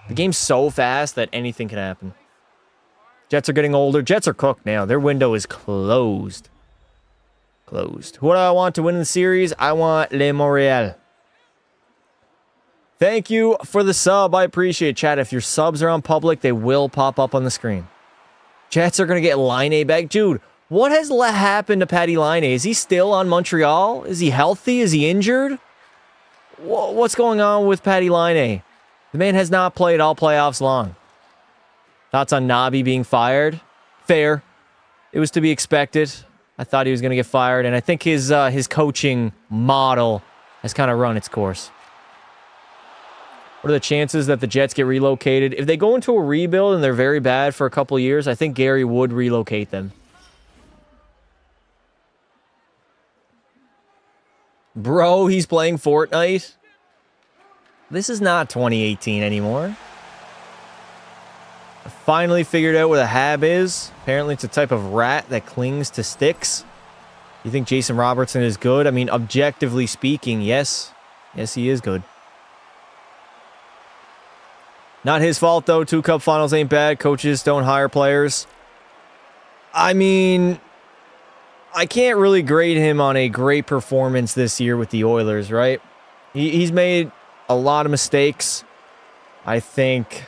The game's so fast that anything can happen. Jets are getting older. Jets are cooked now. Their window is closed. Closed. Who do I want to win in the series? I want Le Montreal. Thank you for the sub. I appreciate it, chat. If your subs are on public, they will pop up on the screen. Jets are going to get Laine back. Dude, what has happened to Patty Laine? Is he still on Montreal? Is he healthy? Is he injured? What's going on with Patty Laine? The man has not played all playoffs long. Thoughts on Nobby being fired? Fair. It was to be expected. I thought he was going to get fired, and I think his coaching model has kind of run its course. What are the chances that the Jets get relocated? If they go into a rebuild and they're very bad for a couple of years, I think Gary would relocate them. Bro, he's playing Fortnite? This is not 2018 anymore. I finally figured out where the hab is. Apparently it's a type of rat that clings to sticks. You think Jason Robertson is good? I mean, objectively speaking, yes. Yes, he is good. Not his fault, though. 2 Cup finals ain't bad. Coaches don't hire players. I mean, I can't really grade him on a great performance this year with the Oilers, right? He's made a lot of mistakes. I think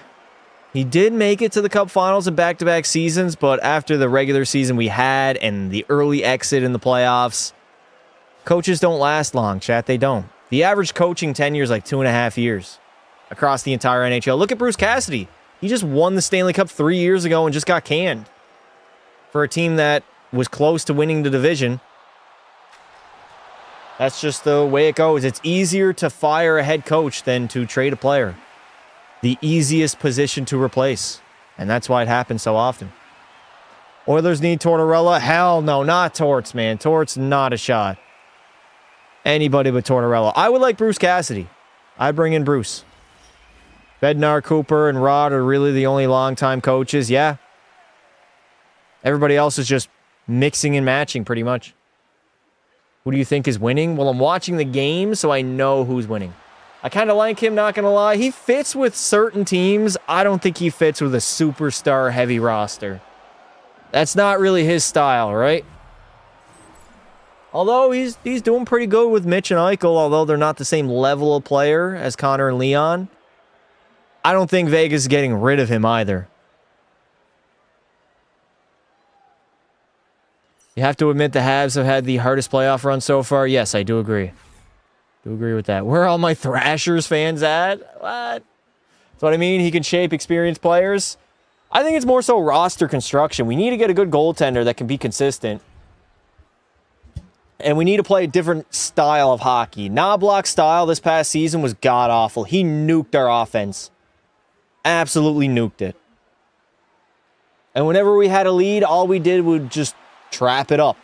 he did make it to the Cup finals in back-to-back seasons, but after the regular season we had and the early exit in the playoffs, coaches don't last long, chat. They don't. The average coaching tenure is like 2.5 years across the entire NHL. Look at Bruce Cassidy. He just won the Stanley Cup 3 years ago and just got canned for a team that was close to winning the division. That's just the way it goes. It's easier to fire a head coach than to trade a player. The easiest position to replace. And that's why it happens so often. Oilers need Tortorella? Hell no, not Torts, man. Torts, not a shot. Anybody but Tortorella. I would like Bruce Cassidy. I'd bring in Bruce. Bednar, Cooper, and Rod are really the only long-time coaches. Yeah. Everybody else is just mixing and matching pretty much. Who do you think is winning? Well, I'm watching the game, so I know who's winning. I kind of like him, not going to lie. He fits with certain teams. I don't think he fits with a superstar heavy roster. That's not really his style, right? Although he's doing pretty good with Mitch and Eichel, although they're not the same level of player as Connor and Leon. I don't think Vegas is getting rid of him either. You have to admit the Habs have had the hardest playoff run so far. Yes, I do agree. Do agree with that. Where are all my Thrashers fans at? What? That's what I mean. He can shape experienced players. I think it's more so roster construction. We need to get a good goaltender that can be consistent. And we need to play a different style of hockey. Knobloch's style this past season was god-awful. He nuked our offense. Absolutely nuked it. And whenever we had a lead, all we did was just trap it up.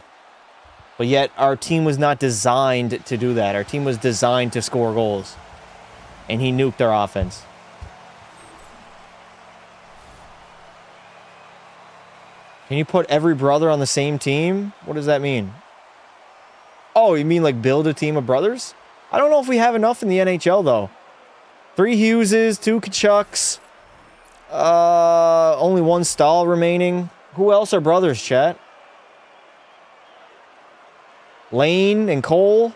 But yet, our team was not designed to do that. Our team was designed to score goals. And he nuked our offense. Can you put every brother on the same team? What does that mean? Oh, you mean like build a team of brothers? I don't know if we have enough in the NHL, though. 3 Hugheses, 2 Kachucks. Only 1 Stahl remaining. Who else are brothers, chat? Lane and Cole.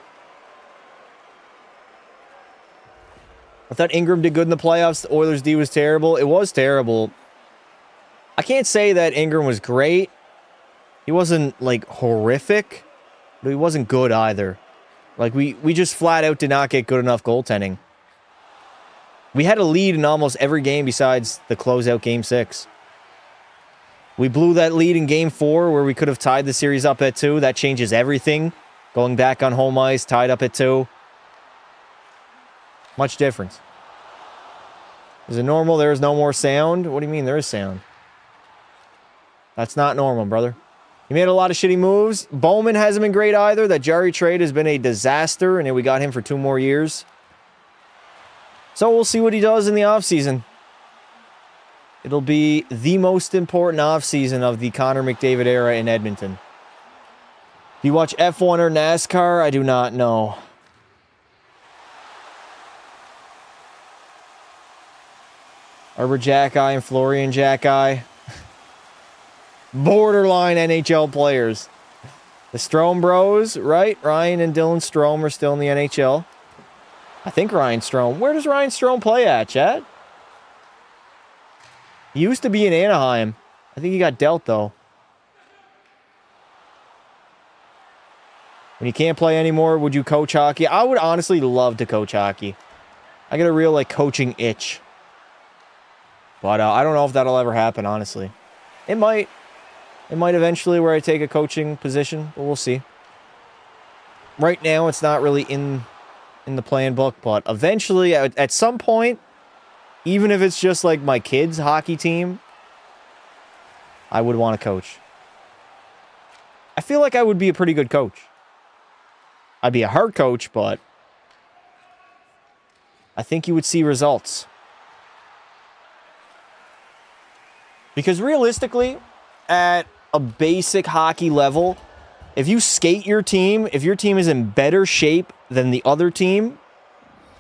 I thought Ingram did good in the playoffs. The Oilers' D was terrible. It was terrible. I can't say that Ingram was great. He wasn't, like, horrific. But he wasn't good either. Like, we just flat out did not get good enough goaltending. We had a lead in almost every game besides the closeout Game 6. We blew that lead in Game 4 where we could have tied the series up at 2. That changes everything. Going back on home ice, tied up at 2. Much difference. Is it normal there is no more sound? What do you mean there is sound? That's not normal, brother. He made a lot of shitty moves. Bowman hasn't been great either. That Jari trade has been a disaster, and then we got him for 2 more years. So we'll see what he does in the offseason. It'll be the most important offseason of the Connor McDavid era in Edmonton. Do you watch F1 or NASCAR? I do not know. Arbor Jackeye and Florian Jackeye. Borderline NHL players. The Strome bros, right? Ryan and Dylan Strome are still in the NHL. I think Ryan Strome. Where does Ryan Strome play at, Chad? He used to be in Anaheim. I think he got dealt, though. When you can't play anymore, would you coach hockey? I would honestly love to coach hockey. I get a real, like, coaching itch. But I don't know if that'll ever happen, honestly. It might. It might eventually where I take a coaching position, but we'll see. Right now, it's not really in the plan book, but eventually, at some point, even if it's just like my kids' hockey team, I would want to coach. I feel like I would be a pretty good coach. I'd be a hard coach, but I think you would see results. Because realistically, at a basic hockey level, if you skate your team, if your team is in better shape than the other team,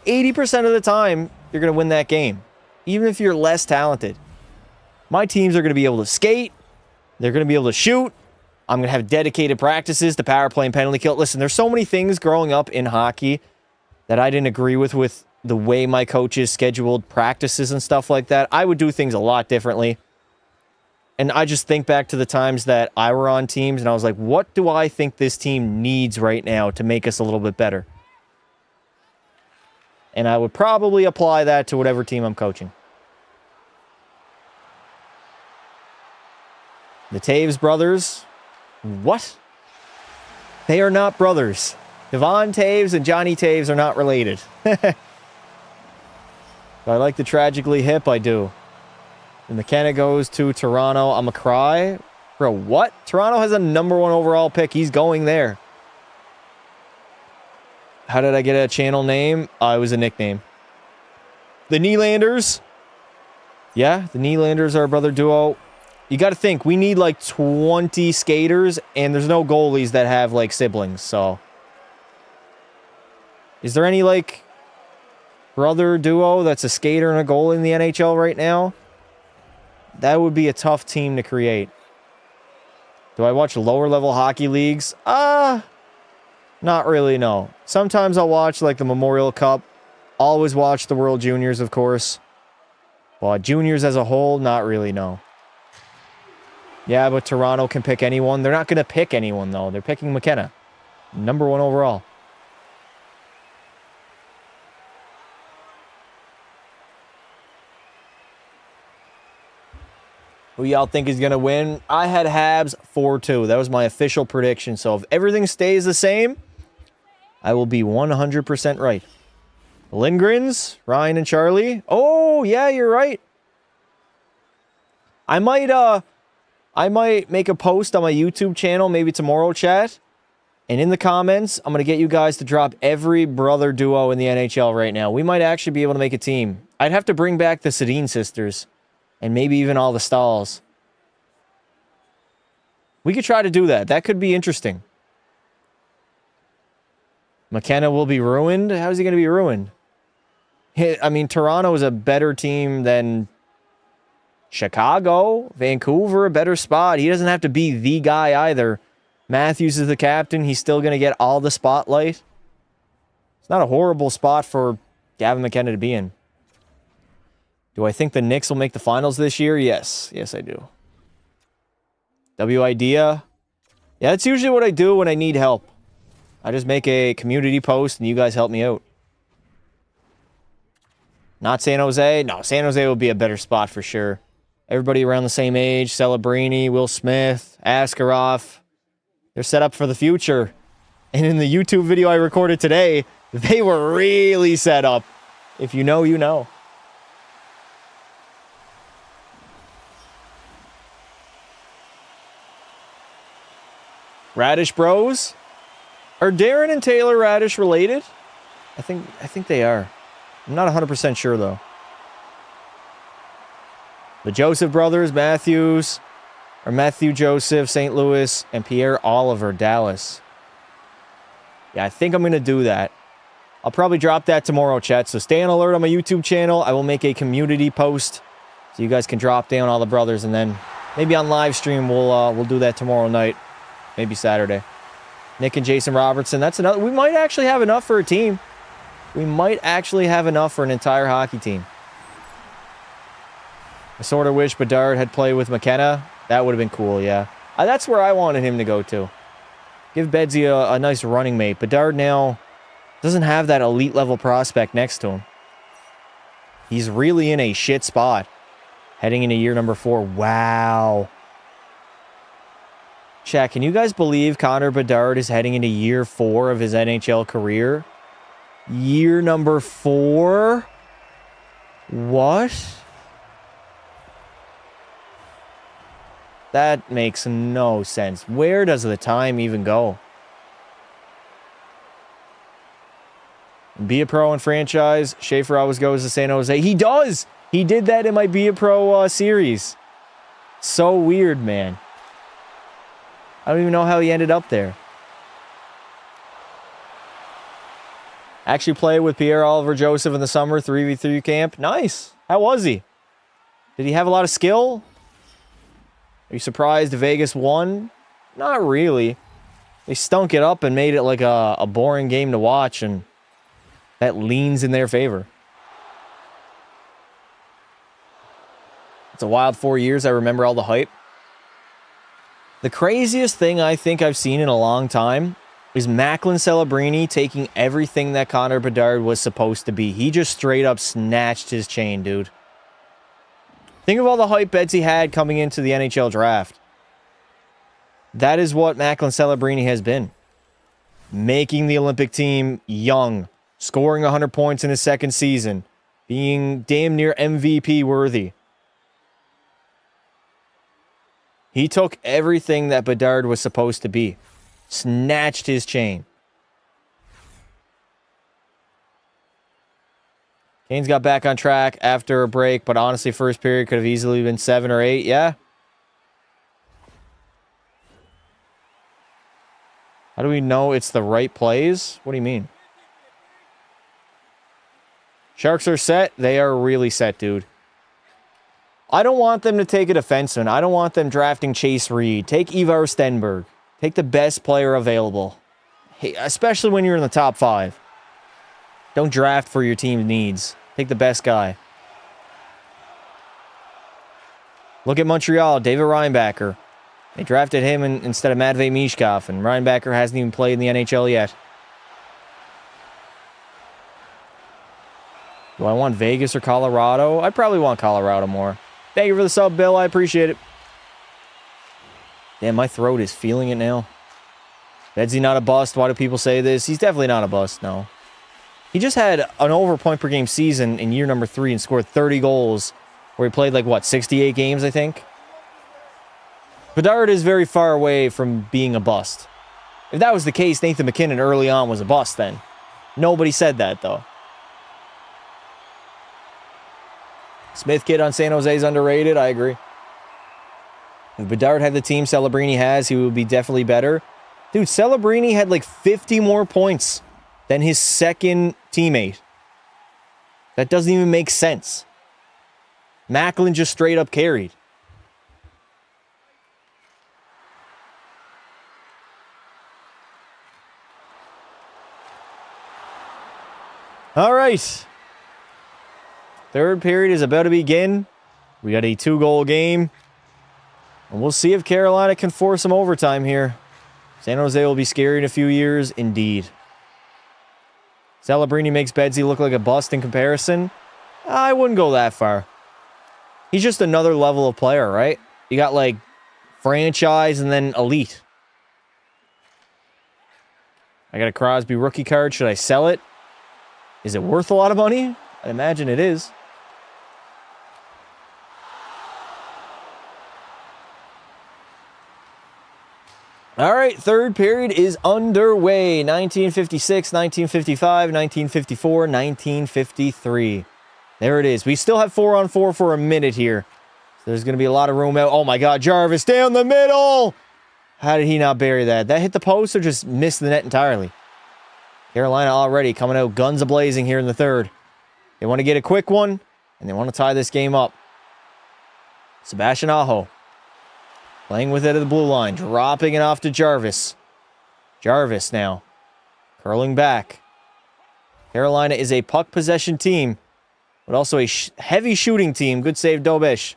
80% of the time, you're going to win that game. Even if you're less talented. My teams are going to be able to skate. They're going to be able to shoot. I'm going to have dedicated practices to power play and penalty kill. Listen, there's so many things growing up in hockey that I didn't agree with the way my coaches scheduled practices and stuff like that. I would do things a lot differently. And I just think back to the times that I were on teams and I was like, what do I think this team needs right now to make us a little bit better? And I would probably apply that to whatever team I'm coaching. The Taves brothers. What? They are not brothers. Devon Taves and Johnny Taves are not related. I like the Tragically Hip, I do. And McKenna goes to Toronto. I'm a cry. Bro, what? Toronto has a number 1 overall pick. He's going there. How did I get a channel name? It was a nickname. The Nylanders. Yeah, the Nylanders are a brother duo. You got to think, we need like 20 skaters, and there's no goalies that have like siblings, so. Is there any like brother duo that's a skater and a goalie in the NHL right now, that would be a tough team to create. Do I watch lower level hockey leagues? Not really, no. Sometimes I'll watch like the Memorial Cup. Always watch the World Juniors, of course. But juniors as a whole, not really, no. Yeah, but Toronto can pick anyone. They're not going to pick anyone, though. They're picking McKenna. Number 1 overall. Who y'all think is going to win? I had Habs 4-2. That was my official prediction. So if everything stays the same, I will be 100% right. Lindgrens, Ryan and Charlie. Oh, yeah, you're right. I might make a post on my YouTube channel, maybe tomorrow, chat. And in the comments, I'm going to get you guys to drop every brother duo in the NHL right now. We might actually be able to make a team. I'd have to bring back the Sedin sisters. And maybe even all the Stalls. We could try to do that. That could be interesting. McKenna will be ruined? How is he going to be ruined? I mean, Toronto is a better team than Chicago. Vancouver, a better spot. He doesn't have to be the guy either. Matthews is the captain. He's still going to get all the spotlight. It's not a horrible spot for Gavin McKenna to be in. Do I think the Knicks will make the finals this year? Yes. Yes, I do. W-Idea. Yeah, that's usually what I do when I need help. I just make a community post and you guys help me out. Not San Jose. No, San Jose will be a better spot for sure. Everybody around the same age. Celebrini, Will Smith, Askarov. They're set up for the future. And in the YouTube video I recorded today, they were really set up. If you know, you know. Radish Bros? Are Darren and Taylor Radish related? I think they are. I'm not 100% sure, though. The Joseph brothers, Matthew Joseph, St. Louis, and Pierre Oliver, Dallas. Yeah, I think I'm going to do that. I'll probably drop that tomorrow, chat, so stay on alert on my YouTube channel. I will make a community post so you guys can drop down all the brothers, and then maybe on live stream we'll do that tomorrow night. Maybe Saturday. Nick and Jason Robertson. That's another. We might actually have enough for a team. We might actually have enough for an entire hockey team. I sort of wish Bedard had played with McKenna. That would have been cool, yeah. That's where I wanted him to go to. Give Bedsy a nice running mate. Bedard now doesn't have that elite level prospect next to him. He's really in a shit spot. Heading into year number 4. Wow. Chat, can you guys believe Connor Bedard is heading into year 4 of his NHL career? Year number 4? What? That makes no sense. Where does the time even go? Be a Pro and franchise. Schaefer always goes to San Jose. He does! He did that in my Be a Pro series. So weird, man. I don't even know how he ended up there. Actually played with Pierre Oliver Joseph in the summer 3v3 camp. Nice. How was he? Did he have a lot of skill? Are you surprised Vegas won? Not really. They stunk it up and made it like a boring game to watch, and that leans in their favor. It's a wild 4 years. I remember all the hype. The craziest thing I think I've seen in a long time is Macklin Celebrini taking everything that Connor Bedard was supposed to be. He just straight up snatched his chain, dude. Think of all the hype Bedsy had coming into the NHL draft. That is what Macklin Celebrini has been. Making the Olympic team young, scoring 100 points in his second season, being damn near MVP worthy. He took everything that Bedard was supposed to be. Snatched his chain. Canes got back on track after a break, but honestly, first period could have easily been 7 or 8. Yeah. How do we know it's the right plays? What do you mean? Sharks are set. They are really set, dude. I don't want them to take a defenseman. I don't want them drafting Chase Reed. Take Ivar Stenberg. Take the best player available. Hey, especially when you're in the top 5. Don't draft for your team's needs. Take the best guy. Look at Montreal. David Reinbacher. They drafted him instead of Matvei Mishkov, and Reinbacher hasn't even played in the NHL yet. Do I want Vegas or Colorado? I probably want Colorado more. Thank you for the sub, Bill. I appreciate it. Damn, my throat is feeling it now. Is he not a bust? Why do people say this? He's definitely not a bust, no. He just had an over point per game season in year number 3 and scored 30 goals, where he played like, what, 68 games, I think? Bedard is very far away from being a bust. If that was the case, Nathan McKinnon early on was a bust then. Nobody said that, though. Smith kid on San Jose is underrated. I agree. If Bedard had the team Celebrini has, he would be definitely better. Dude, Celebrini had like 50 more points than his second teammate. That doesn't even make sense. Macklin just straight up carried. All right. Third period is about to begin. We got a 2-goal game. And we'll see if Carolina can force some overtime here. San Jose will be scary in a few years, indeed. Celebrini makes Bedsy look like a bust in comparison. I wouldn't go that far. He's just another level of player, right? You got like franchise and then elite. I got a Crosby rookie card. Should I sell it? Is it worth a lot of money? I imagine it is. All right, third period is underway. 1956, 1955, 1954, 1953. There it is. We still have 4-on-4 for a minute here. So there's going to be a lot of room out. Oh, my God. Jarvis down the middle. How did he not bury that? That hit the post or just missed the net entirely? Carolina already coming out guns a-blazing here in the third. They want to get a quick one, and they want to tie this game up. Sebastian Aho playing with it at the blue line, dropping it off to Jarvis. Jarvis now curling back. Carolina is a puck possession team, but also a heavy shooting team. Good save, Dobish.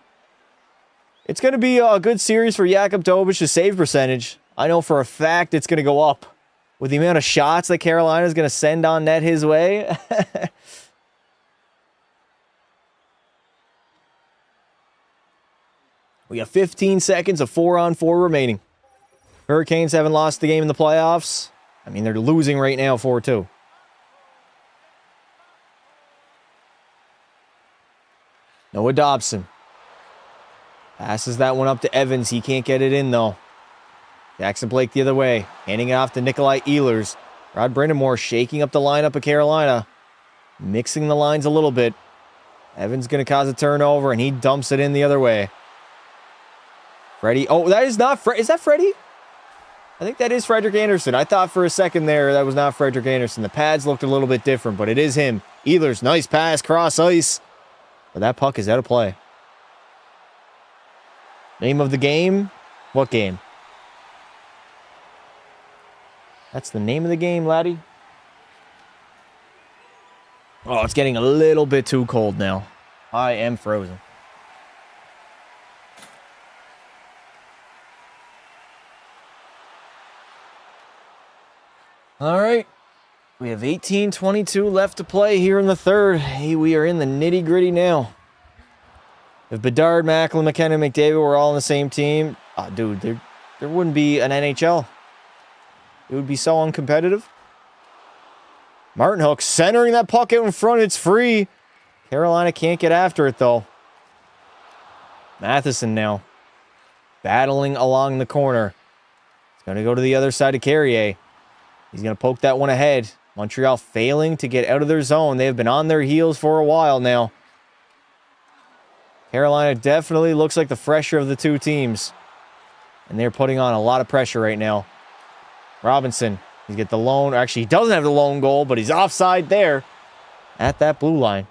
It's going to be a good series for Jakub Dobish's save percentage. I know for a fact it's going to go up with the amount of shots that Carolina is going to send on net his way. We got 15 seconds of 4-on-4 remaining. Hurricanes haven't lost the game in the playoffs. I mean, they're losing right now 4-2. Noah Dobson passes that one up to Evans. He can't get it in, though. Jackson Blake the other way, handing it off to Nikolai Ehlers. Rod Brindamore shaking up the lineup of Carolina, mixing the lines a little bit. Evans going to cause a turnover, and he dumps it in the other way. Freddie. Oh, that is not Is that Freddie? I think that is Frederick Anderson. I thought for a second there that was not Frederick Anderson. The pads looked a little bit different, but it is him. Ehlers, nice pass, cross ice. But that puck is out of play. Name of the game? What game? That's the name of the game, laddie. Oh, it's getting a little bit too cold now. I am frozen. All right. We have 18:22 left to play here in the third. Hey, we are in the nitty-gritty now. If Bedard, Macklin, McKenna, McDavid were all on the same team, dude, there wouldn't be an NHL. It would be so uncompetitive. Martin Hook centering that puck out in front. It's free. Carolina can't get after it, though. Matheson now battling along the corner. He's going to go to the other side of Carrier. He's going to poke that one ahead. Montreal failing to get out of their zone. They have been on their heels for a while now. Carolina definitely looks like the fresher of the two teams. And they're putting on a lot of pressure right now. Robinson, he's get the lone. Actually, he doesn't have the lone goal, but he's offside there. at that blue line.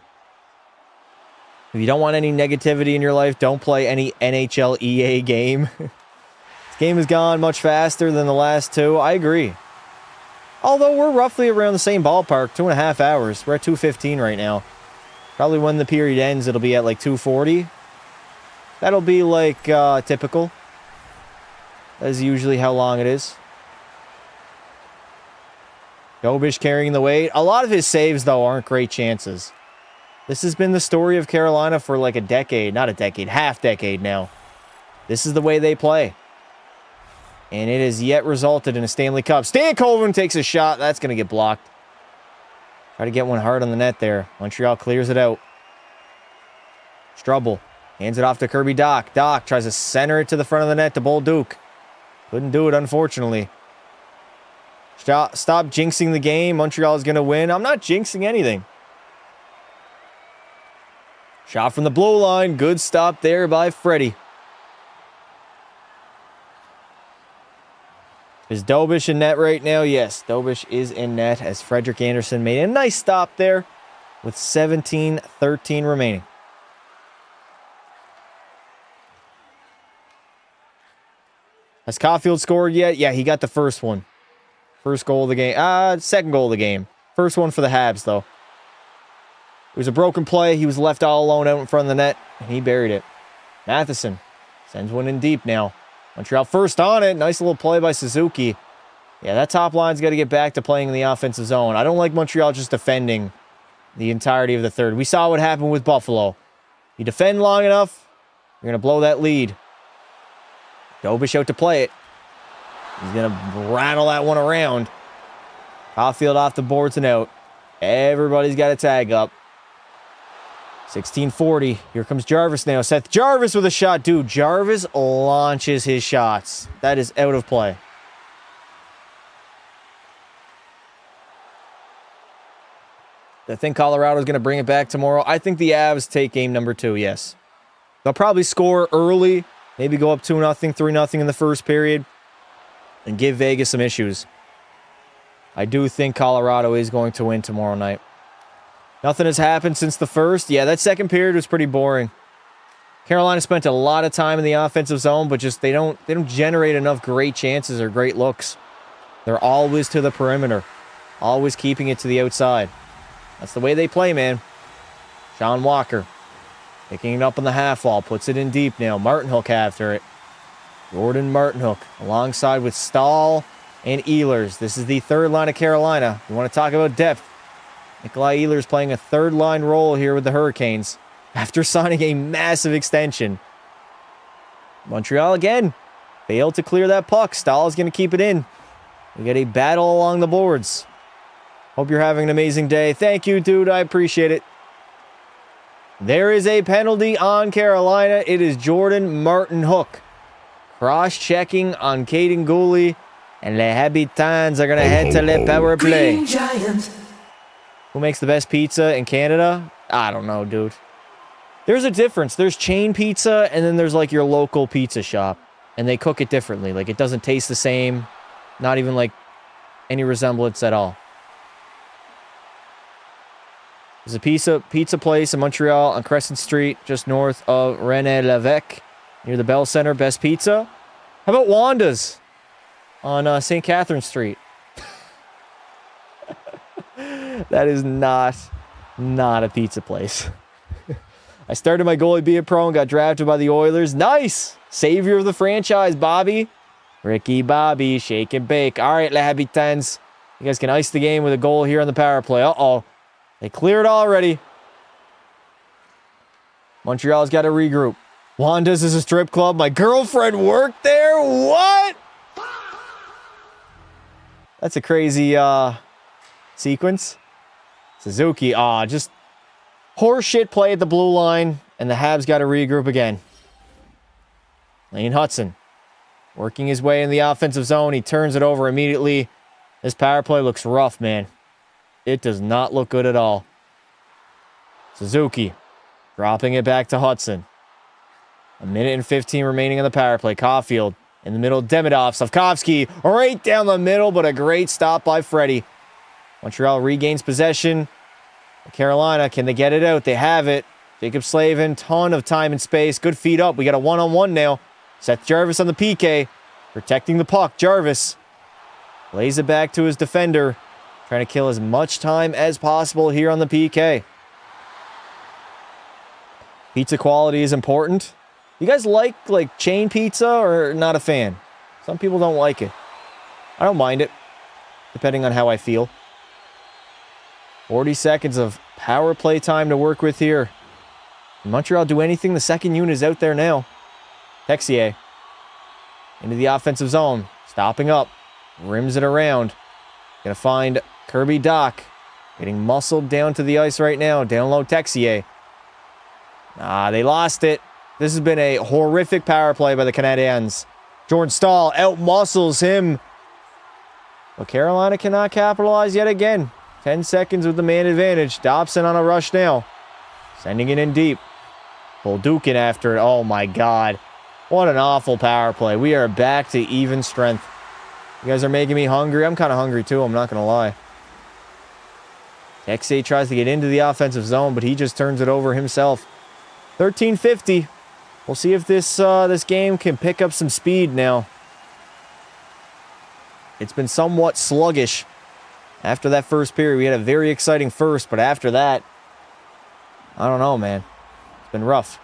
If you don't want any negativity in your life, don't play any NHL EA game. This game has gone much faster than the last two. I agree. Although we're roughly around the same ballpark, 2.5 hours. We're at 2:15 right now. Probably when the period ends, it'll be at like 2:40. That'll be like typical. That is usually how long it is. Dobish carrying the weight. A lot of his saves, though, aren't great chances. This has been the story of Carolina for like a decade. Not a decade, half decade now. This is the way they play. And it has yet resulted in a Stanley Cup. Stankoven takes a shot. That's going to get blocked. Try to get one hard on the net there. Montreal clears it out. Strubble hands it off to Kirby Dach. Dach tries to center it to the front of the net to Bolduc. Couldn't do it, unfortunately. Stop jinxing the game. Montreal is going to win. I'm not jinxing anything. Shot from the blue line. Good stop there by Freddie. Is Dobish in net right now? Yes, Dobish is in net as Frederik Andersen made a nice stop there with 17:13 remaining. Has Caulfield scored yet? Yeah, he got the first one. First goal of the game. Second goal of the game. First one for the Habs, though. It was a broken play. He was left all alone out in front of the net, and he buried it. Matheson sends one in deep now. Montreal first on it. Nice little play by Suzuki. Yeah, that top line's got to get back to playing in the offensive zone. I don't like Montreal just defending the entirety of the third. We saw what happened with Buffalo. You defend long enough, you're going to blow that lead. Dobish out to play it. He's going to rattle that one around. Caulfield off the boards and out. Everybody's got a tag up. 16:40. Here comes Jarvis now. Seth Jarvis with a shot. Dude, Jarvis launches his shots. That is out of play. I think Colorado's going to bring it back tomorrow. I think the Avs take game number 2, yes. They'll probably score early. Maybe go up 2-0, 3-0 in the first period. And give Vegas some issues. I do think Colorado is going to win tomorrow night. Nothing has happened since the first. Yeah, that second period was pretty boring. Carolina spent a lot of time in the offensive zone, but just they don't generate enough great chances or great looks. They're always to the perimeter. Always keeping it to the outside. That's the way they play, man. Sean Walker picking it up on the half wall. Puts it in deep now. Martinhook after it. Jordan Martinhook alongside with Stahl and Ehlers. This is the third line of Carolina. You want to talk about depth. Nikolai Ehlers playing a third-line role here with the Hurricanes after signing a massive extension. Montreal again failed to clear that puck. Stahl is going to keep it in. We get a battle along the boards. Hope you're having an amazing day. Thank you, dude. I appreciate it. There is a penalty on Carolina. It is Jordan Martinhook. Cross-checking on Caden Gooley. And Les Habitants are going to head to Le Power Play. Who makes the best pizza in Canada? I don't know, dude. There's a difference. There's chain pizza, and then there's like your local pizza shop. And they cook it differently. Like, it doesn't taste the same. Not even like any resemblance at all. There's a pizza place in Montreal on Crescent Street, just north of René Lévesque, near the Bell Center. Best pizza. How about Wanda's on St. Catherine Street? That is not a pizza place. I started my goalie being pro and got drafted by the Oilers. Nice! Savior of the franchise, Bobby. Ricky Bobby, shake and bake. All right, Les Habitants. You guys can ice the game with a goal here on the power play. Uh-oh. They cleared already. Montreal's got to regroup. Wanda's is a strip club. My girlfriend worked there? What? That's a crazy sequence. Suzuki, just horseshit play at the blue line, and the Habs got to regroup again. Lane Hudson working his way in the offensive zone. He turns it over immediately. This power play looks rough, man. It does not look good at all. Suzuki dropping it back to Hudson. 1:15 remaining on the power play. Caulfield in the middle. Demidov, Slavkovsky right down the middle, but a great stop by Freddie. Montreal regains possession. Carolina, can they get it out? They have it. Jacob Slavin, ton of time and space. Good feet up. We got a one-on-one now. Seth Jarvis on the PK. Protecting the puck. Jarvis lays it back to his defender. Trying to kill as much time as possible here on the PK. Pizza quality is important. You guys like chain pizza or not a fan? Some people don't like it. I don't mind it, depending on how I feel. 40 seconds of power play time to work with here. Can Montreal do anything? The second unit is out there now. Texier into the offensive zone. Stopping up. Rims it around. Gonna find Kirby Dach. Getting muscled down to the ice right now. Down low Texier. They lost it. This has been a horrific power play by the Canadiens. Jordan Staal out-muscles him. But Carolina cannot capitalize yet again. 10 seconds with the man advantage. Dobson on a rush now. Sending it in deep. Boldukin after it. Oh my God. What an awful power play. We are back to even strength. You guys are making me hungry. I'm kind of hungry too, I'm not going to lie. XA tries to get into the offensive zone, but he just turns it over himself. 13:50. We'll see if this game can pick up some speed now. It's been somewhat sluggish after that first period. We had a very exciting first, but after that, I don't know, man. It's been rough.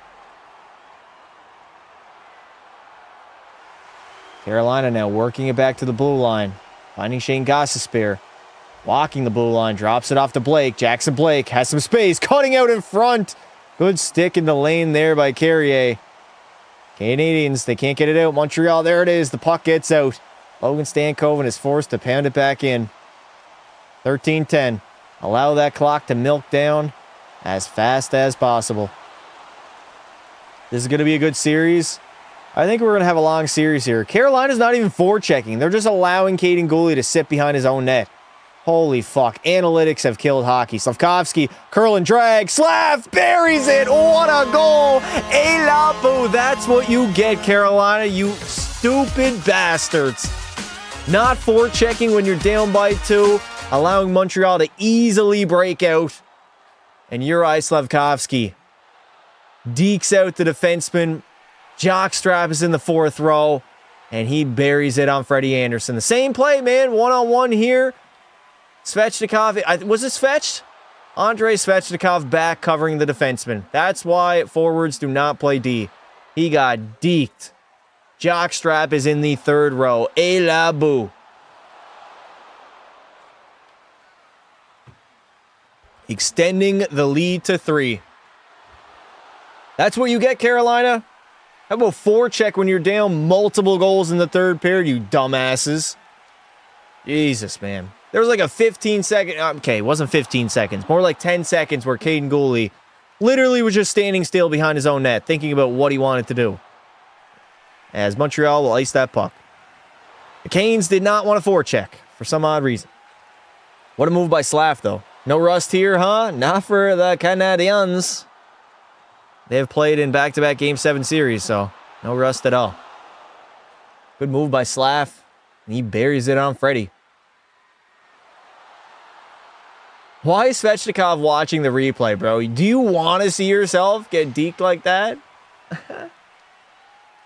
Carolina now working it back to the blue line. Finding Shane Gostisbehere. Walking the blue line. Drops it off to Blake. Jackson Blake has some space. Cutting out in front. Good stick in the lane there by Carrier. Canadiens, they can't get it out. Montreal, there it is. The puck gets out. Logan Stankoven is forced to pound it back in. 13:10. Allow that clock to milk down as fast as possible. This is going to be a good series. I think we're going to have a long series here. Carolina's not even forechecking. They're just allowing Caden Gooley to sit behind his own net. Holy fuck. Analytics have killed hockey. Slavkovsky, curl and drag. Slav buries it. What a goal. A la boo. That's what you get, Carolina, you stupid bastards. Not forechecking when you're down by 2. Allowing Montreal to easily break out. And Juraj Slavkovsky dekes out the defenseman. Jockstrap is in the 4th row. And he buries it on Freddie Anderson. The same play, man. One-on-one here. Svechnikov, was it Svech? Andrei Svechnikov back covering the defenseman. That's why forwards do not play D. He got deked. Jockstrap is in the 3rd row. A la boo. Extending the lead to 3. That's what you get, Carolina. How about forecheck when you're down multiple goals in the 3rd period, you dumbasses? Jesus, man. There was like a 15-second... Okay, it wasn't 15 seconds. More like 10 seconds where Caden Gooley literally was just standing still behind his own net, thinking about what he wanted to do. As Montreal will ice that puck. The Canes did not want to forecheck for some odd reason. What a move by Slav, though. No rust here, huh? Not for the Canadiens. They have played in back-to-back Game 7 series, so no rust at all. Good move by Slav. And he buries it on Freddie. Why is Svechnikov watching the replay, bro? Do you want to see yourself get deked like that?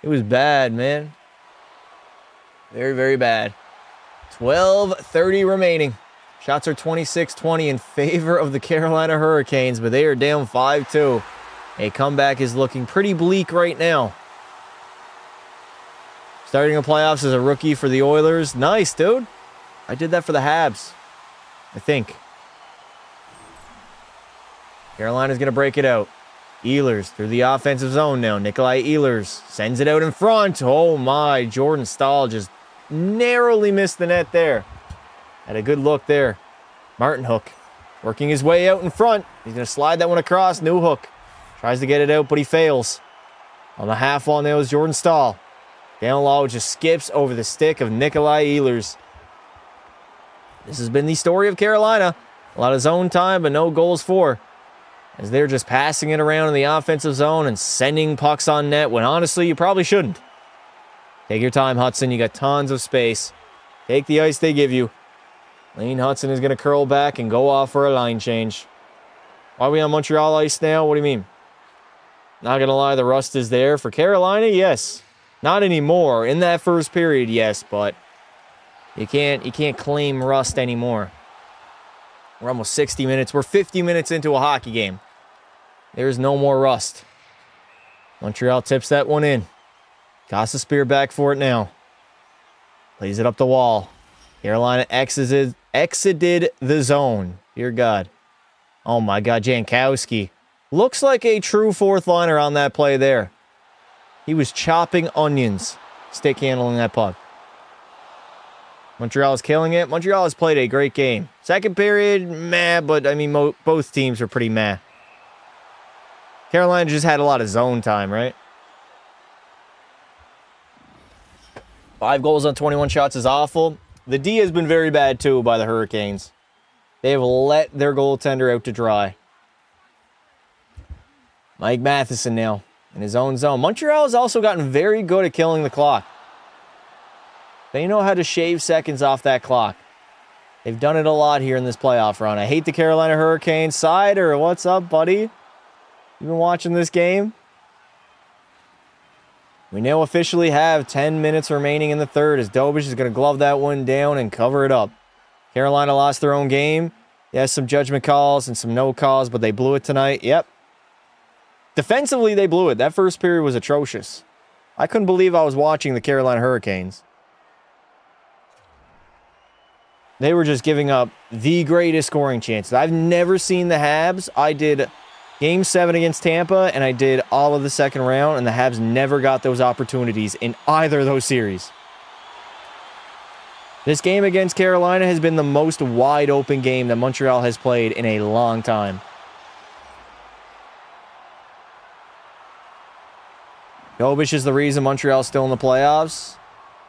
It was bad, man. Very, very bad. 12:30 remaining. Shots are 26-20 in favor of the Carolina Hurricanes, but they are down 5-2. A comeback is looking pretty bleak right now. Starting the playoffs as a rookie for the Oilers. Nice, dude. I did that for the Habs, I think. Carolina's going to break it out. Ehlers through the offensive zone now. Nikolai Ehlers sends it out in front. Oh my, Jordan Staal just narrowly missed the net there. Had a good look there. Martin Hook working his way out in front. He's going to slide that one across. New Hook tries to get it out, but he fails. On the half wall now is Jordan Staal. Down low, just skips over the stick of Nikolai Ehlers. This has been the story of Carolina. A lot of zone time, but no goals for. As they're just passing it around in the offensive zone and sending pucks on net when honestly you probably shouldn't. Take your time, Hudson. You got tons of space. Take the ice they give you. Lane Hudson is going to curl back and go off for a line change. Are we on Montreal ice now? What do you mean? Not going to lie, the rust is there. For Carolina, yes. Not anymore. In that first period, yes, but you can't claim rust anymore. We're almost 60 minutes. We're 50 minutes into a hockey game. There's no more rust. Montreal tips that one in. Costa Spear back for it now. Plays it up the wall. Carolina exited the zone. Dear God. Oh my God, Jankowski. Looks like a true fourth liner on that play there. He was chopping onions, stick handling that puck. Montreal is killing it. Montreal has played a great game. Second period, meh, but I mean, both teams are pretty meh. Carolina just had a lot of zone time, right? 5 goals on 21 shots is awful. The D has been very bad, too, by the Hurricanes. They have let their goaltender out to dry. Mike Matheson now in his own zone. Montreal has also gotten very good at killing the clock. They know how to shave seconds off that clock. They've done it a lot here in this playoff run. I hate the Carolina Hurricanes. Sider, what's up, buddy? You been watching this game? We now officially have 10 minutes remaining in the third as Dobish is going to glove that one down and cover it up. Carolina lost their own game. Yes, some judgment calls and some no calls, but they blew it tonight. Yep. Defensively, they blew it. That first period was atrocious. I couldn't believe I was watching the Carolina Hurricanes. They were just giving up the greatest scoring chances. I've never seen the Habs. I did Game 7 against Tampa, and I did all of the second round, and the Habs never got those opportunities in either of those series. This game against Carolina has been the most wide-open game that Montreal has played in a long time. Dobish is the reason Montreal's still in the playoffs.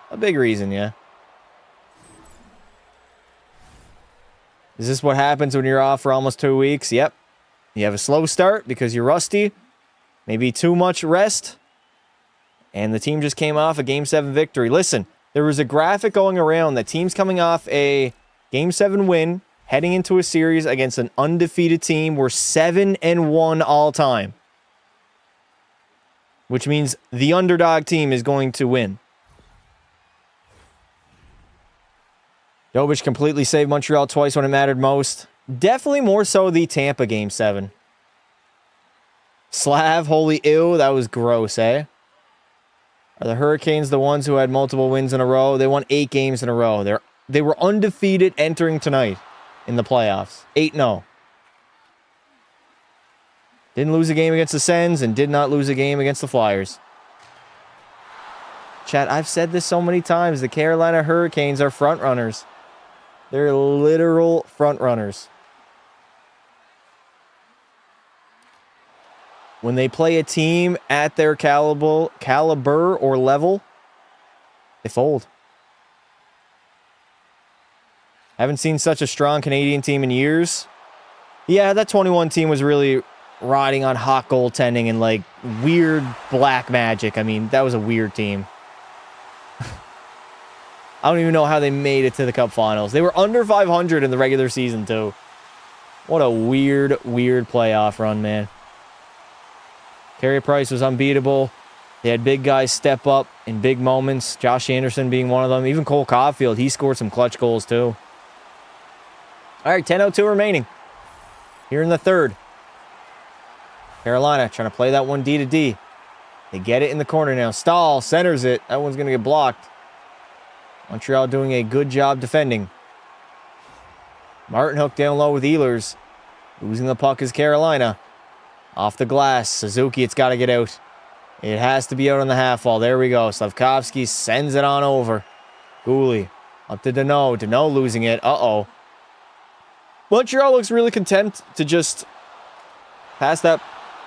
A big reason, yeah. Is this what happens when you're off for almost 2 weeks? Yep. You have a slow start because you're rusty. Maybe too much rest. And the team just came off a Game 7 victory. Listen, there was a graphic going around that teams coming off a Game 7 win, heading into a series against an undefeated team, were 7-1 all time. Which means the underdog team is going to win. Dobish completely saved Montreal twice when it mattered most. Definitely more so the Tampa Game 7. Slav, holy ew, that was gross, eh? Are the Hurricanes the ones who had multiple wins in a row? They won 8 games in a row. They were undefeated entering tonight in the playoffs. 8-0. Didn't lose a game against the Sens and did not lose a game against the Flyers. Chat, I've said this so many times. The Carolina Hurricanes are front runners. They're literal front runners. When they play a team at their caliber or level, they fold. Haven't seen such a strong Canadian team in years. Yeah, that 21 team was really riding on hot goaltending and like weird black magic. I mean, that was a weird team. I don't even know how they made it to the Cup Finals. They were under 500 in the regular season, too. What a weird playoff run, man. Carey Price was unbeatable. They had big guys step up in big moments. Josh Anderson being one of them. Even Cole Caulfield, he scored some clutch goals, too. All right, 10:02 remaining. Here in the third. Carolina trying to play that one D to D. They get it in the corner now. Stahl centers it. That one's going to get blocked. Montreal doing a good job defending. Martin hooked down low with Ehlers. Losing the puck is Carolina. Off the glass. Suzuki, it's got to get out. It has to be out on the half wall. There we go. Slavkovsky sends it on over. Gooley up to Deneau. Deneau losing it. Uh-oh. Montreal looks really content to just pass that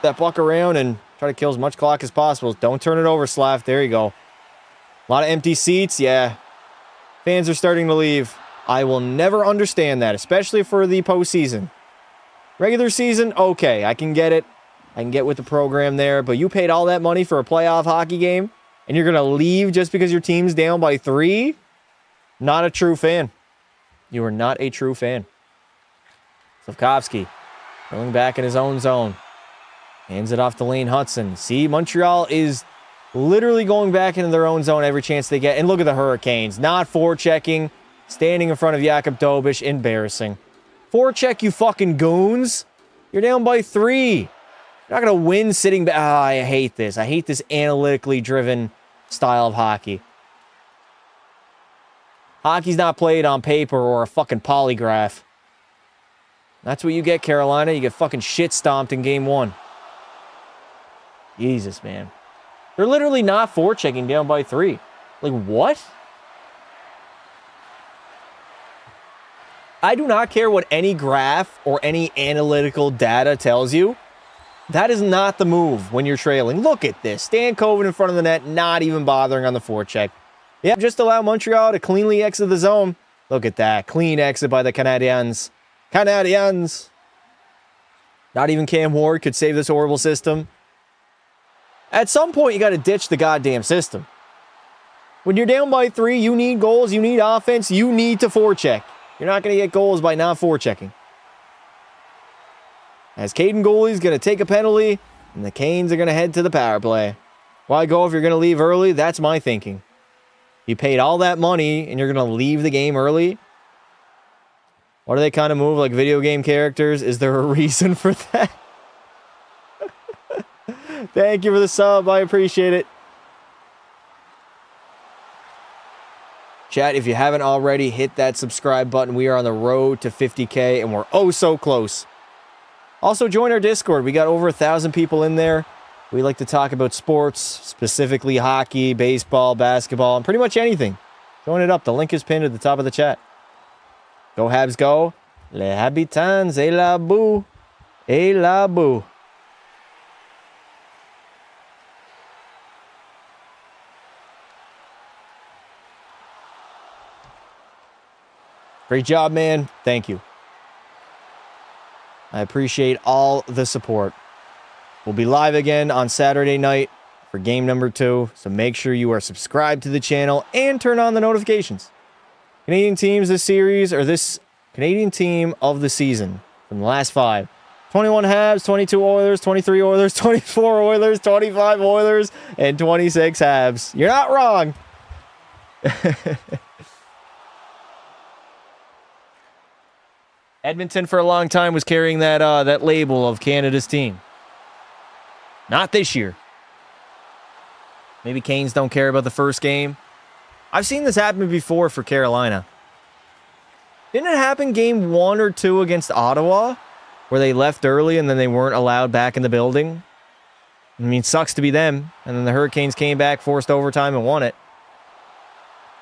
puck around and try to kill as much clock as possible. Don't turn it over, Slav. There you go. A lot of empty seats. Yeah. Fans are starting to leave. I will never understand that, especially for the postseason. Regular season, okay, I can get it. I can get with the program there, but you paid all that money for a playoff hockey game, and you're going to leave just because your team's down by 3? Not a true fan. You are not a true fan. Slavkovsky Going back in his own zone. Hands it off to Lane Hudson. See, Montreal is literally going back into their own zone every chance they get. And look at the Hurricanes. Not forechecking. Standing in front of Jakub Dobiš. Embarrassing. Forecheck, you fucking goons. You're down by 3. You're not going to win sitting back. Oh, I hate this. I hate this analytically driven style of hockey. Hockey's not played on paper or a fucking polygraph. That's what you get, Carolina. You get fucking shit stomped in game 1. Jesus, man. They're literally not forechecking down by 3. Like, what? I do not care what any graph or any analytical data tells you. That is not the move when you're trailing. Look at this. Stan Coven in front of the net, not even bothering on the forecheck. Yeah, just allow Montreal to cleanly exit the zone. Look at that. Clean exit by the Canadiens. Canadiens. Not even Cam Ward could save this horrible system. At some point, you got to ditch the goddamn system. When you're down by 3, you need goals, you need offense, you need to forecheck. You're not going to get goals by not forechecking. As Caden goalie's going to take a penalty, and the Canes are going to head to the power play. Why go if you're going to leave early? That's my thinking. You paid all that money, and you're going to leave the game early? Why do they kind of move like video game characters? Is there a reason for that? Thank you for the sub. I appreciate it. Chat, if you haven't already, hit that subscribe button. We are on the road to 50K, and we're oh so close. Also, join our Discord. We got over 1,000 people in there. We like to talk about sports, specifically hockey, baseball, basketball, and pretty much anything. Join it up. The link is pinned at the top of the chat. Go Habs, go. Les habitants, et la boue. Et la boue. Great job, man. Thank you. I appreciate all the support. We'll be live again on Saturday night for game number 2, so make sure you are subscribed to the channel and turn on the notifications. Canadian teams this series, or this Canadian team of the season from the last 5. 21 Habs, 22 Oilers, 23 Oilers, 24 Oilers, 25 Oilers, and 26 Habs. You're not wrong. Edmonton for a long time was carrying that label of Canada's team. Not this year. Maybe Canes don't care about the first game. I've seen this happen before for Carolina. Didn't it happen game 1 or 2 against Ottawa, where they left early and then they weren't allowed back in the building? I mean, sucks to be them. And then the Hurricanes came back, forced overtime, and won it.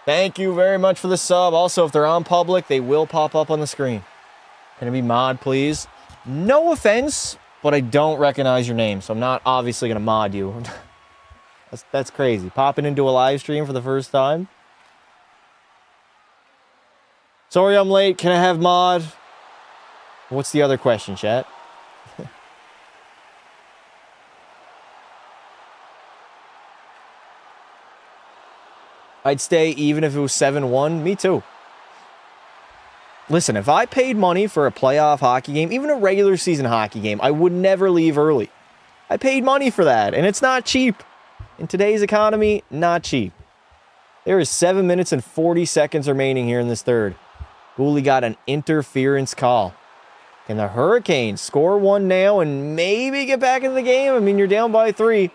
Thank you very much for the sub. Also, if they're on public, they will pop up on the screen. Can it be mod, please? No offense, but I don't recognize your name, so I'm not obviously going to mod you. That's crazy. Popping into a live stream for the first time. Sorry I'm late. Can I have mod? What's the other question, chat? I'd stay even if it was 7-1. Me too. Listen, if I paid money for a playoff hockey game, even a regular season hockey game, I would never leave early. I paid money for that, and it's not cheap. In today's economy, not cheap. There is 7 minutes and 40 seconds remaining here in this third. Goalie got an interference call. Can the Hurricanes score one now and maybe get back into the game? I mean, you're down by 3.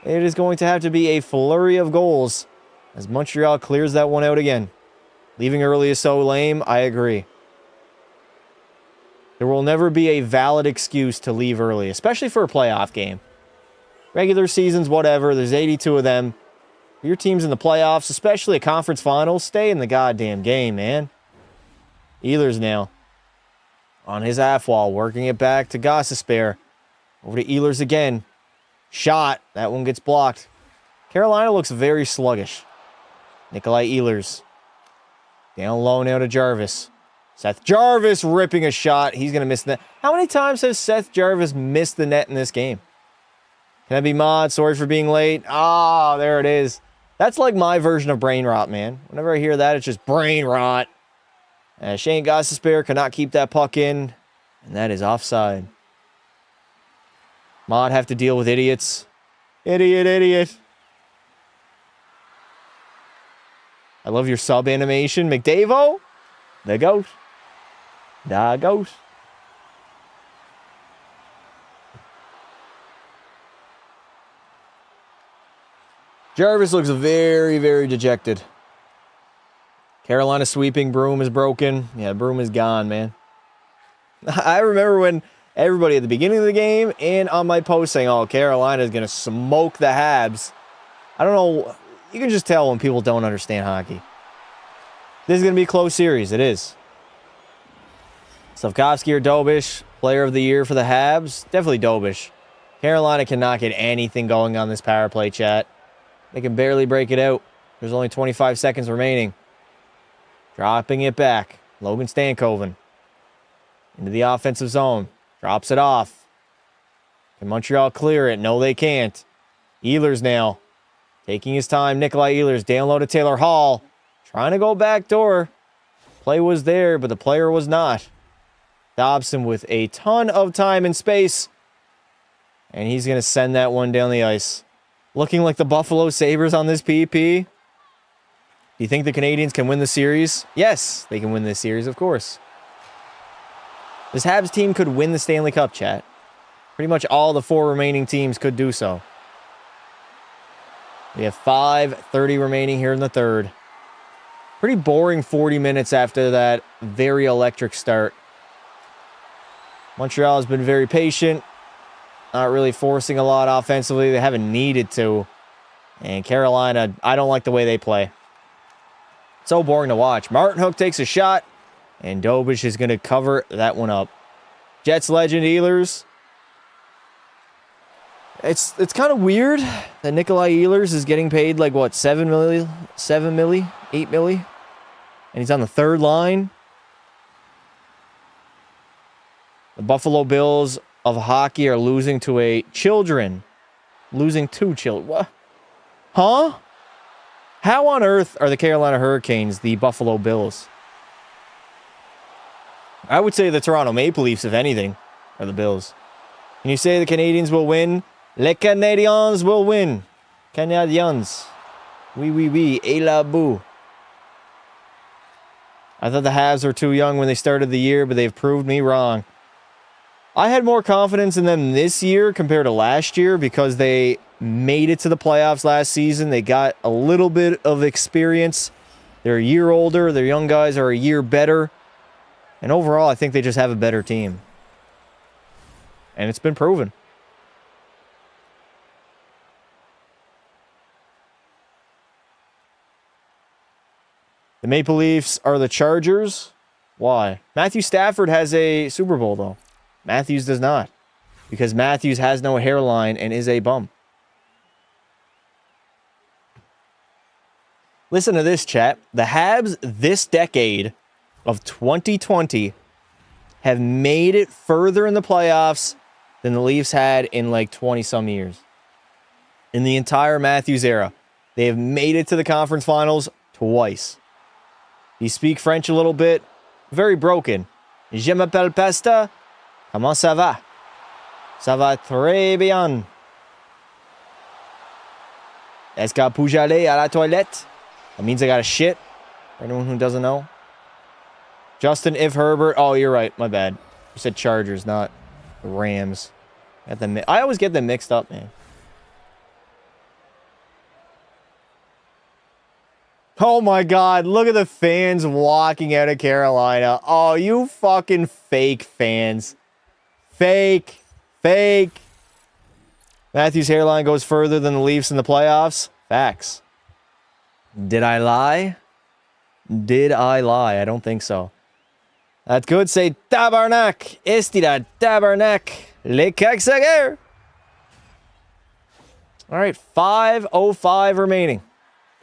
It is going to have to be a flurry of goals as Montreal clears that one out again. Leaving early is so lame, I agree. There will never be a valid excuse to leave early, especially for a playoff game. Regular seasons, whatever, there's 82 of them. Your team's in the playoffs, especially a conference final, stay in the goddamn game, man. Ehlers now. On his half wall, working it back to Gostisbehere. Over to Ehlers again. Shot. That one gets blocked. Carolina looks very sluggish. Nikolai Ehlers. Down low now to Jarvis. Seth Jarvis ripping a shot. He's going to miss the net. How many times has Seth Jarvis missed the net in this game? Can I be mod? Sorry for being late. Ah, there it is. That's like my version of brain rot, man. Whenever I hear that, it's just brain rot. Shane Gostisbehere cannot keep that puck in. And that is offside. Mod have to deal with idiots. Idiot, idiot. I love your sub animation. McDavo. The goat. The goat. Jarvis looks very, very dejected. Carolina sweeping. Broom is broken. Yeah, broom is gone, man. I remember when everybody at the beginning of the game and on my post saying, oh, Carolina is going to smoke the Habs. I don't know. You can just tell when people don't understand hockey. This is going to be a close series. It is. Slavkovsky or Dobish, player of the year for the Habs? Definitely Dobish. Carolina cannot get anything going on this power play, chat. They can barely break it out. There's only 25 seconds remaining. Dropping it back. Logan Stankoven. Into the offensive zone. Drops it off. Can Montreal clear it? No, they can't. Ehlers now. Taking his time. Nikolai Ehlers down low to Taylor Hall. Trying to go back door. Play was there, but the player was not. Dobson with a ton of time and space. And he's going to send that one down the ice. Looking like the Buffalo Sabres on this PP. Do you think the Canadiens can win the series? Yes, they can win this series, of course. This Habs team could win the Stanley Cup, chat. Pretty much all the 4 remaining teams could do so. We have 5:30 remaining here in the third. Pretty boring 40 minutes after that very electric start. Montreal has been very patient. Not really forcing a lot offensively. They haven't needed to. And Carolina, I don't like the way they play. So boring to watch. Martin Hook takes a shot. And Dobish is going to cover that one up. Jets legend Ehlers. It's kind of weird that Nikolai Ehlers is getting paid like, what, 7 milli, 8 milli? And he's on the third line. The Buffalo Bills of hockey are losing to children. Losing to children. What? Huh? How on earth are the Carolina Hurricanes the Buffalo Bills? I would say the Toronto Maple Leafs, if anything, are the Bills. Can you say the Canadiens will win? Les Canadiens will win. Canadiens. Oui, et la boue. I thought the Habs were too young when they started the year, but they've proved me wrong. I had more confidence in them this year compared to last year because they made it to the playoffs last season. They got a little bit of experience. They're a year older. Their young guys are a year better. And overall, I think they just have a better team. And it's been proven. The Maple Leafs are the Chargers. Why? Matthew Stafford has a Super Bowl, though. Matthews does not. Because Matthews has no hairline and is a bum. Listen to this, chat. The Habs this decade of 2020 have made it further in the playoffs than the Leafs had in like 20-some years. In the entire Matthews era. They have made it to the conference finals twice. You speak French a little bit. Very broken. Je m'appelle Pasta. Comment ça va? Ça va très bien. Est-ce que puis aller à la toilette? That means I got to shit. For anyone who doesn't know. Justin If Herbert. Oh, you're right. My bad. You said Chargers, not the Rams. I always get them mixed up, man. Oh my God, look at the fans walking out of Carolina. Oh, you fucking fake fans. Fake. Matthews' hairline goes further than the Leafs in the playoffs. Facts. Did I lie? I don't think so. That's good. Say tabarnak. Estira tabarnak. Le Caxaguer. All right, 5:05 remaining.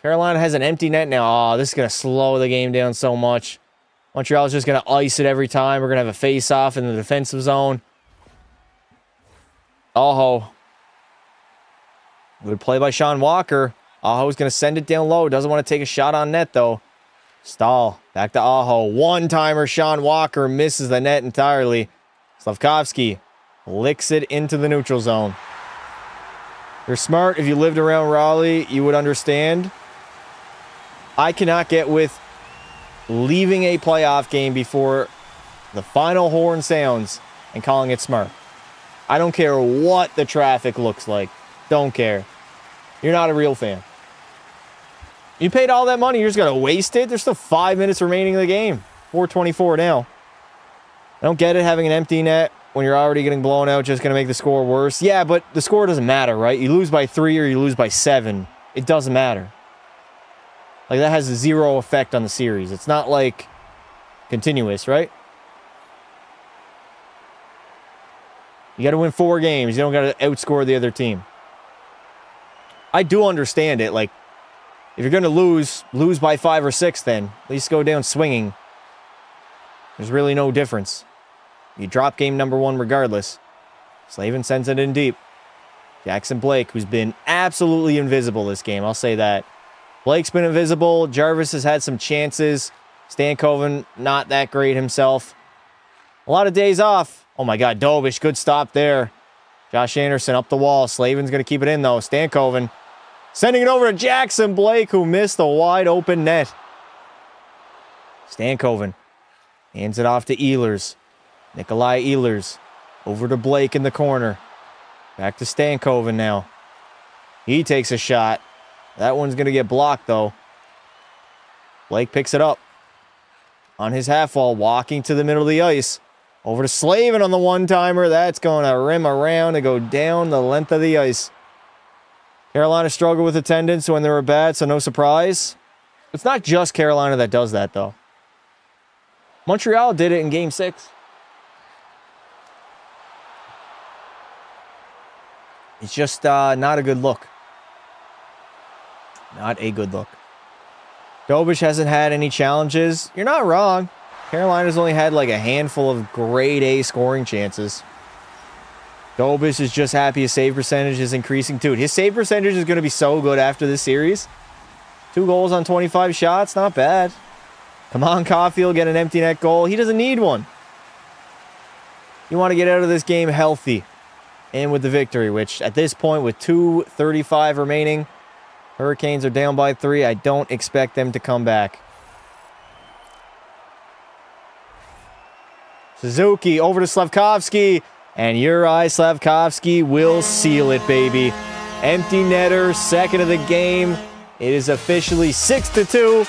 Carolina has an empty net now. Oh, this is going to slow the game down so much. Montreal's just going to ice it every time. We're going to have a face-off in the defensive zone. Aho. Good play by Sean Walker. Aho's going to send it down low. Doesn't want to take a shot on net, though. Stahl. Back to Aho. One-timer Sean Walker misses the net entirely. Slavkovsky. licks it into the neutral zone. You're smart. If you lived around Raleigh, you would understand. I cannot get with leaving a playoff game before the final horn sounds and calling it smart. I don't care what the traffic looks like. Don't care. You're not a real fan. You paid all that money, you're just going to waste it? There's still 5 minutes remaining in the game. 4:24 now. I don't get it, having an empty net when you're already getting blown out just going to make the score worse. Yeah, but the score doesn't matter, right? You lose by 3 or you lose by 7. It doesn't matter. Like, that has a zero effect on the series. It's not, like, continuous, right? You got to win 4 games. You don't got to outscore the other team. I do understand it. Like, if you're going to lose by 5 or 6 then. At least go down swinging. There's really no difference. You drop game number 1 regardless. Slavin sends it in deep. Jackson Blake, who's been absolutely invisible this game. I'll say that. Blake's been invisible. Jarvis has had some chances. Stankoven, not that great himself. A lot of days off. Oh my God, Dobish, good stop there. Josh Anderson up the wall. Slavin's going to keep it in though. Stankoven sending it over to Jackson Blake, who missed the wide open net. Stankoven hands it off to Ehlers. Nikolai Ehlers over to Blake in the corner. Back to Stankoven now. He takes a shot. That one's going to get blocked, though. Blake picks it up. On his half wall, walking to the middle of the ice. Over to Slavin on the one-timer. That's going to rim around and go down the length of the ice. Carolina struggled with attendance when they were bad, so no surprise. It's not just Carolina that does that, though. Montreal did it in Game 6. It's just not a good look. Not a good look. Dobish hasn't had any challenges. You're not wrong. Carolina's only had like a handful of grade A scoring chances. Dobish is just happy his save percentage is increasing too. His save percentage is going to be so good after this series. 2 goals on 25 shots. Not bad. Come on, Caulfield, get an empty net goal. He doesn't need one. You want to get out of this game healthy and with the victory, which at this point with 2:35 remaining, Hurricanes are down by 3. I don't expect them to come back. Suzuki over to Slavkovsky. And Juraj Slavkovsky will seal it, baby. Empty netter, second of the game. It is officially 6-2.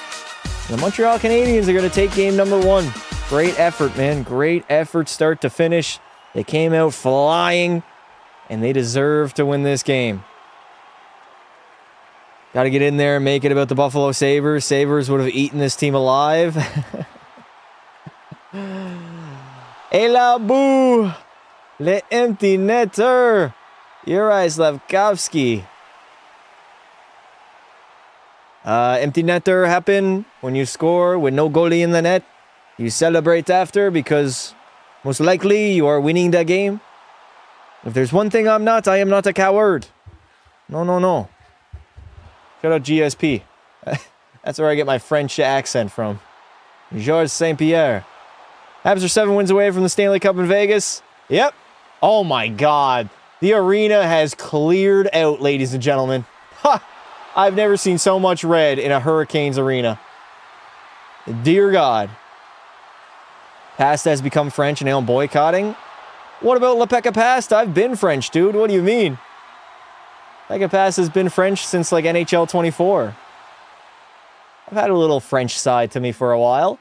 The Montreal Canadiens are going to take game number 1. Great effort, man. Great effort start to finish. They came out flying, and they deserve to win this game. Got to get in there and make it about the Buffalo Sabres. Sabres would have eaten this team alive. Et la boue! Le empty netter! Juraj Slavkovsky. Empty netter happen when you score with no goalie in the net. You celebrate after because most likely you are winning the game. If there's one thing I'm not, I am not a coward. No, no, no. Shout out GSP. That's where I get my French accent from. Georges St-Pierre. Habs are 7 wins away from the Stanley Cup in Vegas. Yep. Oh my God. The arena has cleared out, ladies and gentlemen. Ha! I've never seen so much red in a Hurricanes arena. Dear God. Pasta has become French and now I'm boycotting. What about La Pecca Pasta? I've been French, dude. What do you mean? Pecca Pasta has been French since like NHL 24. I've had a little French side to me for a while.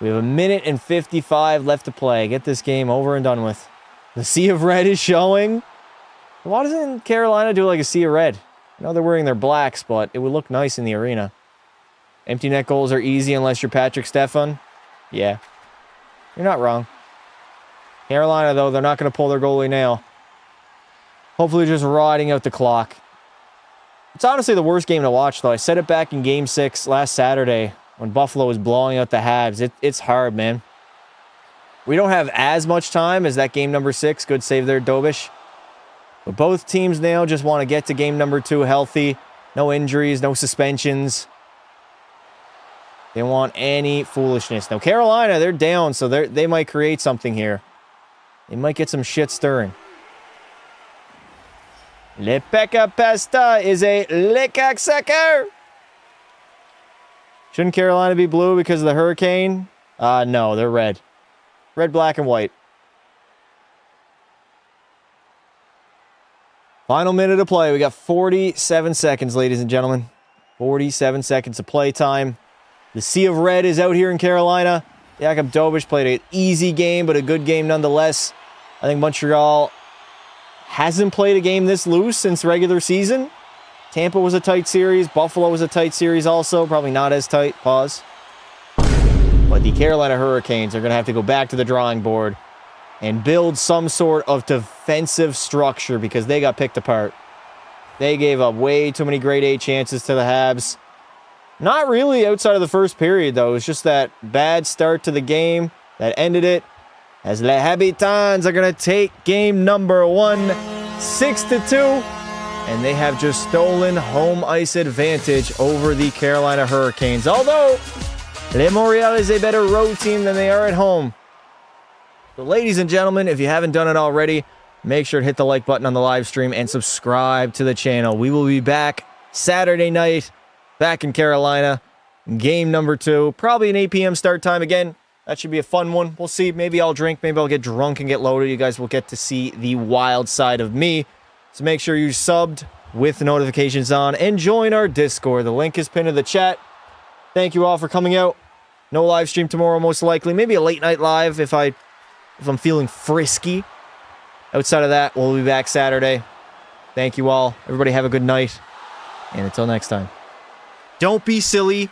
We have 1:55 minutes left to play. Get this game over and done with. The sea of red is showing. Why doesn't Carolina do like a sea of red? I know they're wearing their blacks, but it would look nice in the arena. Empty net goals are easy unless you're Patrick Stefan. Yeah. You're not wrong. Carolina, though, they're not going to pull their goalie now. Hopefully just riding out the clock. It's honestly the worst game to watch, though. I said it back in Game 6 last Saturday when Buffalo was blowing out the Habs. It's hard, man. We don't have as much time as that game number 6. Good save there, Dobish. But both teams now just want to get to game number 2 healthy. No injuries, no suspensions. They don't want any foolishness. Now, Carolina, they're down, so they might create something here. They might get some shit stirring. Le Pekka Pesta is a Lekakseker. Shouldn't Carolina be blue because of the hurricane? No, they're red. Red, black, and white. Final minute of play. We got 47 seconds, ladies and gentlemen. 47 seconds of play time. The Sea of Red is out here in Carolina. Jakub Dobeš played an easy game, but a good game nonetheless. I think Montreal hasn't played a game this loose since regular season. Tampa was a tight series. Buffalo was a tight series also. Probably not as tight. Pause. But the Carolina Hurricanes are going to have to go back to the drawing board and build some sort of defensive structure because they got picked apart. They gave up way too many grade A chances to the Habs. Not really outside of the first period, though. It was just that bad start to the game that ended it. As Les Habitants are going to take game number 1, 6-2. And they have just stolen home ice advantage over the Carolina Hurricanes. Although, Les Montreal is a better road team than they are at home. So, ladies and gentlemen, if you haven't done it already, make sure to hit the like button on the live stream and subscribe to the channel. We will be back Saturday night, back in Carolina. Game number 2, probably an 8 p.m. start time again. That should be a fun one. We'll see. Maybe I'll drink. Maybe I'll get drunk and get loaded. You guys will get to see the wild side of me. So make sure you subbed with notifications on and join our Discord. The link is pinned in the chat. Thank you all for coming out. No live stream tomorrow, most likely. Maybe a late night live if I'm feeling frisky. Outside of that, we'll be back Saturday. Thank you all. Everybody have a good night. And until next time. Don't be silly.